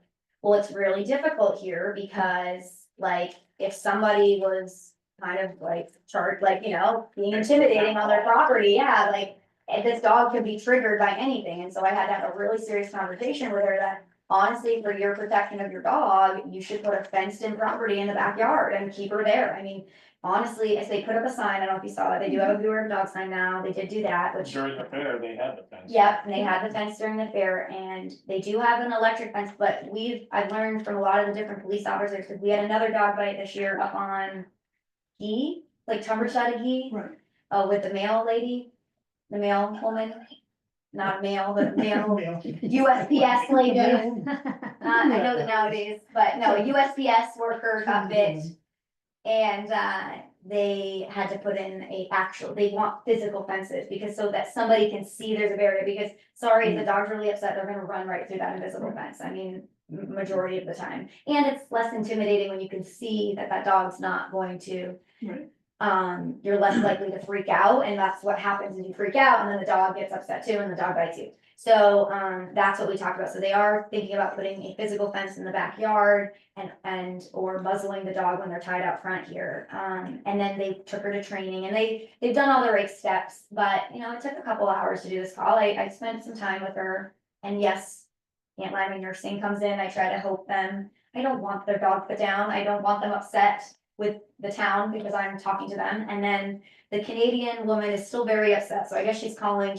Well, it's really difficult here because, like, if somebody was kind of like charged, like, you know, being intimidating on their property, yeah, like, and this dog could be triggered by anything, and so I had to have a really serious conversation with her that honestly, for your protection of your dog, you should put a fenced-in property in the backyard and keep her there. I mean, honestly, if they put up a sign, I don't know if you saw it, they do have a beware of dog sign now, they did do that, which. During the fair, they had the fence. Yep, and they had the fence during the fair, and they do have an electric fence, but I've learned from a lot of the different police officers, because we had another dog bite this year up on Gee, like Tunbridge side of Gee. Right. With the male lady, the male woman, not male, but male Male. USPS lady. I know that nowadays, but no, a USPS worker got bit. And they had to put in they want physical fences because so that somebody can see there's a barrier, because sorry, if the dog's really upset, they're gonna run right through that invisible fence. I mean, majority of the time. And it's less intimidating when you can see that that dog's not going to. Right. You're less likely to freak out, and that's what happens is you freak out and then the dog gets upset too and the dog bites you. So that's what we talked about. So they are thinking about putting a physical fence in the backyard and or muzzling the dog when they're tied out front here. And then they took her to training and they've done all the right steps, but you know, it took a couple hours to do this call. I spent some time with her, and yes, Aunt Limey nursing comes in. I try to help them. I don't want their dog put down. I don't want them upset with the town because I'm talking to them. And then the Canadian woman is still very upset. So I guess she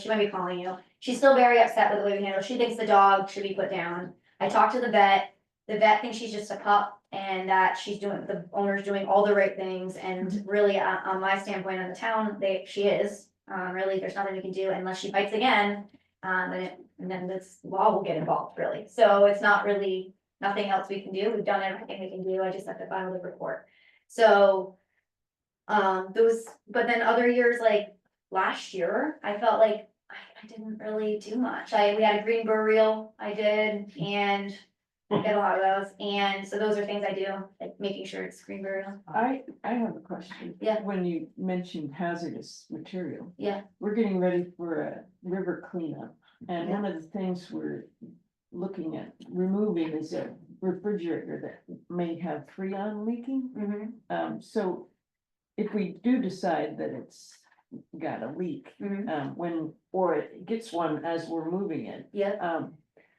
might be calling you. She's still very upset with the way we handle. She thinks the dog should be put down. I talked to the vet. The vet thinks she's just a pup and that the owner's doing all the right things. And really, on my standpoint on the town, she is. Really, there's nothing we can do unless she bites again. And then this law will get involved, really. So it's not really nothing else we can do. We've done everything we can do. I just have to file the report. So, but then other years, like last year, I felt like I didn't really do much. We had a green burial I did, and I did a lot of those. And so those are things I do, like making sure it's green burial. I have a question. Yeah. When you mentioned hazardous material. Yeah. We're getting ready for a river cleanup, and one of the things we're looking at removing is a refrigerator that may have Freon leaking. Mm-hmm. So if we do decide that it's got a leak, Mm-hmm. or it gets one as we're moving it, Yeah.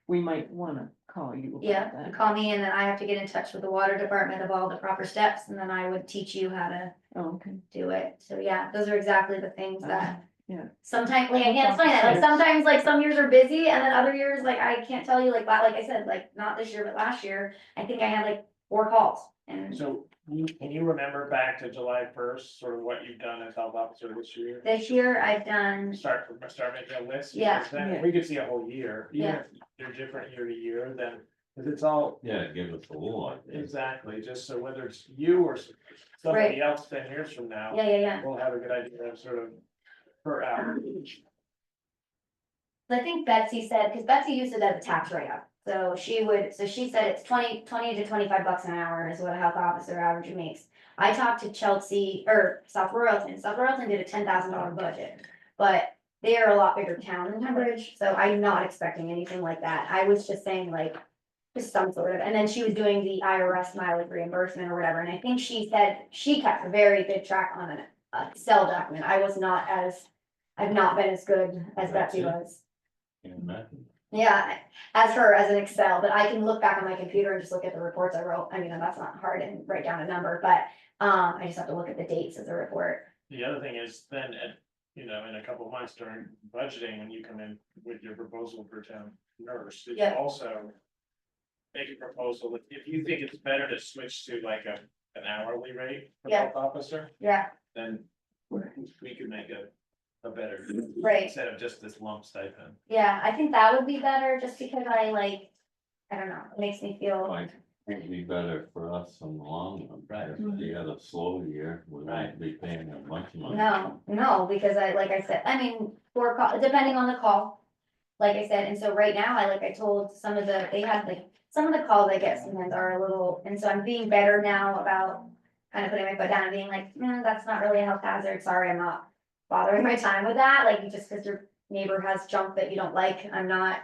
we might wanna call you about Yeah, that. call me and then I have to get in touch with the water department of all the proper steps, and then I would teach you how to Oh, okay. do it. So yeah, those are exactly the things that. Yeah. Sometimes, like, I can't explain that, like, sometimes, like, some years are busy, and then other years, like, I can't tell you, like I said, like, not this year, but last year, I think I had like 4 calls, and So can you remember back to July 1st, sort of what you've done as health officer this year? this year I've done, Start making a list. Yeah. Because then Yeah. we could see a whole year, even Yeah. if they're different year to year, then, because it's all. Yeah, give us a little idea. Exactly, just so whether it's you or somebody else 10 years from now. yeah, We'll have a good idea of sort of per hour. I think Betsy said, because Betsy used it as a tax write-up, so she said it's 20 to 25 bucks an hour is what a health officer average makes. I talked to Chelsea, or South Royalton did a $10,000 budget, but they are a lot bigger town than Tunbridge, so I'm not expecting anything like that. I was just saying like, just some sort of, and then she was doing the IRS mileage reimbursement or whatever, and I think she said she kept a very good track on an Excel document. I've not been as good as That's Betsy it. was. Can't imagine. Yeah, as an Excel, but I can look back on my computer and just look at the reports I wrote. I mean, that's not hard and write down a number, but I just have to look at the dates of the report. The other thing is then, in a couple of months during budgeting, when you come in with your proposal for town nurse, you Yeah. also make a proposal, if you think it's better to switch to like an hourly rate for Yeah. health officer, Yeah, then we could make a better, right. instead of just this lump stipend. Yeah, I think that would be better just because I don't know, it makes me feel, Like, it'd be better for us in the long run. Right. If you had a slow year, we wouldn't be paying a bunch of money. no, because like I said, I mean, for call, depending on the call. Like I said, and so right now, I told some of some of the calls I get sometimes are a little, and so I'm being better now about kind of putting my foot down and being like, that's not really a health hazard, sorry, I'm not bothering my time with that, like, just because your neighbor has junk that you don't like, I'm not.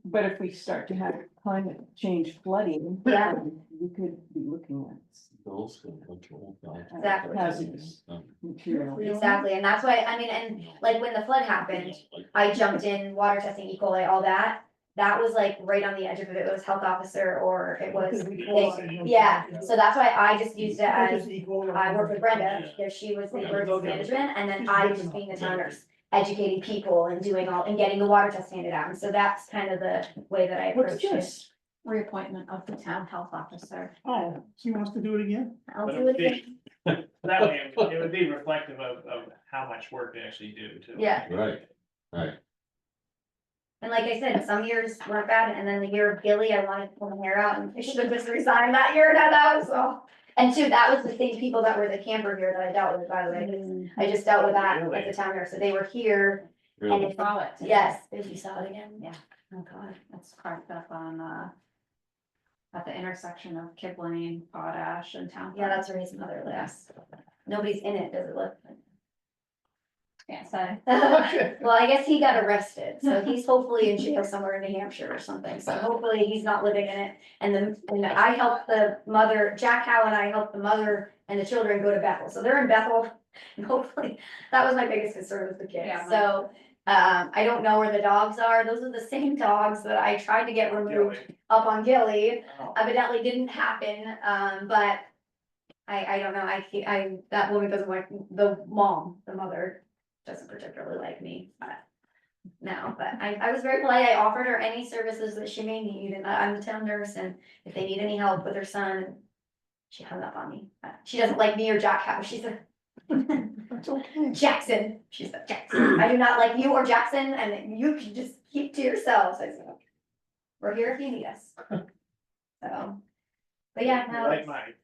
But if we start to have climate change flooding. Yeah. We could be looking at Those can control that. Exactly. hazardous material. Exactly, and that's why, I mean, and like when the flood happened, I jumped in, water testing, E. coli, all that. That was like right on the edge of it, it was health officer or it was, yeah, so that's why I just used it as, I worked with Brenda, because she was the emergency management, and then I was just being the town nurse. Educating people and doing all, and getting the water test handed out, and so that's kind of the way that I What's approached it. this? Reappointment of the town health officer. Oh, she wants to do it again? I'll But do it again. That way, it would be reflective of how much work they actually do too. Yeah. Right. And like I said, some years weren't bad, and then the year of Gilly, I wanted to pull my hair out, and I should have just resigned that year, and that was all. And two, that was the same people that were the camper here that I dealt with, by the way, I just dealt with that at the town nurse, so they were here. And Really. it- Saw it. yes, did you saw it again? Yeah. Oh, God. It's cracked up on, at the intersection of Kipling, Potash and Town. Yeah, that's where his mother lives. Nobody's in it, does it look? Can't say. Well, I guess he got arrested, so he's hopefully in jail somewhere in New Hampshire or something, so hopefully he's not living in it. And I helped the mother, Jack Howe and I helped the mother and the children go to Bethel, so they're in Bethel. And hopefully, that was my biggest concern with the kids, Yeah. so, I don't know where the dogs are, those are the same dogs that I tried to get removed up on Gilly. Oh. Evidently didn't happen, but I don't know, that woman doesn't like, the mom, the mother doesn't particularly like me, but no, but I was very polite, I offered her any services that she may need, and I'm the town nurse, and if they need any help with her son, she hung up on me. She doesn't like me or Jack Howe, she said. That's okay. Jackson, she said, Jackson, I do not like you or Jackson, and you can just keep to yourselves, I said, okay. We're here if you need us. So, but yeah, no, Like mine.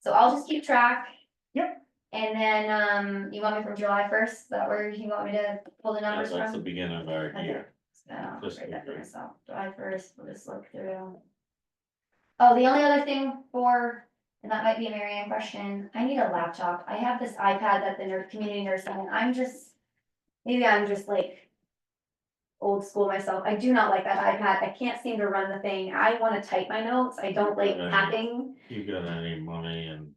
so I'll just keep track. Yep. And then, you want me from July 1st, is that where you want me to pull the Yeah, numbers that's the from? beginning of our Okay. year. So, I'll Just write that for okay. myself, July 1st, we'll just look through. Oh, the only other thing and that might be a Mary Ann question, I need a laptop, I have this iPad that the community nurse, and maybe I'm just like old school myself, I do not like that iPad, I can't seem to run the thing, I wanna type my notes, I don't like Okay. tapping, You got any money and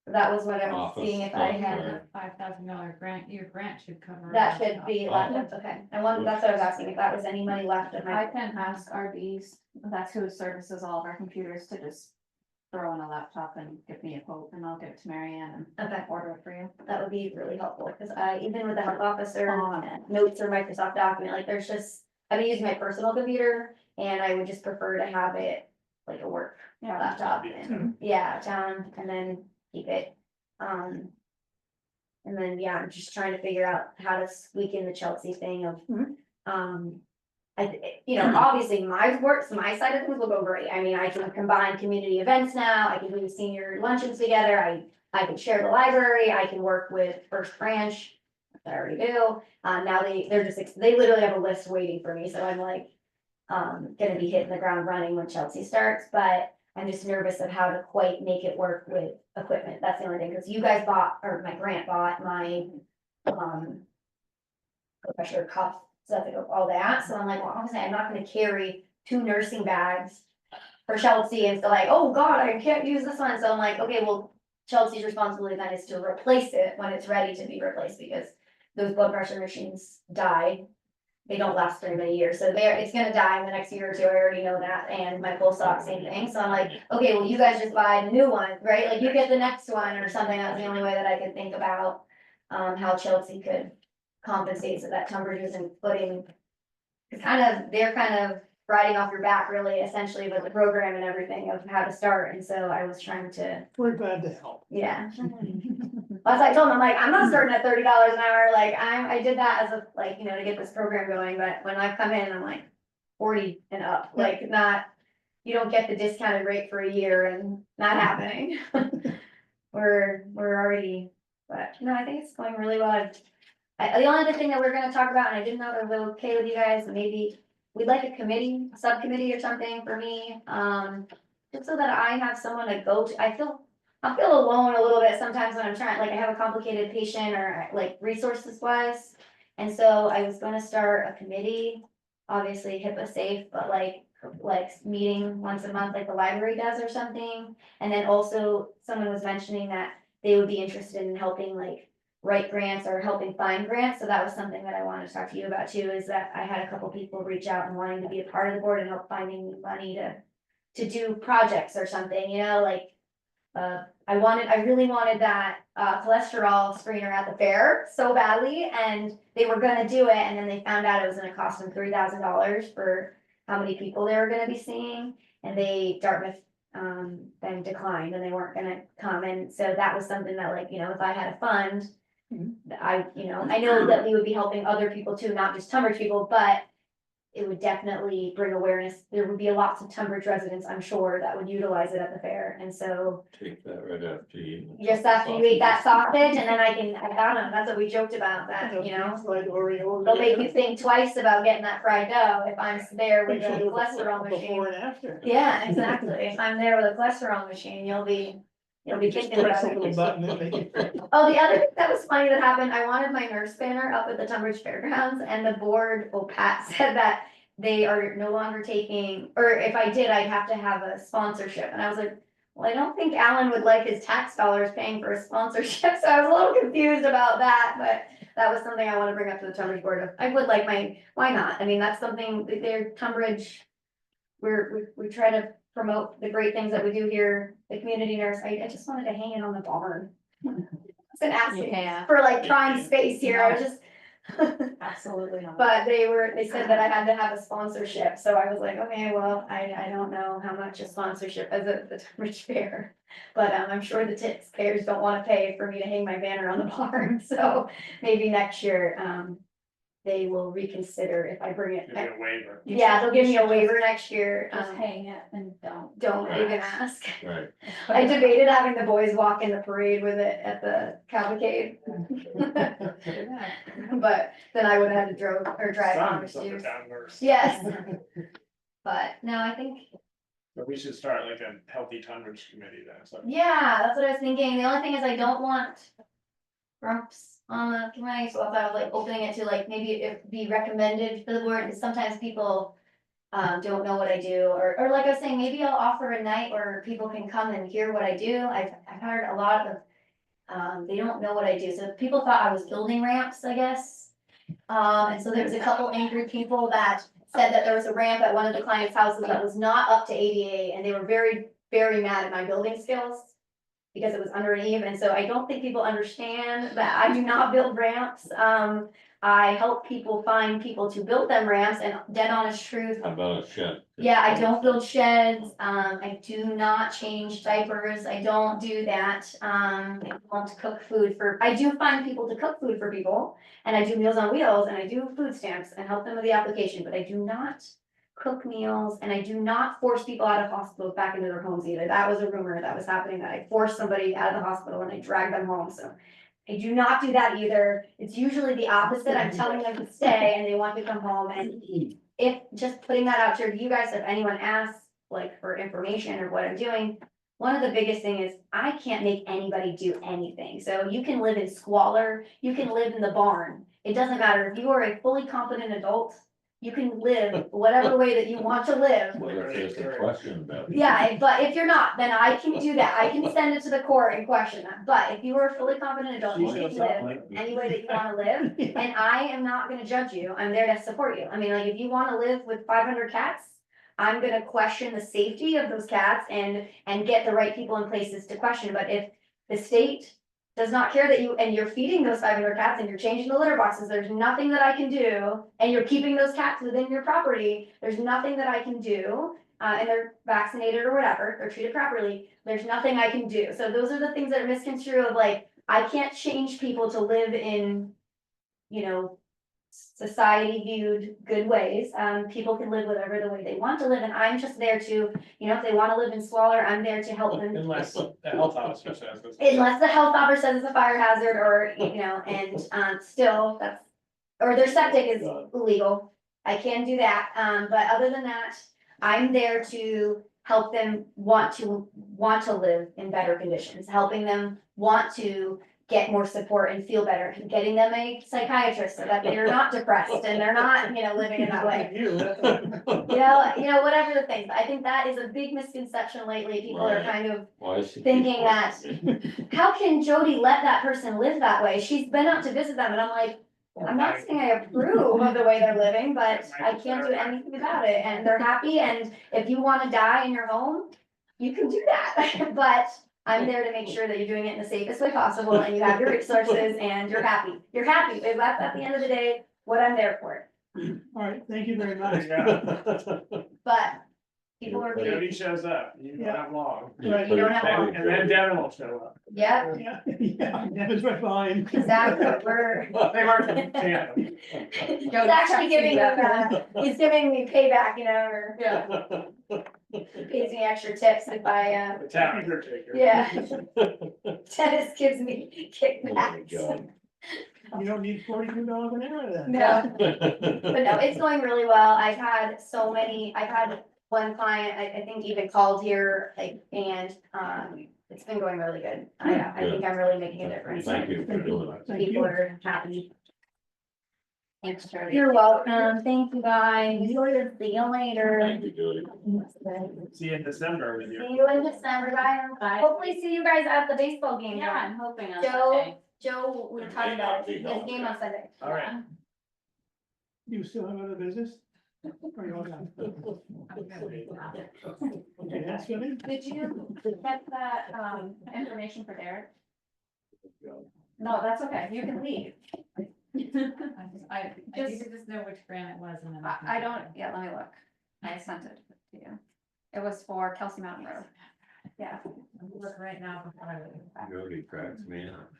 that was what I was Office seeing if I stuff, had. or- $5,000 grant, your grant should cover. That should be left, okay, that's what I was asking, if that was any money left of I my, can ask RBs, that's who services all of our computers, to just throw in a laptop and give me a quote, and I'll give it to Mary Ann and okay, order it for you. that would be really helpful, because even with the health officer, notes or Microsoft document, like, there's just, I've been using my personal computer, and I would just prefer to have it like a work Yeah. laptop, and, yeah, down, and then keep it, and then, yeah, I'm just trying to figure out how to squeak in the Chelsea thing of, obviously my side of things will go great. I mean, I can combine community events now, I can do senior luncheons together, I can share the library, I can work with First Branch. I already do. Now they're just, they literally have a list waiting for me, so I'm like, gonna be hitting the ground running when Chelsea starts, but I'm just nervous of how to quite make it work with equipment. That's the only thing, because you guys bought, or my grant bought my, pressure cup, stuff, all that, so I'm like, well, obviously, I'm not gonna carry 2 nursing bags for Chelsea, and so like, oh god, I can't use this one, so I'm like, okay, well, Chelsea's responsibility then is to replace it when it's ready to be replaced, because those blood pressure machines die. They don't last very many years, so it's gonna die in the next year or two, I already know that, and my pulse ox, same thing, so I'm like, okay, well, you guys just buy the new one, right, like, you get the next one or something, that's the only way that I could think about. How Chelsea could compensate so that Tunbridge isn't putting. They're kind of riding off your back really essentially with the program and everything of how to start, and so I was trying to, We're glad to help. yeah. As I told them, I'm like, I'm not starting at $30 an hour, like, I did that as a, like, to get this program going, but when I come in, I'm like 40 and up, like, not, you don't get the discounted rate for a year and not happening. We're already, but no, I think it's going really well. The only other thing that we're gonna talk about, and I didn't know if it was okay with you guys, maybe we'd like a committee, a subcommittee or something for me, just so that I have someone to go to. I feel alone a little bit sometimes when I'm trying, like I have a complicated patient or like resources wise. And so I was gonna start a committee, obviously HIPAA safe, but like meeting once a month like the library does or something. And then also someone was mentioning that they would be interested in helping like write grants or helping find grants. So that was something that I wanted to talk to you about too, is that I had a couple people reach out and wanting to be a part of the board and help finding money to do projects or something, like I really wanted that cholesterol screener at the fair so badly, and they were gonna do it, and then they found out it was gonna cost them $3,000 for how many people they were gonna be seeing, and Dartmouth then declined and they weren't gonna come, and so that was something that like, if I had a fund, I know that we would be helping other people too, not just Tunbridge people, but it would definitely bring awareness. There would be lots of Tunbridge residents, I'm sure, that would utilize it at the fair, and so. Take that right after you. Just after you eat that sausage, and then I don't know, that's what we joked about, that, Like Oreo. they'll make you think twice about getting that fried dough if I'm there with a cholesterol Before machine. and after. Yeah, exactly, if I'm there with a cholesterol machine, you'll be Just thinking press about a little it. button and make it. Oh, the other thing that was funny that happened, I wanted my nurse banner up at the Tunbridge Fairgrounds, and the board, Pat said that they are no longer taking, or if I did, I'd have to have a sponsorship, and I was like, well, I don't think Alan would like his tax dollars paying for a sponsorship, so I was a little confused about that, but that was something I want to bring up to the Tunbridge board. I would like why not? I mean, that's something, they're Tunbridge, we try to promote the great things that we do here, the community nurse, I just wanted to hang it on the barn. I was gonna ask for like prime space here, I was just. Absolutely not. But they said that I had to have a sponsorship, so I was like, okay, well, I don't know how much a sponsorship is at the Tunbridge Fair. But I'm sure the taxpayers don't wanna pay for me to hang my banner on the barn, so maybe next year, they will reconsider if I bring it. Give you a waiver. Yeah, they'll give me a waiver next year, Just hang it and don't. don't Right. even ask. Right. I debated having the boys walk in the parade with it at the cavalcade. But then I would have had to drive on Sons of the to. town nurse. Yes. But no, I think, But we should start like a healthy Tunbridge committee then, so. yeah, that's what I was thinking. The only thing is I don't want grumps on the committee, so if I was like opening it to like, maybe it be recommended for the board, because sometimes people don't know what I do, or like I was saying, maybe I'll offer a night where people can come and hear what I do. I've heard a lot of, they don't know what I do, so people thought I was building ramps, I guess. And so there was a couple angry people that said that there was a ramp at one of the clients' houses that was not up to ADA, and they were very, very mad at my building skills because it was under an eave, and so I don't think people understand that I do not build ramps. I help people find people to build them ramps, and dead honest truth. How about a shed? Yeah, I don't build sheds, I do not change diapers, I don't do that, I don't cook food I do find people to cook food for people. And I do Meals on Wheels, and I do food stamps and help them with the application, but I do not cook meals, and I do not force people out of hospitals back into their homes either. That was a rumor that was happening, that I forced somebody out of the hospital and I dragged them home, so. I do not do that either. It's usually the opposite. I'm telling them to stay and they want to come home, and if, just putting that out there to you guys, if anyone asks, like, for information or what I'm doing, one of the biggest thing is I can't make anybody do anything. So you can live in squalor, you can live in the barn. It doesn't matter. If you are a fully competent adult, you can live whatever way that you want to live. Well, if there's a question about it. Yeah, but if you're not, then I can do that. I can send it to the court and question that. But if you are a fully competent adult, you can live any way that you wanna live. And I am not gonna judge you. I'm there to support you. I mean, like, if you wanna live with 500 cats, I'm gonna question the safety of those cats and get the right people in places to question. But if the state does not care that and you're feeding those 500 cats and you're changing the litter boxes, there's nothing that I can do. And you're keeping those cats within your property, there's nothing that I can do. And they're vaccinated or whatever, they're treated properly, there's nothing I can do. So those are the things that are misconstrued of, like, I can't change people to live in, you know, society viewed good ways. People can live whatever the way they want to live, and I'm just there to, you know, if they want to live in squalor, I'm there to help them. Unless the health officer says this. Unless the health officer says it's a fire hazard, or, you know, and still, that's, or their septic is illegal. I can do that, but other than that, I'm there to help them want to live in better conditions, helping them want to get more support and feel better, and getting them a psychiatrist so that they're not depressed and they're not, you know, living in that way. You know, whatever the things. I think that is a big misconception lately. People are kind of Why is she thinking that, how can Jody let that person live that way? She's been out to visit them, and I'm like, I'm not saying I approve of the way they're living, but I can't do anything about it, and they're happy, and if you wanna die in your home, you can do that, but I'm there to make sure that you're doing it in the safest way possible, and you have your resources, and you're happy. You're happy, that's at the end of the day, what I'm there for, All right, thank you very much. but people are being, Jody shows up, you don't have long. Right. you don't have long, And then Devin will show up. yeah, Yeah, Devin's right behind. exactly, we're. They work in tandem. He's actually giving them, he's giving me payback, you know, or pays me extra tips if I, The town undertaker. yeah. Dennis gives me Oh my kickbacks. God. You don't need $42 an hour then. No, but no, it's going really well. I've had one client, I think even called here, like, and, it's been going really good. I think I'm really making a difference. Thank you for doing that. Thank People you. are happy. Thanks, Charlie. You're welcome. Thank you, guys. See you later. Thank you, Jody. See you in December with you. See you in December, bye. Hopefully see you guys at the baseball game. Yeah, I'm hoping on Joe, Sunday. Joe, we were talking about it. He has a game on Sunday. All right. You still have other business? Or you all done? Okay, that's good. Did you get that, information for Derek? No, that's okay, you can leave. I need to just know which grant it was and then. I don't, yeah, let me look. I sent it to you. It was for Kelsey Mountain Road. Yeah. Look right now before I leave. Jody cracks me up.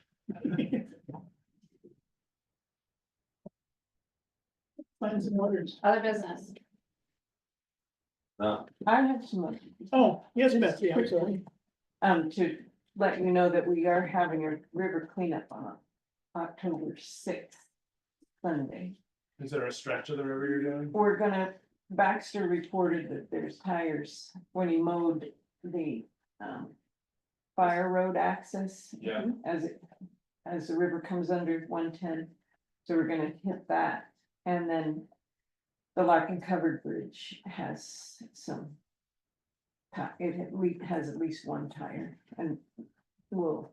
Plans and orders. Other business. I have some, Oh, yes, Betsy, I'm sorry. to let you know that we are having a river cleanup on October 6th, Sunday. Is there a stretch of the river you're doing? We're gonna, Baxter reported that there's tires when he mowed the, fire road access. Yeah. As the river comes under 110, so we're gonna hit that, and then the Larkin Covered Bridge has some. It has at least one tire, and we'll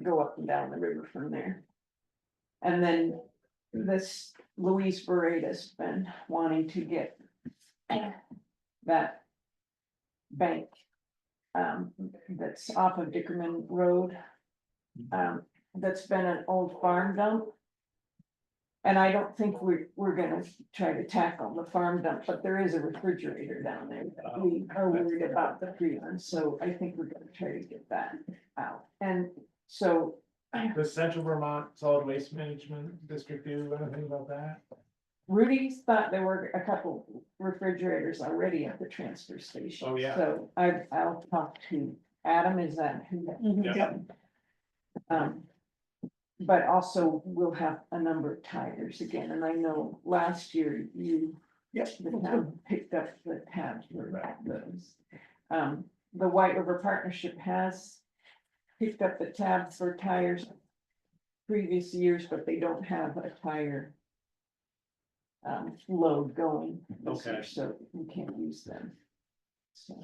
go up and down the river from there. And then this Louise Bereda's been wanting to get that bank that's off of Dickerman Road. That's been an old farm dump. And I don't think we're gonna try to tackle the farm dump, but there is a refrigerator down there that we are worried about the freon, so I think we're gonna try to get that out. And so Does Central Vermont Solid Waste Management District do anything about that? Rudy's thought there were a couple refrigerators already at the transfer station. Oh, yeah. So I'll talk to Adam, is that who? Yep. But also we'll have a number of tires again, and I know last year you, the town picked up the tabs for those. The White River Partnership has picked up the tabs for tires previous years, but they don't have a tire load going this year, Okay. so we can't use them. So,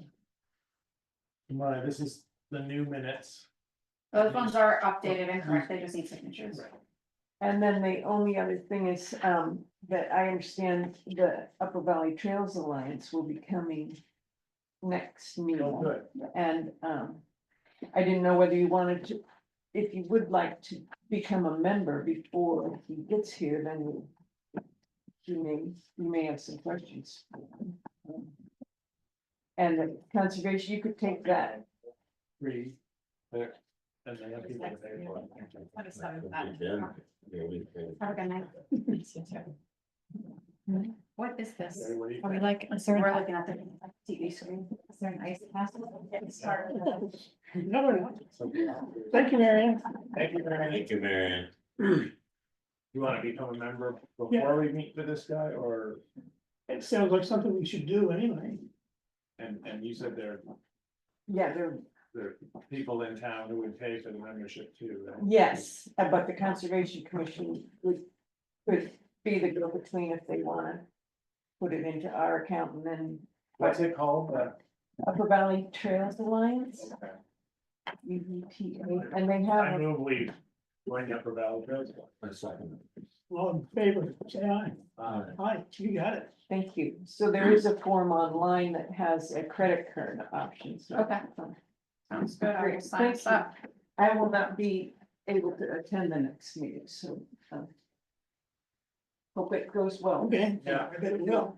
Right, this is the new minutes. Those ones are updated and correct, they just need signatures. and then the only other thing is, that I understand the Upper Valley Trails Alliance will be coming next meeting. Oh, good. And, I didn't know whether you wanted to, if you would like to become a member before he gets here, then you may have some questions. And the conservation, you could take that. Read. There. And then have people to pay for it. What is that? Yeah, we can. Have a good night. What is this? Everybody- Are we like, we're looking at the TV screen. Is there an ice passage? Getting started. No, thank you, Marion. Thank you very much. Thank you, Marion. You wanna become a member before we meet with this guy, or, It sounds like something we should do anyway. and you said there Yeah, are people in town who would pay for the membership too, right? yes, but the Conservation Commission could be the go-between if they wanna put it into our account and then What's it called? Upper Valley Trails Alliance, Okay. UVPA, and they I have, move we join the Upper Valley Trails. A second. All in favor, say aye. Uh, Aye, you got it. thank you, so there is a form online that has a credit card option. So- Okay. Sounds good, I will Great, sign thank this you. up. I will not be able to attend the next meeting, so. Hope it goes well. Okay. Yeah. I bet it will.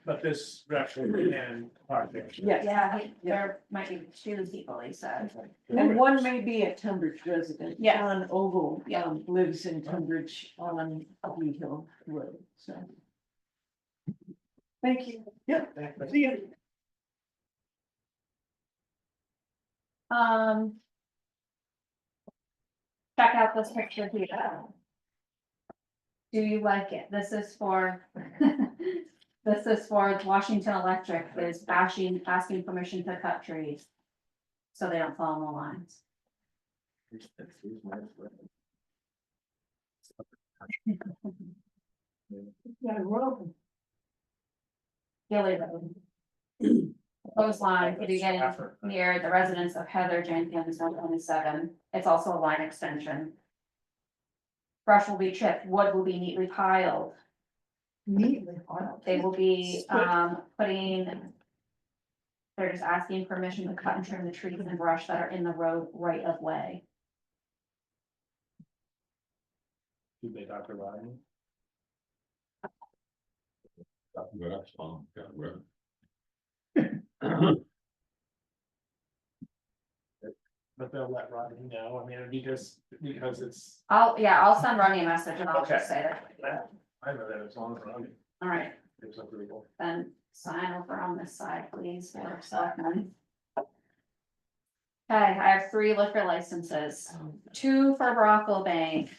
but this actually can project. Yes, Yeah, there might be two people, he said. and one may be a Tunbridge resident. Yes. John Ogle, Yeah. lives in Tunbridge on Lee Hill Road, so. Thank you. Yeah, see you. Check out this picture here. Do you like it? This is for, this is for Washington Electric, is asking permission to cut trees. So they don't fall in the lines. Yeah, well, Gilly Road. Those lines, if you get in near the residence of Heather Jenkins, 127, it's also a line extension. Brush will be chipped, wood will be neatly piled. neatly filed. They will be, putting. They're just asking permission to cut and trim the trees and brush that are in the road right of way. Did they talk about it? That's fine, got rid. But they'll let Rodney know, I mean, it'd be just because it's, I'll send Ronnie a message and I'll Okay. just say that, I know that it's on Rodney, all right, it's approval. then sign over on this side, please, for selectmen. Okay, I have 3 liquor licenses, 2 for Brockle Bank.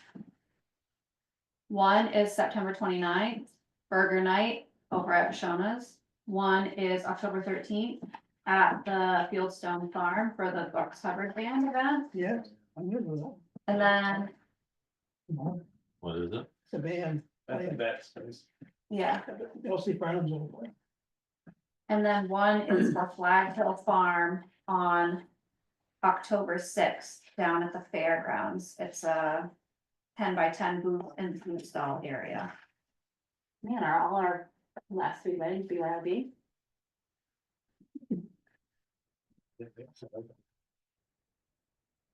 One is September 29th, Burger Night over at Shona's. One is October 13th at the Fieldstone Farm for the Brooks Hubbard Band event. Yes, I remember that. And then, What is it? It's a band. That's the best, space. yeah, Elsie Brown's over. and then one is for Flag Hill Farm on October 6th down at the fairgrounds. It's a 10x10 booth and food stall area. Man, are all our last 3 weddings BYOB?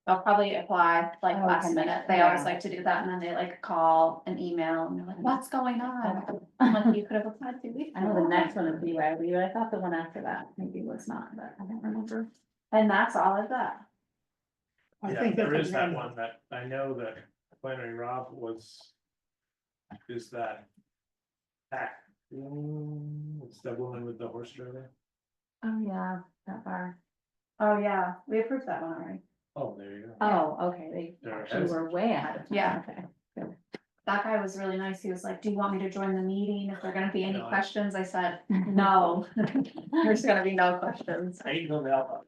They'll probably apply like Oh, last okay. minute. They always Yeah. like to do that, and then they like call and email and they're like, what's going on? I'm like, you could have applied 2 weeks. I know the next one is BYOB, but I thought the one after that maybe was not, but I don't remember. And that's all of that. I Yeah, think that's there is a that band. one that, I know that Flannery Rob is that. It's the woman with the horse trailer. Oh, yeah, that bar. Oh, yeah, we approved that one already. Oh, there you go. Oh, okay, There they it is. were way ahead of, yeah, okay. Good. That guy was really nice. He was like, do you want me to join the meeting? If there are gonna be any No. questions? I said, no. There's gonna be no questions. I ain't gonna help.